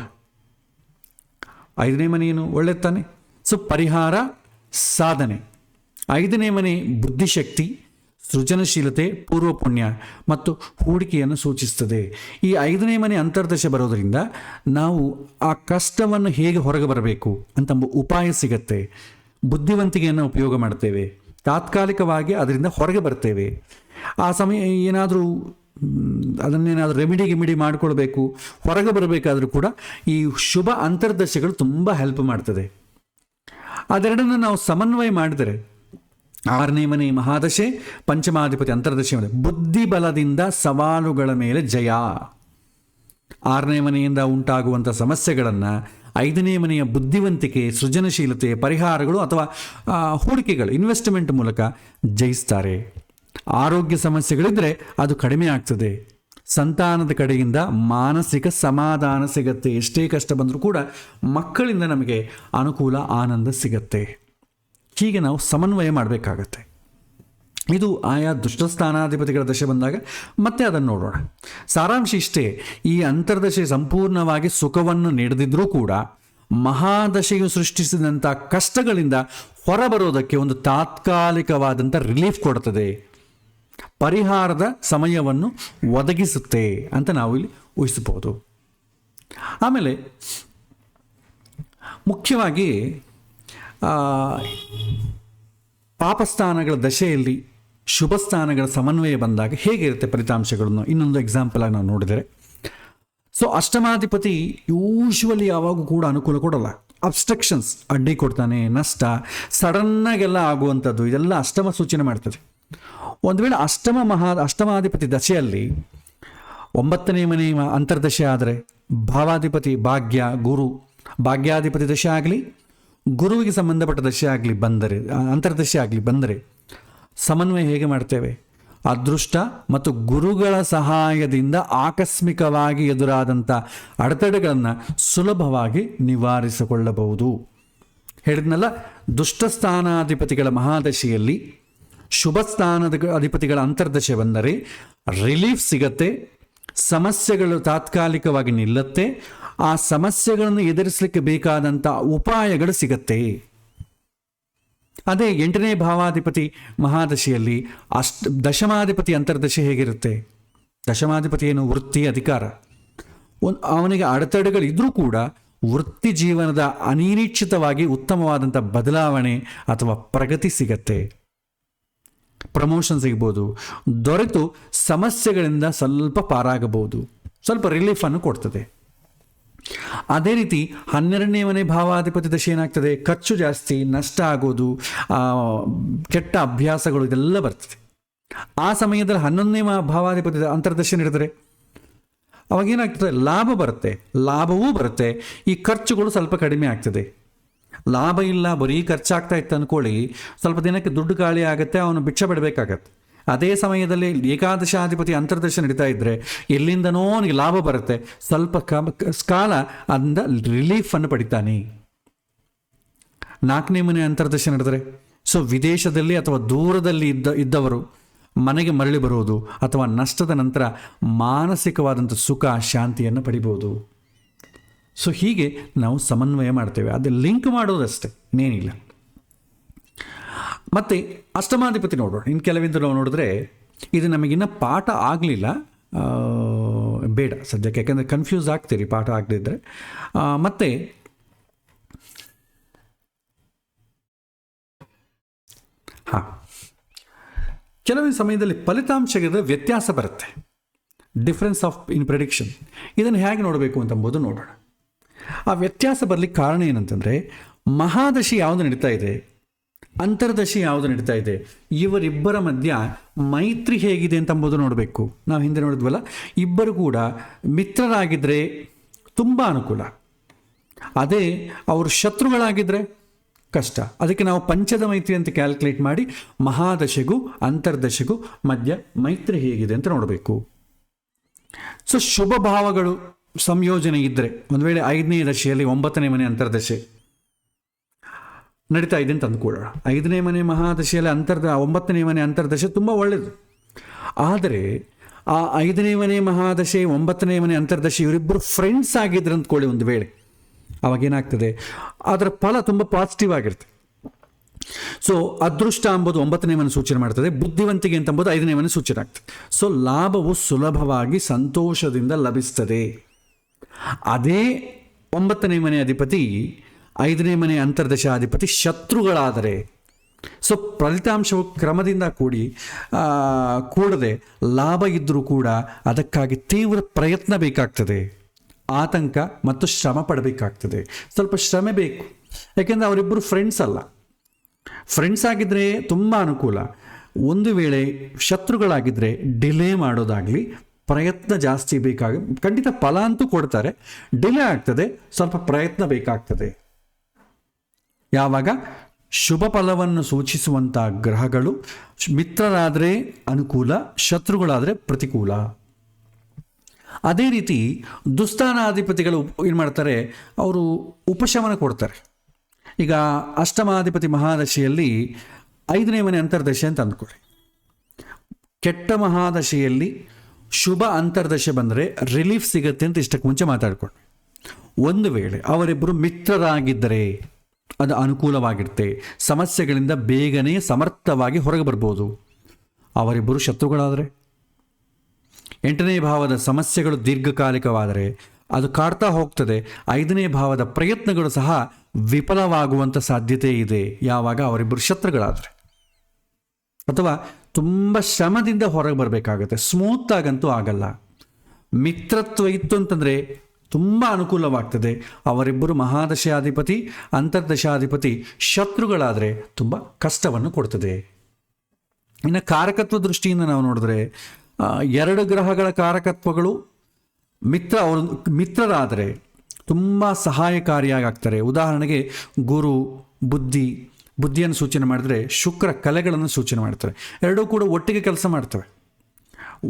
5ನೇ ಮನೆ ಏನು? ಒಳ್ಳೆ ತಾನೆ. ಸೊ ಪರಿಹಾರ, ಸಾಧನೆ. 5ನೇ ಮನೆ ಬುದ್ಧಿಶಕ್ತಿ, ಸೃಜನಶೀಲತೆ, ಪೂರ್ವ ಪುಣ್ಯ ಮತ್ತು ಹೂಡಿಕೆಯನ್ನು ಸೂಚಿಸ್ತದೆ. ಈ 5ನೇ ಮನೆ ಅಂತರ್ದಶೆ ಬರೋದರಿಂದ ನಾವು ಆ ಕಷ್ಟವನ್ನು ಹೇಗೆ ಹೊರಗೆ ಬರಬೇಕು ಅಂತ ಉಪಾಯ ಸಿಗತ್ತೆ. ಬುದ್ಧಿವಂತಿಕೆಯನ್ನು ಉಪಯೋಗ ಮಾಡ್ತೇವೆ. ತಾತ್ಕಾಲಿಕವಾಗಿ ಅದರಿಂದ ಹೊರಗೆ ಬರ್ತೇವೆ. ಆ ಸಮಯ ಏನಾದರೂ ಅದನ್ನೇನಾದರೂ ರೆಮಿಡಿ ಮಾಡಿಕೊಳ್ಬೇಕು, ಹೊರಗೆ ಬರಬೇಕಾದ್ರೂ ಕೂಡ ಈ ಶುಭ ಅಂತರ್ದಶೆಗಳು ತುಂಬ ಹೆಲ್ಪ್ ಮಾಡ್ತದೆ. ಅದೆರಡನ್ನು ನಾವು ಸಮನ್ವಯ ಮಾಡಿದರೆ 6ನೇ ಮನೆ ಮಹಾದಶೆ, ಪಂಚಮಾಧಿಪತಿ ಅಂತರ್ದಶೆ, ಬುದ್ಧಿಬಲದಿಂದ ಸವಾಲುಗಳ ಮೇಲೆ ಜಯ. 6ನೇ ಮನೆಯಿಂದ ಉಂಟಾಗುವಂಥ ಸಮಸ್ಯೆಗಳನ್ನು 5ನೇ ಮನೆಯ ಬುದ್ಧಿವಂತಿಕೆ, ಸೃಜನಶೀಲತೆ, ಪರಿಹಾರಗಳು ಅಥವಾ ಹೂಡಿಕೆಗಳು, ಇನ್ವೆಸ್ಟ್ಮೆಂಟ್ ಮೂಲಕ ಜಯಿಸ್ತಾರೆ. ಆರೋಗ್ಯ ಸಮಸ್ಯೆಗಳಿದ್ದರೆ ಅದು ಕಡಿಮೆ ಆಗ್ತದೆ. ಸಂತಾನದ ಕಡೆಯಿಂದ ಮಾನಸಿಕ ಸಮಾಧಾನ ಸಿಗತ್ತೆ. ಎಷ್ಟೇ ಕಷ್ಟ ಬಂದರೂ ಕೂಡ ಮಕ್ಕಳಿಂದ ನಮಗೆ ಅನುಕೂಲ, ಆನಂದ ಸಿಗತ್ತೆ. ಹೀಗೆ ನಾವು ಸಮನ್ವಯ ಮಾಡಬೇಕಾಗತ್ತೆ. ಇದು ಆಯಾ ದುಷ್ಟಸ್ಥಾನಾಧಿಪತಿಗಳ ದಶೆ ಬಂದಾಗ ಮತ್ತೆ ಅದನ್ನು ನೋಡೋಣ. ಸಾರಾಂಶ ಇಷ್ಟೇ: ಈ ಅಂತರ್ದಶೆ ಸಂಪೂರ್ಣವಾಗಿ ಸುಖವನ್ನು ನೀಡದಿದ್ರೂ ಕೂಡ ಮಹಾದಶೆಯು ಸೃಷ್ಟಿಸಿದಂಥ ಕಷ್ಟಗಳಿಂದ ಹೊರಬರೋದಕ್ಕೆ ಒಂದು ತಾತ್ಕಾಲಿಕವಾದಂಥ ರಿಲೀಫ್ ಕೊಡ್ತದೆ, ಪರಿಹಾರದ ಸಮಯವನ್ನು ಒದಗಿಸುತ್ತೆ ಅಂತ ನಾವು ಇಲ್ಲಿ ಊಹಿಸಬಹುದು. ಆಮೇಲೆ ಮುಖ್ಯವಾಗಿ ಪಾಪಸ್ಥಾನಗಳ ದಶೆಯಲ್ಲಿ ಶುಭ ಸ್ಥಾನಗಳ ಸಮನ್ವಯ ಬಂದಾಗ ಹೇಗಿರುತ್ತೆ ಫಲಿತಾಂಶಗಳನ್ನು ಇನ್ನೊಂದು ಎಕ್ಸಾಂಪಲ್ ಆಗಿ ನಾವು ನೋಡಿದರೆ, ಸೊ ಅಷ್ಟಮಾಧಿಪತಿ ಯೂಶ್ವಲಿ ಯಾವಾಗೂ ಕೂಡ ಅನುಕೂಲ ಕೊಡಲ್ಲ. ಅಬ್ಸ್ಟ್ರಕ್ಷನ್ಸ್, ಅಡ್ಡಿ ಕೊಡ್ತಾನೆ, ನಷ್ಟ, ಸಡನ್ನಾಗೆಲ್ಲ ಆಗುವಂಥದ್ದು, ಇದೆಲ್ಲ ಅಷ್ಟಮ ಸೂಚನೆ ಮಾಡ್ತದೆ. ಒಂದು ವೇಳೆ ಅಷ್ಟಮಾಧಿಪತಿ ದಶೆಯಲ್ಲಿ 9ನೇ ಮನೆ ಅಂತರ್ದಶೆ ಆದರೆ, ಭಾವಾಧಿಪತಿ ಭಾಗ್ಯ, ಗುರು, ಭಾಗ್ಯಾಧಿಪತಿ ದಶೆ ಆಗಲಿ, ಗುರುವಿಗೆ ಸಂಬಂಧಪಟ್ಟ ದಶೆ ಆಗಲಿ ಬಂದರೆ, ಅಂತರ್ದಶೆ ಆಗಲಿ ಬಂದರೆ ಸಮನ್ವಯ ಹೇಗೆ ಮಾಡ್ತೇವೆ? ಅದೃಷ್ಟ ಮತ್ತು ಗುರುಗಳ ಸಹಾಯದಿಂದ ಆಕಸ್ಮಿಕವಾಗಿ ಎದುರಾದಂಥ ಅಡೆತಡೆಗಳನ್ನು ಸುಲಭವಾಗಿ ನಿವಾರಿಸಿಕೊಳ್ಳಬಹುದು. ಹೇಳಿದ್ನಲ್ಲ, ದುಷ್ಟಸ್ಥಾನಾಧಿಪತಿಗಳ ಮಹಾದಶೆಯಲ್ಲಿ ಶುಭ ಸ್ಥಾನದ ಅಧಿಪತಿಗಳ ಅಂತರ್ದಶೆ ಬಂದರೆ ರಿಲೀಫ್ ಸಿಗತ್ತೆ, ಸಮಸ್ಯೆಗಳು ತಾತ್ಕಾಲಿಕವಾಗಿ ನಿಲ್ಲತ್ತೆ, ಆ ಸಮಸ್ಯೆಗಳನ್ನು ಎದುರಿಸಲಿಕ್ಕೆ ಬೇಕಾದಂಥ ಉಪಾಯಗಳು ಸಿಗತ್ತೆ. ಅದೇ 8ನೇ ಭಾವಾಧಿಪತಿ ಮಹಾದಶೆಯಲ್ಲಿ ದಶಮಾಧಿಪತಿ ಅಂತರ್ದಶೆ ಹೇಗಿರುತ್ತೆ? ದಶಮಾಧಿಪತಿ ಏನು? ವೃತ್ತಿ, ಅಧಿಕಾರ. ಅವನಿಗೆ ಅಡೆತಡೆಗಳಿದ್ರೂ ಕೂಡ ವೃತ್ತಿ ಜೀವನದ ಅನಿರೀಕ್ಷಿತವಾಗಿ ಉತ್ತಮವಾದಂಥ ಬದಲಾವಣೆ ಅಥವಾ ಪ್ರಗತಿ ಸಿಗತ್ತೆ, ಪ್ರಮೋಷನ್ ಸಿಗ್ಬೋದು, ದೊರೆತು ಸಮಸ್ಯೆಗಳಿಂದ ಸ್ವಲ್ಪ ಪಾರಾಗಬಹುದು, ಸ್ವಲ್ಪ ರಿಲೀಫನ್ನು ಕೊಡ್ತದೆ. ಅದೇ ರೀತಿ 12ನೇ ಮನೆ ಭಾವಾಧಿಪತಿ ದಶೆ ಏನಾಗ್ತದೆ, ಖರ್ಚು ಜಾಸ್ತಿ, ನಷ್ಟ ಆಗೋದು, ಕೆಟ್ಟ ಅಭ್ಯಾಸಗಳು ಇದೆಲ್ಲ ಬರ್ತದೆ. ಆ ಸಮಯದಲ್ಲಿ 11ನೇ ಭಾವಾಧಿಪತಿ ಅಂತರ್ದಶೆ ನಡೆದರೆ ಅವಾಗೇನಾಗ್ತದೆ, ಲಾಭ ಬರುತ್ತೆ, ಲಾಭವೂ ಬರುತ್ತೆ, ಈ ಖರ್ಚುಗಳು ಸ್ವಲ್ಪ ಕಡಿಮೆ ಆಗ್ತದೆ. ಲಾಭ ಇಲ್ಲ, ಬರೀ ಖರ್ಚಾಗ್ತಾ ಇತ್ತು ಅಂದ್ಕೊಳ್ಳಿ, ಸ್ವಲ್ಪ ದಿನಕ್ಕೆ ದುಡ್ಡು ಖಾಲಿ ಆಗುತ್ತೆ, ಅವನು ಭಿಕ್ಷೆ ಬಿಡಬೇಕಾಗತ್ತೆ. ಅದೇ ಸಮಯದಲ್ಲಿ ಏಕಾದಶಾಧಿಪತಿ ಅಂತರ್ದಶ ನಡೀತಾ ಇದ್ದರೆ ಎಲ್ಲಿಂದನೋ ಅವನಿಗೆ ಲಾಭ ಬರುತ್ತೆ, ಸ್ವಲ್ಪ ಕಾಲ ಅದರಿಂದ ರಿಲೀಫನ್ನು ಪಡಿತಾನೆ. 4ನೇ ಮನೆ ಅಂತರ್ದಶ ನಡೆದರೆ ವಿದೇಶದಲ್ಲಿ ಅಥವಾ ದೂರದಲ್ಲಿ ಇದ್ದವರು ಮನೆಗೆ ಮರಳಿ ಬರುವುದು ಅಥವಾ ನಷ್ಟದ ನಂತರ ಮಾನಸಿಕವಾದಂಥ ಸುಖ ಶಾಂತಿಯನ್ನು ಪಡಿಬೋದು. ಹೀಗೆ ನಾವು ಸಮನ್ವಯ ಮಾಡ್ತೇವೆ, ಅದು ಲಿಂಕ್ ಮಾಡೋದಷ್ಟೇ, ಇನ್ನೇನಿಲ್ಲ. ಮತ್ತು ಅಷ್ಟಮಾಧಿಪತಿ ನೋಡೋಣ. ಇನ್ನು ಕೆಲವಿಂದ ನಾವು ನೋಡಿದ್ರೆ ಇದು ನಮಗಿನ್ನ ಪಾಠ ಆಗಲಿಲ್ಲ, ಬೇಡ ಸದ್ಯಕ್ಕೆ, ಯಾಕೆಂದರೆ ಕನ್ಫ್ಯೂಸ್ ಆಗ್ತೀರಿ ಪಾಠ ಆಗದಿದ್ದರೆ. ಮತ್ತು ಕೆಲವೊಂದು ಸಮಯದಲ್ಲಿ ಫಲಿತಾಂಶದ ವ್ಯತ್ಯಾಸ ಬರುತ್ತೆ, ಡಿಫ್ರೆನ್ಸ್ ಇನ್ ಪ್ರೆಡಿಕ್ಷನ್. ಇದನ್ನು ಹೇಗೆ ನೋಡಬೇಕು ಅಂತಂಬುದು ನೋಡೋಣ. ಆ ವ್ಯತ್ಯಾಸ ಬರಲಿಕ್ಕೆ ಕಾರಣ ಏನಂತಂದರೆ, ಮಹಾದಶಿ ಯಾವುದು ನಡೀತಾ ಇದೆ, ಅಂತರ್ದಶಿ ಯಾವುದು ನಡೀತಾ ಇದೆ, ಇವರಿಬ್ಬರ ಮಧ್ಯ ಮೈತ್ರಿ ಹೇಗಿದೆ ಅಂತಂಬುದು ನೋಡಬೇಕು. ನಾವು ಹಿಂದೆ ನೋಡಿದ್ವಲ್ಲ, ಇಬ್ಬರು ಕೂಡ ಮಿತ್ರರಾಗಿದ್ದರೆ ತುಂಬ ಅನುಕೂಲ, ಅದೇ ಅವರು ಶತ್ರುಗಳಾಗಿದ್ದರೆ ಕಷ್ಟ. ಅದಕ್ಕೆ ನಾವು ಪಂಚದ ಮೈತ್ರಿ ಅಂತ ಕ್ಯಾಲ್ಕುಲೇಟ್ ಮಾಡಿ ಮಹಾದಶೆಗೂ ಅಂತರ್ದಶೆಗೂ ಮಧ್ಯ ಮೈತ್ರಿ ಹೇಗಿದೆ ಅಂತ ನೋಡಬೇಕು. ಶುಭ ಭಾವಗಳು ಸಂಯೋಜನೆ ಇದ್ದರೆ, ಒಂದು ವೇಳೆ 5ನೇ ದಶೆಯಲ್ಲಿ 9ನೇ ಮನೆ ಅಂತರ್ದಶೆ ನಡೀತಾ ಇದೆ ಅಂತ ಅಂದ್ಕೊಳ್ಳೋಣ. 5ನೇ ಮನೆ ಮಹಾದಶೆಯಲ್ಲಿ 9ನೇ ಮನೆ ಅಂತರ್ದಶೆ ತುಂಬ ಒಳ್ಳೆಯದು. ಆದರೆ ಆ 5ನೇ ಮನೆ ಮಹಾದಶೆ 9ನೇ ಮನೆ ಅಂತರ್ದಶೆ ಇವರಿಬ್ಬರು ಫ್ರೆಂಡ್ಸ್ ಆಗಿದ್ರು ಅಂದ್ಕೊಳ್ಳಿ ಒಂದು ವೇಳೆ, ಅವಾಗೇನಾಗ್ತದೆ, ಅದರ ಫಲ ತುಂಬ ಪಾಸಿಟಿವ್ ಆಗಿರುತ್ತೆ. ಅದೃಷ್ಟ ಎಂಬುದು 9ನೇ ಮನೆ ಸೂಚನೆ ಮಾಡ್ತದೆ, ಬುದ್ಧಿವಂತಿಕೆ ಅಂತಂಬುದು 5ನೇ ಮನೆ ಸೂಚನೆ ಆಗ್ತದೆ. ಲಾಭವು ಸುಲಭವಾಗಿ ಸಂತೋಷದಿಂದ ಲಭಿಸ್ತದೆ. ಅದೇ 9ನೇ ಮನೆ ಅಧಿಪತಿ 5ನೇ ಮನೆ ಅಂತರ್ದಶಾಧಿಪತಿ ಶತ್ರುಗಳಾದರೆ ಫಲಿತಾಂಶವು ಕ್ರಮದಿಂದ ಕೂಡದೆ ಲಾಭ ಇದ್ದರೂ ಕೂಡ ಅದಕ್ಕಾಗಿ ತೀವ್ರ ಪ್ರಯತ್ನ ಬೇಕಾಗ್ತದೆ, ಆತಂಕ ಮತ್ತು ಶ್ರಮ ಪಡಬೇಕಾಗ್ತದೆ. ಸ್ವಲ್ಪ ಶ್ರಮೆ ಬೇಕು, ಯಾಕೆಂದರೆ ಅವರಿಬ್ಬರು ಫ್ರೆಂಡ್ಸ್ ಅಲ್ಲ. ಫ್ರೆಂಡ್ಸ್ ಆಗಿದ್ದರೆ ತುಂಬ ಅನುಕೂಲ. ಒಂದು ವೇಳೆ ಶತ್ರುಗಳಾಗಿದ್ದರೆ ಡಿಲೇ ಮಾಡೋದಾಗಲಿ, ಪ್ರಯತ್ನ ಜಾಸ್ತಿ ಖಂಡಿತ ಫಲ ಅಂತೂ ಕೊಡ್ತಾರೆ, ಡಿಲೇ ಆಗ್ತದೆ, ಸ್ವಲ್ಪ ಪ್ರಯತ್ನ ಬೇಕಾಗ್ತದೆ. ಯಾವಾಗ ಶುಭ ಫಲವನ್ನು ಸೂಚಿಸುವಂಥ ಗ್ರಹಗಳು ಮಿತ್ರರಾದರೆ ಅನುಕೂಲ, ಶತ್ರುಗಳಾದರೆ ಪ್ರತಿಕೂಲ. ಅದೇ ರೀತಿ ದುಸ್ಥಾನಾಧಿಪತಿಗಳು ಏನು ಮಾಡ್ತಾರೆ, ಅವರು ಉಪಶಮನ ಕೊಡ್ತಾರೆ. ಈಗ ಅಷ್ಟಮಾಧಿಪತಿ ಮಹಾದಶೆಯಲ್ಲಿ 5ನೇ ಮನೆ ಅಂತರ್ದಶೆ ಅಂತ ಅಂದ್ಕೊಳ್ಳಿ. ಕೆಟ್ಟ ಮಹಾದಶೆಯಲ್ಲಿ ಶುಭ ಅಂತರ್ದಶೆ ಬಂದರೆ ರಿಲೀಫ್ ಸಿಗುತ್ತೆ ಅಂತ ಇಷ್ಟಕ್ಕೆ ಮುಂಚೆ ಮಾತಾಡ್ಕೊಂಡು, ಒಂದು ವೇಳೆ ಅವರಿಬ್ಬರು ಮಿತ್ರರಾಗಿದ್ದರೆ ಅದು ಅನುಕೂಲವಾಗಿರುತ್ತೆ, ಸಮಸ್ಯೆಗಳಿಂದ ಬೇಗನೆ ಸಮರ್ಥವಾಗಿ ಹೊರಗೆ ಬರ್ಬೋದು. ಅವರಿಬ್ಬರು ಶತ್ರುಗಳಾದರೆ, 8ನೇ ಭಾವದ ಸಮಸ್ಯೆಗಳು ದೀರ್ಘಕಾಲಿಕವಾದರೆ ಅದು ಕಾಡ್ತಾ ಹೋಗ್ತದೆ. 5ನೇ ಭಾವದ ಪ್ರಯತ್ನಗಳು ಸಹ ವಿಫಲವಾಗುವಂಥ ಸಾಧ್ಯತೆ ಇದೆ ಯಾವಾಗ ಅವರಿಬ್ಬರು ಶತ್ರುಗಳಾದರೆ, ಅಥವಾ ತುಂಬ ಶ್ರಮದಿಂದ ಹೊರಗೆ ಬರಬೇಕಾಗತ್ತೆ, ಸ್ಮೂತಾಗಂತೂ ಆಗಲ್ಲ. ಮಿತ್ರತ್ವ ಇತ್ತು ಅಂತಂದರೆ ತುಂಬ ಅನುಕೂಲವಾಗ್ತದೆ. ಅವರಿಬ್ಬರು ಮಹಾದಶಾಧಿಪತಿ ಅಂತರ್ದಶಾಧಿಪತಿ ಶತ್ರುಗಳಾದರೆ ತುಂಬ ಕಷ್ಟವನ್ನು ಕೊಡ್ತದೆ. ಇನ್ನು ಕಾರಕತ್ವ ದೃಷ್ಟಿಯಿಂದ ನಾವು ನೋಡಿದ್ರೆ 2 ಗ್ರಹಗಳ ಕಾರಕತ್ವಗಳು ಅವರು ಮಿತ್ರರಾದರೆ ತುಂಬ ಸಹಾಯಕಾರಿಯಾಗ್ತಾರೆ. ಉದಾಹರಣೆಗೆ ಗುರು ಬುದ್ಧಿಯನ್ನು ಸೂಚನೆ ಮಾಡಿದ್ರೆ, ಶುಕ್ರ ಕಲೆಗಳನ್ನು ಸೂಚನೆ ಮಾಡ್ತಾರೆ. ಎರಡೂ ಕೂಡ ಒಟ್ಟಿಗೆ ಕೆಲಸ ಮಾಡ್ತವೆ.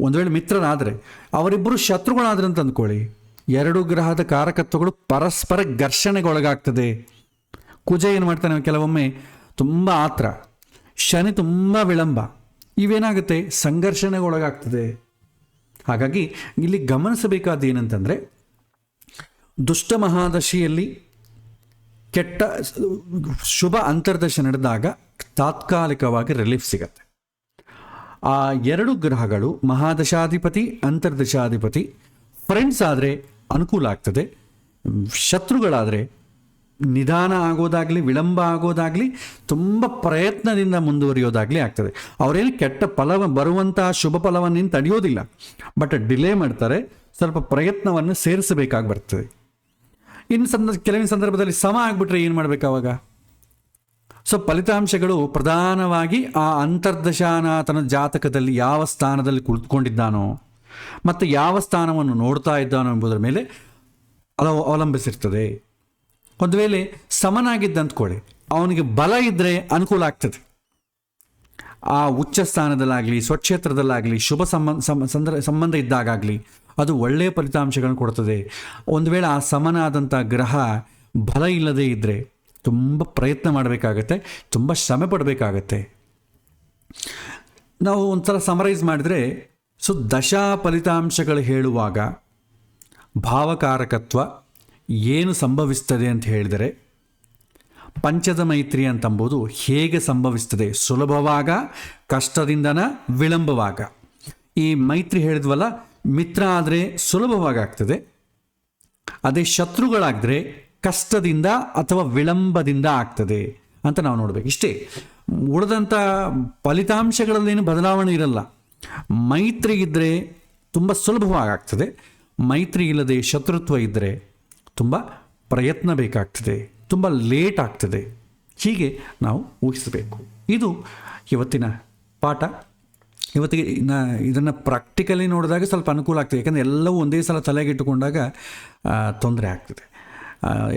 ಒಂದು ವೇಳೆ ಮಿತ್ರರಾದರೆ, ಅವರಿಬ್ಬರು ಶತ್ರುಗಳಾದ್ರೆ ಅಂತ ಅಂದ್ಕೊಳ್ಳಿ, 2 ಗ್ರಹದ ಕಾರಕತ್ವಗಳು ಪರಸ್ಪರ ಘರ್ಷಣೆಗೊಳಗಾಗ್ತದೆ. ಕುಜ ಏನು ಮಾಡ್ತಾನೆ ಕೆಲವೊಮ್ಮೆ ತುಂಬ ಆತ್ರ, ಶನಿ ತುಂಬ ವಿಳಂಬ, ಇವೇನಾಗುತ್ತೆ, ಸಂಘರ್ಷಣೆಗೊಳಗಾಗ್ತದೆ. ಹಾಗಾಗಿ ಇಲ್ಲಿ ಗಮನಿಸಬೇಕಾದ ಏನಂತಂದರೆ, ದುಷ್ಟ ಮಹಾದಶಿಯಲ್ಲಿ ಕೆಟ್ಟ ಶುಭ ಅಂತರ್ದಶ ನಡೆದಾಗ ತಾತ್ಕಾಲಿಕವಾಗಿ ರಿಲೀಫ್ ಸಿಗತ್ತೆ. ಆ 2 ಗ್ರಹಗಳು ಮಹಾದಶಾಧಿಪತಿ ಅಂತರ್ದಶಾಧಿಪತಿ ಫ್ರೆಂಡ್ಸ್ ಆದರೆ ಅನುಕೂಲ ಆಗ್ತದೆ, ಶತ್ರುಗಳಾದರೆ ನಿಧಾನ ಆಗೋದಾಗಲಿ ವಿಳಂಬ ಆಗೋದಾಗಲಿ ತುಂಬ ಪ್ರಯತ್ನದಿಂದ ಮುಂದುವರಿಯೋದಾಗಲಿ ಆಗ್ತದೆ. ಅವರೇನು ಕೆಟ್ಟ ಫಲ ಬರುವಂಥ ಶುಭ ಫಲವನ್ನೇನು ತಡೆಯೋದಿಲ್ಲ, ಬಟ್ ಡಿಲೇ ಮಾಡ್ತಾರೆ, ಸ್ವಲ್ಪ ಪ್ರಯತ್ನವನ್ನು ಸೇರಿಸಬೇಕಾಗಿ ಬರ್ತದೆ. ಕೆಲವಿನ ಸಂದರ್ಭದಲ್ಲಿ ಸಮ ಆಗಿಬಿಟ್ರೆ ಏನು ಮಾಡಬೇಕು ಅವಾಗ? ಸೊ ಫಲಿತಾಂಶಗಳು ಪ್ರಧಾನವಾಗಿ ಆ ಅಂತರ್ದಶಾನಾಥನ ಜಾತಕದಲ್ಲಿ ಯಾವ ಸ್ಥಾನದಲ್ಲಿ ಕುಳಿತುಕೊಂಡಿದ್ದಾನೋ ಮತ್ತು ಯಾವ ಸ್ಥಾನವನ್ನು ನೋಡ್ತಾ ಇದ್ದಾನೋ ಎಂಬುದರ ಮೇಲೆ ಅವಲಂಬಿಸಿರ್ತದೆ. ಒಂದು ವೇಳೆ ಸಮನಾಗಿದ್ದಂತ್ಕೊಳ್ಳಿ, ಅವನಿಗೆ ಬಲ ಇದ್ದರೆ ಅನುಕೂಲ ಆಗ್ತದೆ. ಆ ಉಚ್ಚ ಸ್ಥಾನದಲ್ಲಾಗಲಿ ಸ್ವಕ್ಷೇತ್ರದಲ್ಲಾಗಲಿ ಶುಭ ಸಂಬಂಧ ಇದ್ದಾಗಲಿ ಅದು ಒಳ್ಳೆಯ ಫಲಿತಾಂಶಗಳನ್ನು ಕೊಡ್ತದೆ. ಒಂದು ವೇಳೆ ಆ ಸಮನಾದಂಥ ಗ್ರಹ ಬಲ ಇಲ್ಲದೇ ಇದ್ದರೆ ತುಂಬ ಪ್ರಯತ್ನ ಮಾಡಬೇಕಾಗತ್ತೆ, ತುಂಬ ಶ್ರಮೆ ಪಡಬೇಕಾಗತ್ತೆ. ನಾವು ಒಂಥರ ಸಮರೈಸ್ ಮಾಡಿದರೆ, ಸೊ ದಶಾ ಫಲಿತಾಂಶಗಳು ಹೇಳುವಾಗ ಭಾವಕಾರಕತ್ವ ಏನು ಸಂಭವಿಸ್ತದೆ ಅಂತ ಹೇಳಿದರೆ, ಪಂಚದ ಮೈತ್ರಿ ಅಂತಂಬುದು ಹೇಗೆ ಸಂಭವಿಸ್ತದೆ, ಸುಲಭವಾಗ, ಕಷ್ಟದಿಂದನ, ವಿಳಂಬವಾಗ. ಈ ಮೈತ್ರಿ ಹೇಳಿದ್ವಲ್ಲ, ಮಿತ್ರ ಆದರೆ ಸುಲಭವಾಗಿ ಆಗ್ತದೆ, ಅದೇ ಶತ್ರುಗಳಾದರೆ ಕಷ್ಟದಿಂದ ಅಥವಾ ವಿಳಂಬದಿಂದ ಆಗ್ತದೆ ಅಂತ ನಾವು ನೋಡಬೇಕು. ಇಷ್ಟೇ, ಉಳಿದಂಥ ಫಲಿತಾಂಶಗಳಲ್ಲೇನು ಬದಲಾವಣೆ ಇರಲ್ಲ. ಮೈತ್ರಿ ಇದ್ದರೆ ತುಂಬ ಸುಲಭವಾಗಿ ಆಗ್ತದೆ, ಮೈತ್ರಿ ಇಲ್ಲದೆ ಶತ್ರುತ್ವ ಇದ್ದರೆ ತುಂಬ ಪ್ರಯತ್ನ ಬೇಕಾಗ್ತದೆ, ತುಂಬ ಲೇಟ್ ಆಗ್ತದೆ. ಹೀಗೆ ನಾವು ಊಹಿಸಬೇಕು. ಇದು ಇವತ್ತಿನ ಪಾಠ. ಇವತ್ತಿಗೆ ಇದನ್ನು ಪ್ರಾಕ್ಟಿಕಲಿ ನೋಡಿದಾಗ ಸ್ವಲ್ಪ ಅನುಕೂಲ ಆಗ್ತದೆ, ಯಾಕಂದರೆ ಎಲ್ಲವೂ ಒಂದೇ ಸಲ ತಲೆಗಿಟ್ಟುಕೊಂಡಾಗ ತೊಂದರೆ ಆಗ್ತದೆ.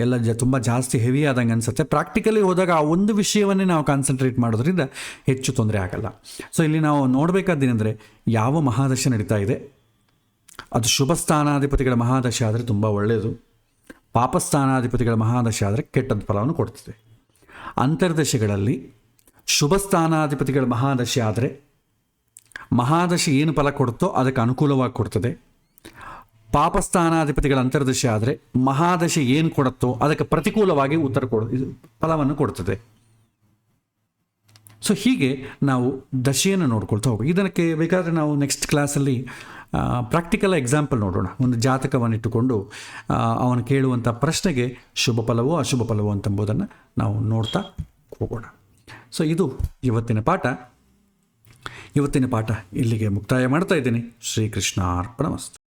ಎಲ್ಲ ತುಂಬ ಜಾಸ್ತಿ ಹೆವಿ ಆದಂಗೆ ಅನಿಸುತ್ತೆ. ಪ್ರಾಕ್ಟಿಕಲಿ ಹೋದಾಗ ಆ ಒಂದು ವಿಷಯವನ್ನೇ ನಾವು ಕಾನ್ಸಂಟ್ರೇಟ್ ಮಾಡೋದ್ರಿಂದ ಹೆಚ್ಚು ತೊಂದರೆ ಆಗಲ್ಲ. ಸೊ ಇಲ್ಲಿ ನಾವು ನೋಡಬೇಕಾದ್ದೇನೆಂದರೆ, ಯಾವ ಮಹಾದಶ ನಡೀತಾ ಇದೆ, ಅದು ಶುಭ ಸ್ಥಾನಾಧಿಪತಿಗಳ ಮಹಾದಶ ಆದರೆ ತುಂಬ ಒಳ್ಳೆಯದು, ಪಾಪಸ್ಥಾನಾಧಿಪತಿಗಳ ಮಹಾದಶ ಆದರೆ ಕೆಟ್ಟದ ಫಲವನ್ನು ಕೊಡ್ತದೆ. ಅಂತರ್ದಶೆಗಳಲ್ಲಿ ಶುಭ ಸ್ಥಾನಾಧಿಪತಿಗಳ ಮಹಾದಶೆ ಆದರೆ ಮಹಾದಶೆ ಏನು ಫಲ ಕೊಡುತ್ತೋ ಅದಕ್ಕೆ ಅನುಕೂಲವಾಗಿ ಕೊಡ್ತದೆ. ಪಾಪಸ್ಥಾನಾಧಿಪತಿಗಳ ಅಂತರ್ದಶೆ ಆದರೆ ಮಹಾದಶೆ ಏನು ಕೊಡುತ್ತೋ ಅದಕ್ಕೆ ಪ್ರತಿಕೂಲವಾಗಿ ಫಲವನ್ನು ಕೊಡ್ತದೆ. ಸೊ ಹೀಗೆ ನಾವು ದಶೆಯನ್ನು ನೋಡ್ಕೊಳ್ತಾ ಹೋಗಿ, ಇದಕ್ಕೆ ಬೇಕಾದರೆ ನಾವು ನೆಕ್ಸ್ಟ್ ಕ್ಲಾಸಲ್ಲಿ ಪ್ರಾಕ್ಟಿಕಲ್ ಎಕ್ಸಾಂಪಲ್ ನೋಡೋಣ. ಒಂದು ಜಾತಕವನ್ನು ಇಟ್ಟುಕೊಂಡು ಅವನು ಕೇಳುವಂಥ ಪ್ರಶ್ನೆಗೆ ಶುಭ ಫಲವೋ ಅಶುಭ ಫಲವೋ ಅಂತಂಬುದನ್ನು ನಾವು ನೋಡ್ತಾ ಹೋಗೋಣ. ಸೊ ಇದು ಇವತ್ತಿನ ಪಾಠ ಇಲ್ಲಿಗೆ ಮುಕ್ತಾಯ ಮಾಡ್ತಾ ಇದ್ದೀನಿ. ಶ್ರೀಕೃಷ್ಣಾರ್ಪಣಮಸ್ತು.